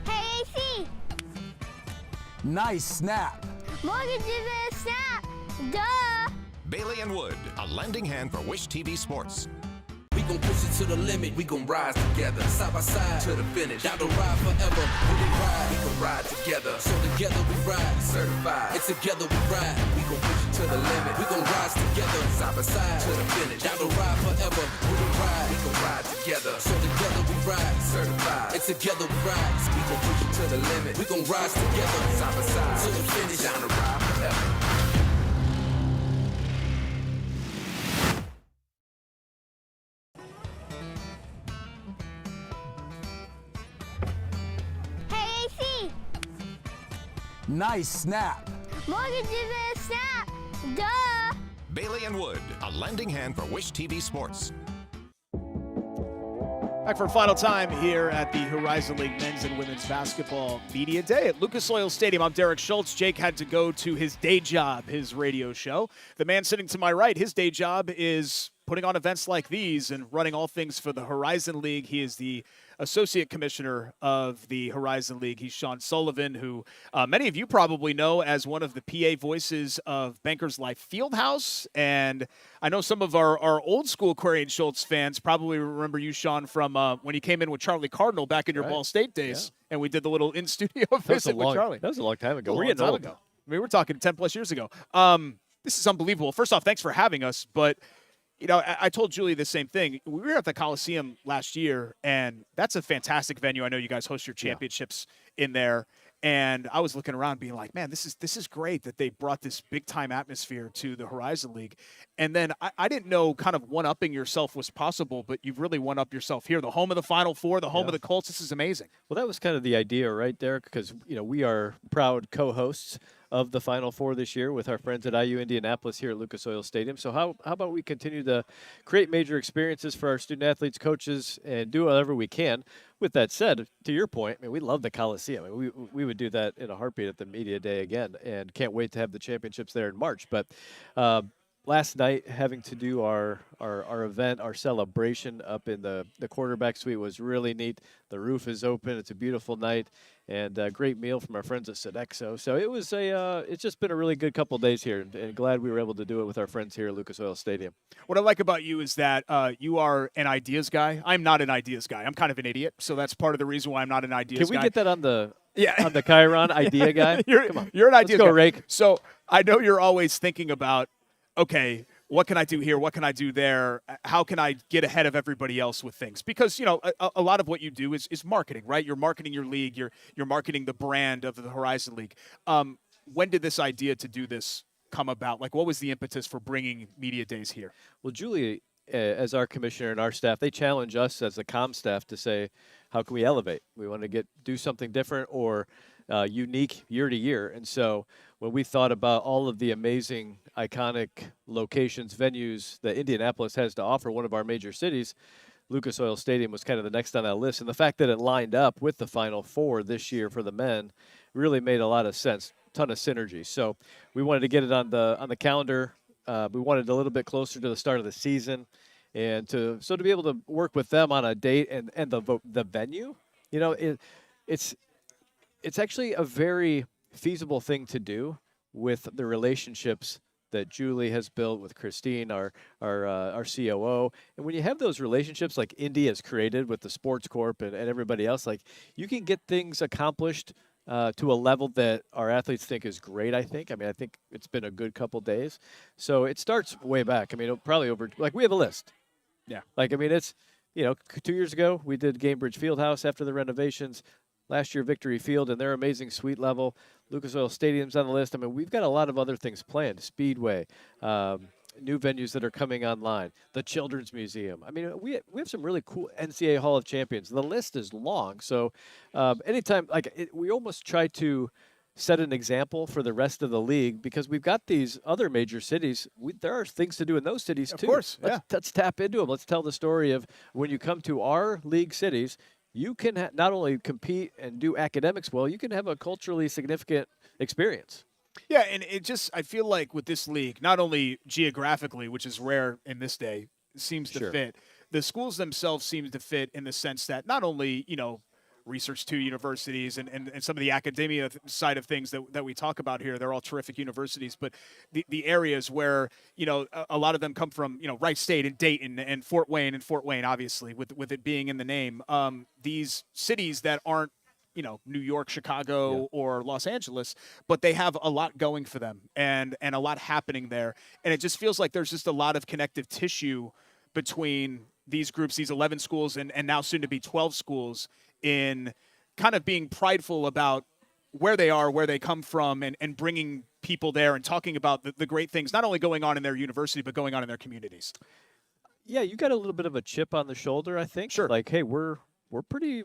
[SPEAKER 6] Hey, AC.
[SPEAKER 5] Nice snap.
[SPEAKER 6] Mortgage is a snap. Duh.
[SPEAKER 7] Bailey and Wood, a lending hand for Wish TV Sports.
[SPEAKER 9] We gon' push it to the limit. We gon' rise together, side by side to the finish. Down the ride forever. When we ride, we gon' ride together. So together we ride, certified. It's together we ride. We gon' push it to the limit. We gon' rise together, side by side to the finish. Down the ride forever. When we ride, we gon' ride together. So together we ride, certified. It's together we ride. We gon' push it to the limit. We gon' rise together, side by side to the finish. Down the ride forever.
[SPEAKER 6] Hey, AC.
[SPEAKER 5] Nice snap.
[SPEAKER 6] Mortgage is a snap. Duh.
[SPEAKER 7] Bailey and Wood, a lending hand for Wish TV Sports.
[SPEAKER 8] Back for a final time here at the Horizon League Men's and Women's Basketball Media Day at Lucas Oil Stadium. I'm Derek Schultz. Jake had to go to his day job, his radio show. The man sitting to my right, his day job is putting on events like these and running all things for the Horizon League. He is the associate commissioner of the Horizon League. He's Sean Sullivan, who many of you probably know as one of the PA voices of Bankers Life Fieldhouse. And I know some of our old school Query and Schultz fans probably remember you, Sean, from when you came in with Charlie Cardinal back in your Ball State days. Yeah. And we did the little in-studio visit with Charlie.
[SPEAKER 12] That was a long time ago.
[SPEAKER 8] We're getting old. I mean, we're talking 10-plus years ago. This is unbelievable. First off, thanks for having us. But you know, I told Julie the same thing. We were at the Coliseum last year, and that's a fantastic venue. I know you guys host your championships in there. And I was looking around being like, man, this is great that they brought this big-time atmosphere to the Horizon League. And then I didn't know kind of one-upping yourself was possible, but you've really one-upped yourself here. The home of the Final Four, the home of the Colts. This is amazing.
[SPEAKER 12] Well, that was kind of the idea, right, Derek? Because, you know, we are proud co-hosts of the Final Four this year with our friends at IU Indianapolis here at Lucas Oil Stadium. So how about we continue to create major experiences for our student athletes, coaches, and do whatever we can. With that said, to your point, I mean, we love the Coliseum. I mean, we would do that in a heartbeat at the media day again, and can't wait to have the championships there in March. But last night, having to do our event, our celebration up in the quarterback suite was really neat. The roof is open. It's a beautiful night, and a great meal from our friends at Sodexo. So it was it's just been a really good couple of days here, and glad we were able to do it with our friends here at Lucas Oil Stadium.
[SPEAKER 8] What I like about you is that you are an ideas guy. I'm not an ideas guy. I'm kind of an idiot, so that's part of the reason why I'm not an ideas guy.
[SPEAKER 12] Can we get that on the on the Chiron idea guy?
[SPEAKER 8] Come on. You're an ideas
[SPEAKER 12] guy.
[SPEAKER 8] Let's go,
[SPEAKER 12] Rake.
[SPEAKER 8] So I know you're always thinking about, okay, what can I do here? What can I do there? How can I get ahead of everybody else with things? Because, you know, a lot of what you do is marketing, right? You're marketing your league. You're marketing the brand of the Horizon League. When did this idea to do this come about? Like, what was the impetus for bringing media days here?
[SPEAKER 12] Well, Julie, as our commissioner and our staff, they challenge us as the comm staff to say, how can we elevate? We want to do something different or unique year to year. And so when we thought about all of the amazing, iconic locations, venues that Indianapolis has to offer, one of our major cities, Lucas Oil Stadium was kind of the next on that list. And the fact that it lined up with the Final Four this year for the men really made a lot of sense, ton of synergy. So we wanted to get it on the calendar. We wanted a little bit closer to the start of the season, and to be able to work with them on a date and the venue, you know, it's actually a very feasible thing to do with the relationships that Julie has built with Christine, our COO. And when you have those relationships like Indy has created with the Sports Corp and everybody else, like, you can get things accomplished to a level that our athletes think is great, I think. I mean, I think it's been a good couple days. So it starts way back. I mean, probably over, like, we have a list.
[SPEAKER 8] Yeah.
[SPEAKER 12] Like, I mean, it's, you know, 2 years ago, we did Gamebridge Fieldhouse after the renovations. Last year, Victory Field and their amazing suite level. Lucas Oil Stadium's on the list. I mean, we've got a lot of other things planned. Speedway, new venues that are coming online, the Children's Museum. I mean, we have some really cool NCAA Hall of Champions. The list is long. So anytime, we almost try to set an example for the rest of the league because we've got these other major cities. There are things to do in those cities, too.
[SPEAKER 8] Of course,
[SPEAKER 12] Let's tap into them. Let's tell the story of when you come to our league cities, you can not only compete and do academics well, you can have a culturally significant experience.
[SPEAKER 8] Yeah, and I feel like with this league, not only geographically, which is rare in this day, seems to fit, the schools themselves seem to fit in the sense that not only, you know, Research 2 universities and some of the academia side of things that we talk about here. They're all terrific universities, but the areas where, a lot of them come from, Wright State and Dayton and Fort Wayne, obviously, with it being in the name. These cities that aren't, New York, Chicago, or Los Angeles, but they have a lot going for them and a lot happening there. And it just feels like there's just a lot of connective tissue between these groups, these 11 schools, and now soon to be 12 schools, in kind of being prideful about where they are, where they come from, and bringing people there and talking about the great things, not only going on in their university, but going on in their communities.
[SPEAKER 12] Yeah, you got a little bit of a chip on the shoulder, I think.
[SPEAKER 8] Sure.
[SPEAKER 12] Like, hey, we're pretty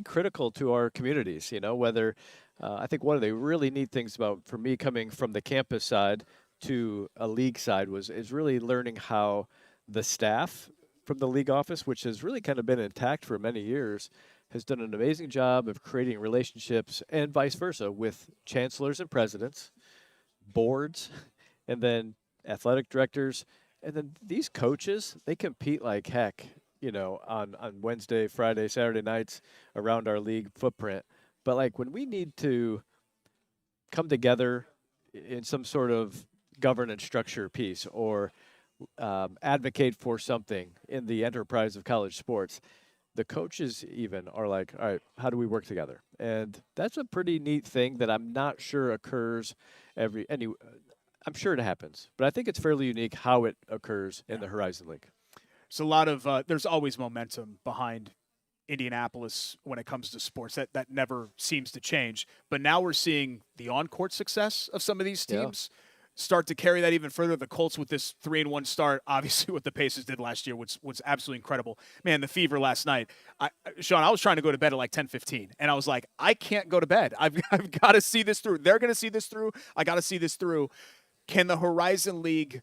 [SPEAKER 12] critical to our communities, whether I think one of the really neat things for me coming from the campus side to a league side is really learning how the staff from the league office, which has really kind of been intact for many years, has done an amazing job of creating relationships, and vice versa, with chancellors and presidents, boards, and then athletic directors. And then these coaches, they compete like heck, on Wednesday, Friday, Saturday nights around our league footprint. But like when we need to come together in some sort of governance structure piece or advocate for something in the enterprise of college sports, the coaches even are like, all right, how do we work together? And that's a pretty neat thing that I'm not sure occurs I'm sure it happens, but I think it's fairly unique how it occurs in the Horizon League.
[SPEAKER 8] It's a lot of there's always momentum behind Indianapolis when it comes to sports. That never seems to change. But now we're seeing the on-court success of some of these teams start to carry that even further. The Colts with this 3-1 start, obviously what the Pacers did last year was absolutely incredible. Man, the Fever last night. Sean, I was trying to go to bed at like 10:15, and I was like, I can't go to bed. I've got to see this through. They're going to see this through. I got to see this through. Can the Horizon League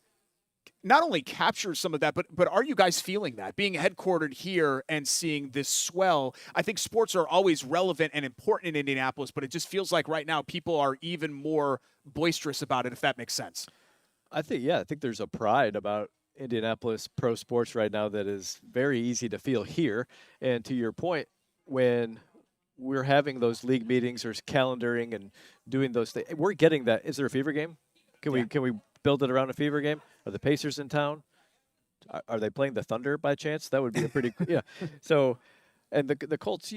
[SPEAKER 8] not only capture some of that, but are you guys feeling that? Being headquartered here and seeing this swell, I think sports are always relevant and important in Indianapolis, but it just feels like right now people are even more boisterous about it, if that makes sense.
[SPEAKER 12] I think there's a pride about Indianapolis pro sports right now that is very easy to feel here. And to your point, when we're having those league meetings or calendaring and doing those things, we're getting that. Is there a Fever game? Can we build it around a Fever game? Are the Pacers in town? Are they playing the Thunder by chance? That would be a pretty yeah. So, and the Colts,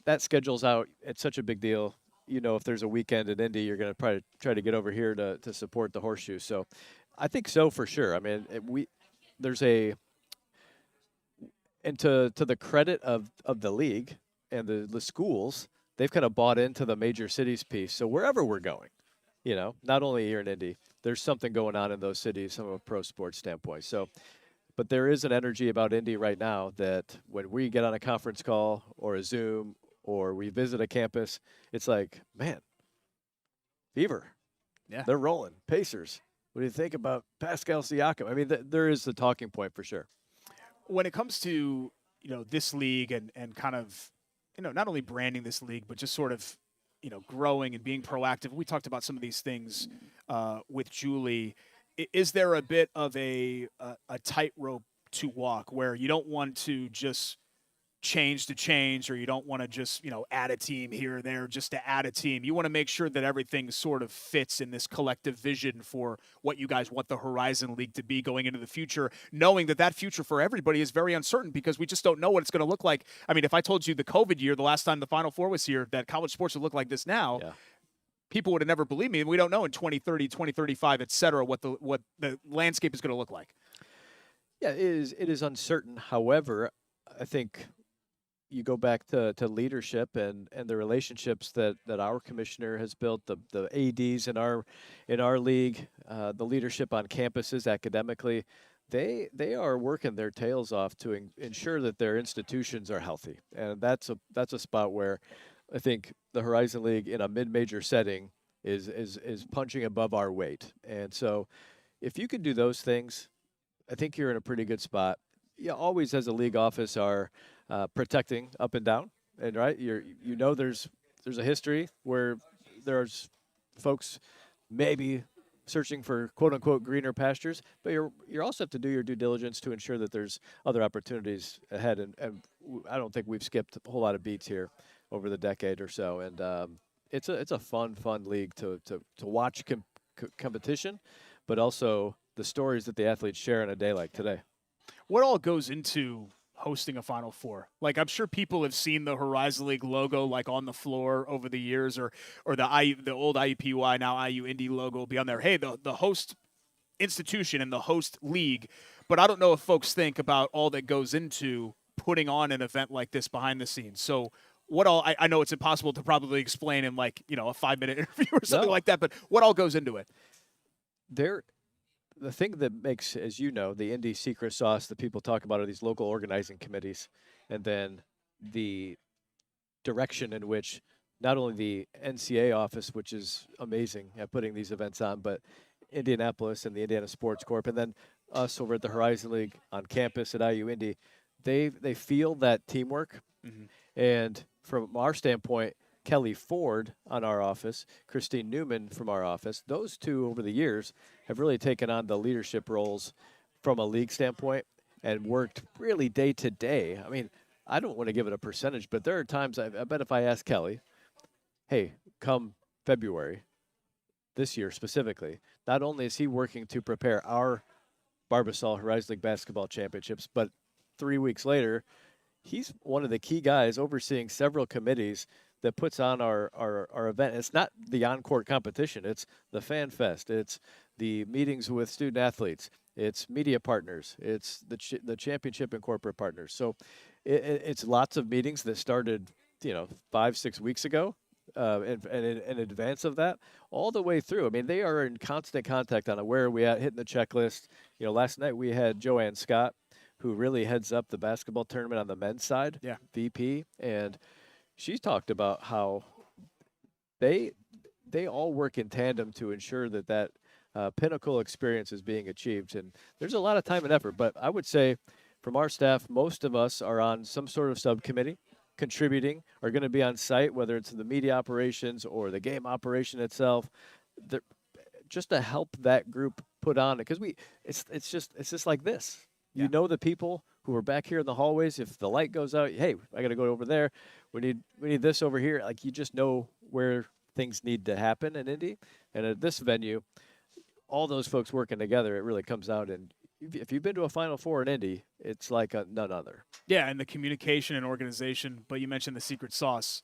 [SPEAKER 12] that schedule's out. It's such a big deal. If there's a weekend in Indy, you're going to probably try to get over here to support the Horseshoe. So, I think so for sure. I mean, and to the credit of the league and the schools, they've kind of bought into the major cities piece. So wherever we're going, not only here in Indy, there's something going on in those cities from a pro sports standpoint. So, but there is an energy about Indy right now that when we get on a conference call or a Zoom or we visit a campus, it's like, man, Fever.
[SPEAKER 8] Yeah.
[SPEAKER 12] They're rolling. Pacers. What do you think about Pascal Siakam? I mean, there is the talking point for sure.
[SPEAKER 8] When it comes to, this league and kind of, not only branding this league, but just sort of, growing and being proactive. We talked about some of these things with Julie. Is there a bit of a tightrope to walk where you don't want to just change to change, or you don't want to just, add a team here or there just to add a team? You want to make sure that everything sort of fits in this collective vision for what you guys want the Horizon League to be going into the future, knowing that future for everybody is very uncertain because we just don't know what it's going to look like. I mean, if I told you the COVID year, the last time the Final Four was here, that college sports would look like this now, people would have never believed me. And we don't know in 2030, 2035, et cetera, what the landscape is going to look like.
[SPEAKER 12] Yeah, it is uncertain. However, I think you go back to leadership and the relationships that our commissioner has built, the ADs in our league, the leadership on campuses academically, they are working their tails off to ensure that their institutions are healthy. And that's a spot where I think the Horizon League in a mid-major setting is punching above our weight. And so if you can do those things, I think you're in a pretty good spot. You always, as a league office, are protecting up and down, and right, there's a history where there's folks maybe searching for quote unquote greener pastures, but you also have to do your due diligence to ensure that there's other opportunities ahead. And I don't think we've skipped a whole lot of beats here over the decade or so. And it's a fun league to watch competition, but also the stories that the athletes share in a day like today.
[SPEAKER 8] What all goes into hosting a Final Four? Like, I'm sure people have seen the Horizon League logo like on the floor over the years, or the old IUPUI, now IU Indy logo will be on there. Hey, the host institution and the host league. But I don't know if folks think about all that goes into putting on an event like this behind the scenes. So what all, I know it's impossible to probably explain in like, a 5-minute interview or something like that, but what all goes into it?
[SPEAKER 12] The thing that makes, as you know, the Indy secret sauce that people talk about are these local organizing committees, and then the direction in which not only the NCAA office, which is amazing at putting these events on, but Indianapolis and the Indiana Sports Corp, and then us over at the Horizon League on campus at IU Indy, they feel that teamwork. And from our standpoint, Kelly Ford on our office, Christine Newman from our office, those two over the years have really taken on the leadership roles from a league standpoint and worked really day to day. I mean, I don't want to give it a percentage, but there are times I bet if I ask Kelly, hey, come February, this year specifically, not only is he working to prepare our Barbasol Horizon League basketball championships, but 3 weeks later, he's one of the key guys overseeing several committees that puts on our event. It's not the on-court competition. It's the Fan Fest. It's the meetings with student athletes. It's media partners. It's the championship and corporate partners. So it's lots of meetings that started, 5-6 weeks ago, and in advance of that, all the way through. I mean, they are in constant contact on where are we at, hitting the checklist. Last night we had Joanne Scott, who really heads up the basketball tournament on the men's side, VP, and she talked about how they all work in tandem to ensure that pinnacle experience is being achieved. And there's a lot of time and effort, but I would say from our staff, most of us are on some sort of subcommittee contributing, are going to be on site, whether it's the media operations or the game operation itself, just to help that group put on it. Because it's just like this. You know the people who are back here in the hallways. If the light goes out, hey, I got to go over there. We need this over here. Like, you just know where things need to happen in Indy. And at this venue, all those folks working together, it really comes out. And if you've been to a Final Four in Indy, it's like none other.
[SPEAKER 8] Yeah, and the communication and organization. But you mentioned the secret sauce.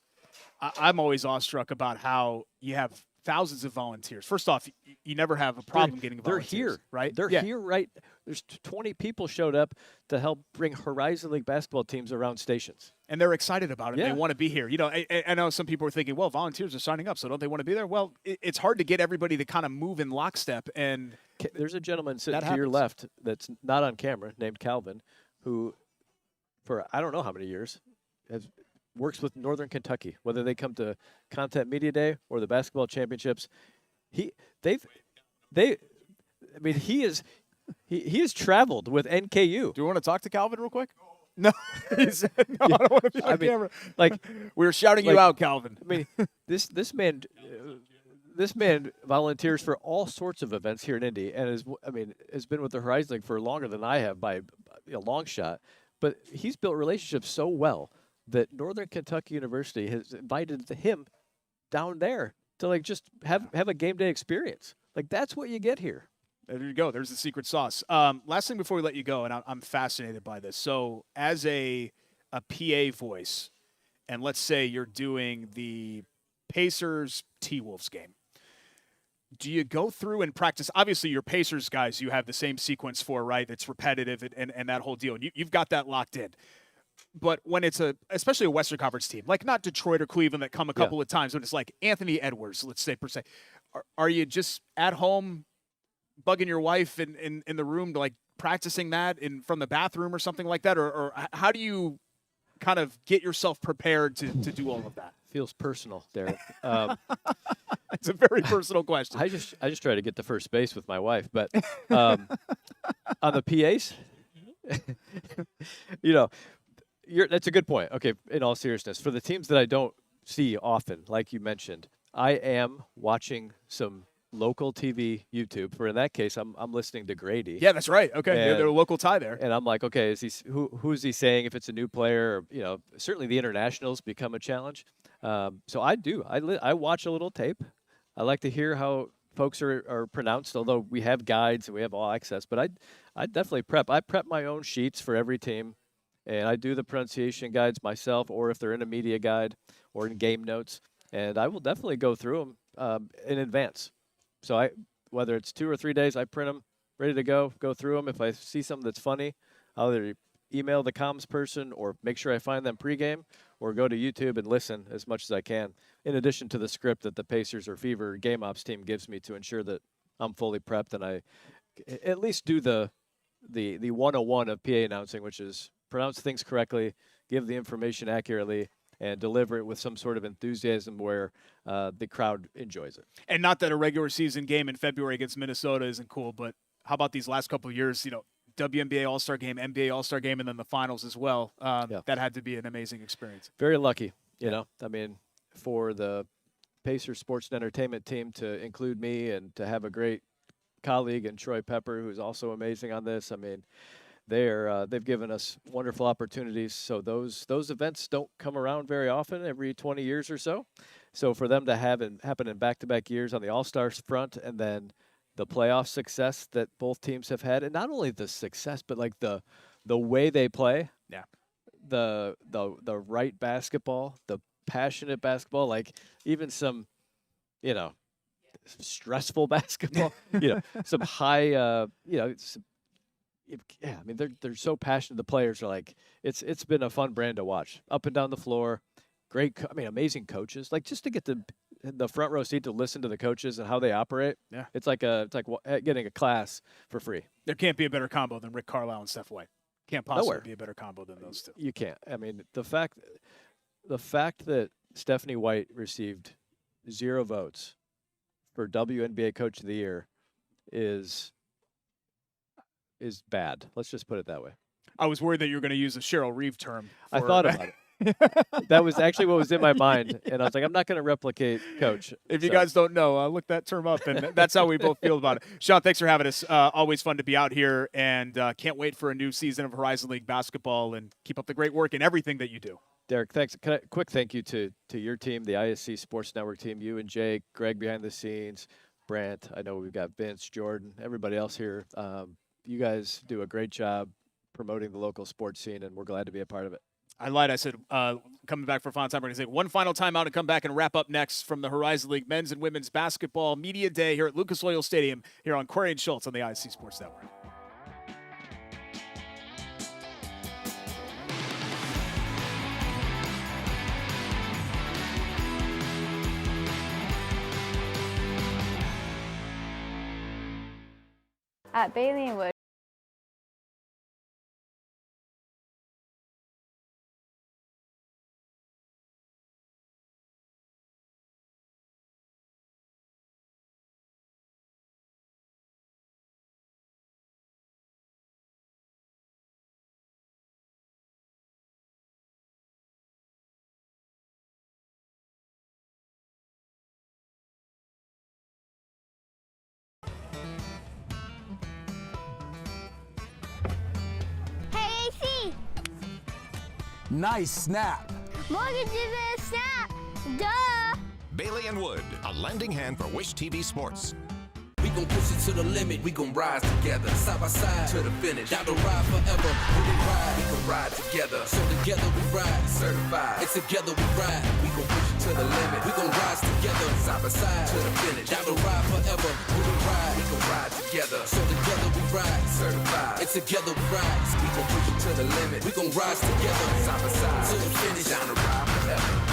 [SPEAKER 8] I'm always awestruck about how you have thousands of volunteers. First off, you never have a problem getting volunteers.
[SPEAKER 12] They're here,
[SPEAKER 8] right?
[SPEAKER 12] They're here, right? There's 20 people showed up to help bring Horizon League basketball teams around stations.
[SPEAKER 8] And they're excited about it. They want to be here. I know some people are thinking, well, volunteers are signing up, so don't they want to be there? Well, it's hard to get everybody to kind of move in lockstep. And
[SPEAKER 12] there's a gentleman sitting to your left that's not on camera named Calvin, who for I don't know how many years works with Northern Kentucky, whether they come to Content Media Day or the basketball championships. He has traveled with NKU.
[SPEAKER 8] Do you want to talk to Calvin real quick? No, he said, no, I don't want to be on camera.
[SPEAKER 12] Like,
[SPEAKER 8] we were shouting you out, Calvin.
[SPEAKER 12] I mean, this man volunteers for all sorts of events here in Indy, and has been with the Horizon League for longer than I have by a long shot. But he's built relationships so well that Northern Kentucky University has invited him down there to just have a game day experience. Like, that's what you get here.
[SPEAKER 8] There you go. There's the secret sauce. Last thing before we let you go, and I'm fascinated by this. So as a PA voice, and let's say you're doing the Pacers T-Wolves game, do you go through and practice? Obviously, your Pacers guys, you have the same sequence for, right? It's repetitive and that whole deal. And you've got that locked in. But when it's especially a Western Conference team, like not Detroit or Cleveland that come a couple of times, but it's like Anthony Edwards, let's say per se, are you just at home bugging your wife in the room, like practicing that from the bathroom or something like that? Or how do you kind of get yourself prepared to do all of that?
[SPEAKER 12] Feels personal, Derek.
[SPEAKER 8] It's a very personal question.
[SPEAKER 12] I just try to get to first base with my wife, but on the PAs, that's a good point. Okay, in all seriousness, for the teams that I don't see often, like you mentioned, I am watching some local TV, YouTube. For in that case, I'm listening to Grady.
[SPEAKER 8] Yeah, that's right. Okay, they're a local tie there.
[SPEAKER 12] And I'm like, okay, is who's he saying if it's a new player? Or, certainly the internationals become a challenge. So I watch a little tape. I like to hear how folks are pronounced, although we have guides and we have all access. But I definitely prep. I prep my own sheets for every team, and I do the pronunciation guides myself, or if they're in a media guide or in game notes. And I will definitely go through them in advance. So whether it's 2 or 3 days, I print them, ready to go through them. If I see something that's funny, I'll either email the comms person or make sure I find them pregame or go to YouTube and listen as much as I can, in addition to the script that the Pacers or Fever game ops team gives me to ensure that I'm fully prepped and I at least do the 101 of PA announcing, which is pronounce things correctly, give the information accurately, and deliver it with some sort of enthusiasm where the crowd enjoys it.
[SPEAKER 8] And not that a regular season game in February against Minnesota isn't cool, but how about these last couple of years, WNBA All-Star Game, NBA All-Star Game, and then the finals as well. That had to be an amazing experience.
[SPEAKER 12] Very lucky, I mean, for the Pacers Sports and Entertainment team to include me and to have a great colleague in Troy Pepper, who's also amazing on this. I mean, they've given us wonderful opportunities. So those events don't come around very often, every 20 years or so. So for them to happen in back-to-back years on the All-Stars front, and then the playoff success that both teams have had, and not only the success, but like the way they play, the right basketball, the passionate basketball, like even some, stressful basketball, some high, I mean, they're so passionate. The players are like, it's been a fun brand to watch up and down the floor. Great, amazing coaches. Like just to get the front row seat to listen to the coaches and how they operate. Yeah, it's like getting a class for free.
[SPEAKER 8] There can't be a better combo than Rick Carlisle and Steph White. Can't possibly be a better combo than those two.
[SPEAKER 12] You can't. I mean, the fact that Stephanie White received 0 votes for WNBA Coach of the Year is bad. Let's just put it that way.
[SPEAKER 8] I was worried that you were going to use a Cheryl Reeve term.
[SPEAKER 12] I thought about it. That was actually what was in my mind, and I was like, I'm not going to replicate Coach.
[SPEAKER 8] If you guys don't know, look that term up, and that's how we both feel about it. Sean, thanks for having us. Always fun to be out here, and can't wait for a new season of Horizon League basketball, and keep up the great work and everything that you do.
[SPEAKER 12] Derek, thanks. Quick thank you to your team, the ISC Sports Network team, you and Jake, Greg behind the scenes, Brant. I know we've got Vince, Jordan, everybody else here. You guys do a great job promoting the local sports scene, and we're glad to be a part of it.
[SPEAKER 8] I lied. I said coming back for a final time. We're going to take one final timeout and come back and wrap up next from the Horizon League Men's and Women's Basketball Media Day here at Lucas Oil Stadium here on Query and Schultz on the ISC Sports Network.
[SPEAKER 4] At Bailey and Wood.
[SPEAKER 5] Nice snap.
[SPEAKER 6] Morgan did a snap. Duh.
[SPEAKER 7] Bailey and Wood, a lending hand for Wish TV Sports.
[SPEAKER 9] We gon' push it to the limit, we gon' rise together, side by side to the finish. Down the ride forever, when we ride, we gon' ride together. So together we ride, certified. It's together we ride, we gon' push it to the limit. We gon' rise together, side by side to the finish. Down the ride forever, when we ride, we gon' ride together. So together we ride, certified. It's together we ride, we gon' push it to the limit. We gon' rise together, side by side to the finish. Down the ride forever.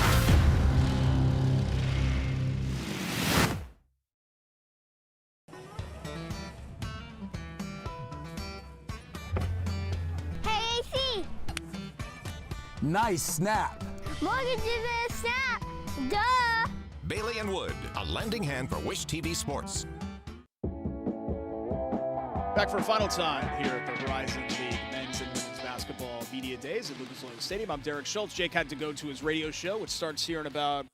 [SPEAKER 5] Nice snap.
[SPEAKER 6] Morgan did a snap. Duh.
[SPEAKER 7] Bailey and Wood, a lending hand for Wish TV Sports.
[SPEAKER 8] Back for a final time here at the Horizon League Men's and Women's Basketball Media Days at Lucas Oil Stadium. I'm Derek Schultz. Jake had to go to his radio show, which starts here in about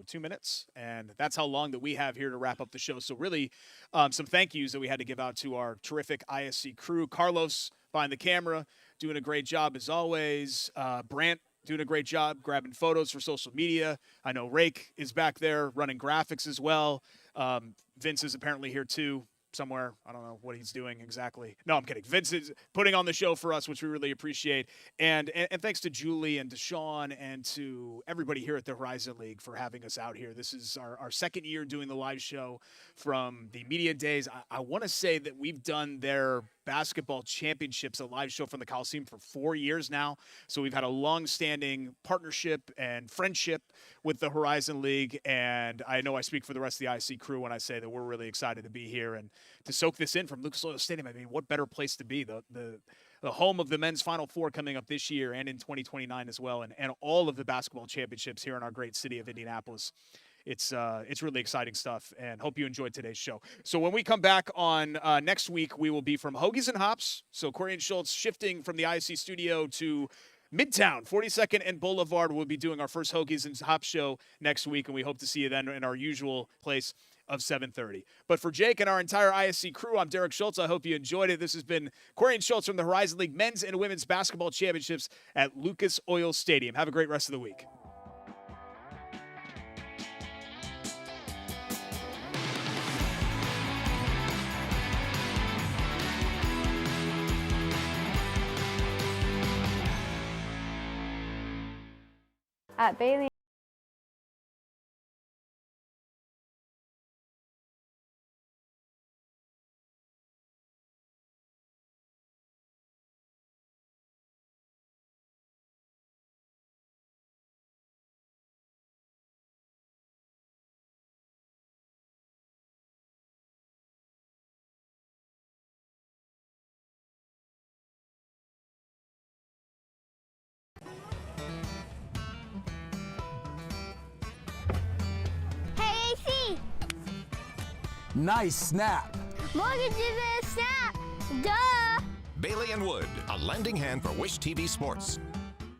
[SPEAKER 8] 2 minutes, and that's how long that we have here to wrap up the show. So really, some thank yous that we had to give out to our terrific ISC crew. Carlos behind the camera, doing a great job as always. Brant doing a great job grabbing photos for social media. I know Rake is back there running graphics as well. Vince is apparently here too. Somewhere. I don't know what he's doing exactly. No, I'm kidding. Vince is putting on the show for us, which we really appreciate. And thanks to Julie and to Sean and to everybody here at the Horizon League for having us out here. This is our second year doing the live show from the media days. I want to say that we've done their basketball championships, a live show from the Coliseum, for 4 years now. So we've had a long-standing partnership and friendship with the Horizon League. And I know I speak for the rest of the IC crew when I say that we're really excited to be here and to soak this in from Lucas Oil Stadium. I mean, what better place to be? The home of the men's Final Four coming up this year and in 2029 as well, and all of the basketball championships here in our great city of Indianapolis. It's really exciting stuff, and hope you enjoyed today's show. So when we come back on next week, we will be from Hoagies and Hops. So Corey and Schultz shifting from the IC studio to Midtown, 42nd and Boulevard. We'll be doing our first Hoagies and Hops show next week, and we hope to see you then in our usual place of 7:30. But for Jake and our entire ISC crew, I'm Derek Schultz. I hope you enjoyed it. This has been Corey and Schultz from the Horizon League Men's and Women's Basketball Championships at Lucas Oil Stadium. Have a great rest of the week.
[SPEAKER 4] At Bailey.
[SPEAKER 6] Hey, AC!
[SPEAKER 5] Nice snap.
[SPEAKER 6] Mortgage is a snap. Duh!
[SPEAKER 7] Bailey and Wood, a lending hand for Wish TV Sports.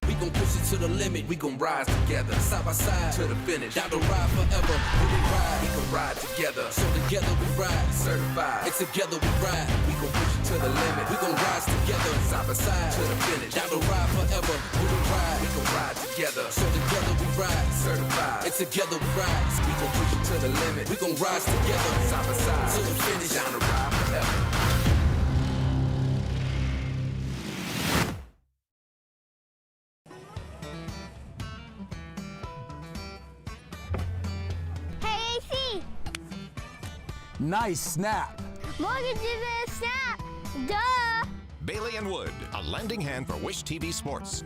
[SPEAKER 9] We gon' push it to the limit, we gon' rise together, side by side to the finish. Down the ride forever, when we ride, we gon' ride together. So together we ride, certified. And together we ride, we gon' push it to the limit. We gon' rise together, side by side to the finish. Down the ride forever, when we ride, we gon' ride together. So together we ride, certified. And together we ride, we gon' push it to the limit. We gon' rise together, side by side to the finish. Down the ride forever.
[SPEAKER 6] Hey, AC!
[SPEAKER 5] Nice snap.
[SPEAKER 6] Mortgage is a snap. Duh!
[SPEAKER 7] Bailey and Wood, a lending hand for Wish TV Sports.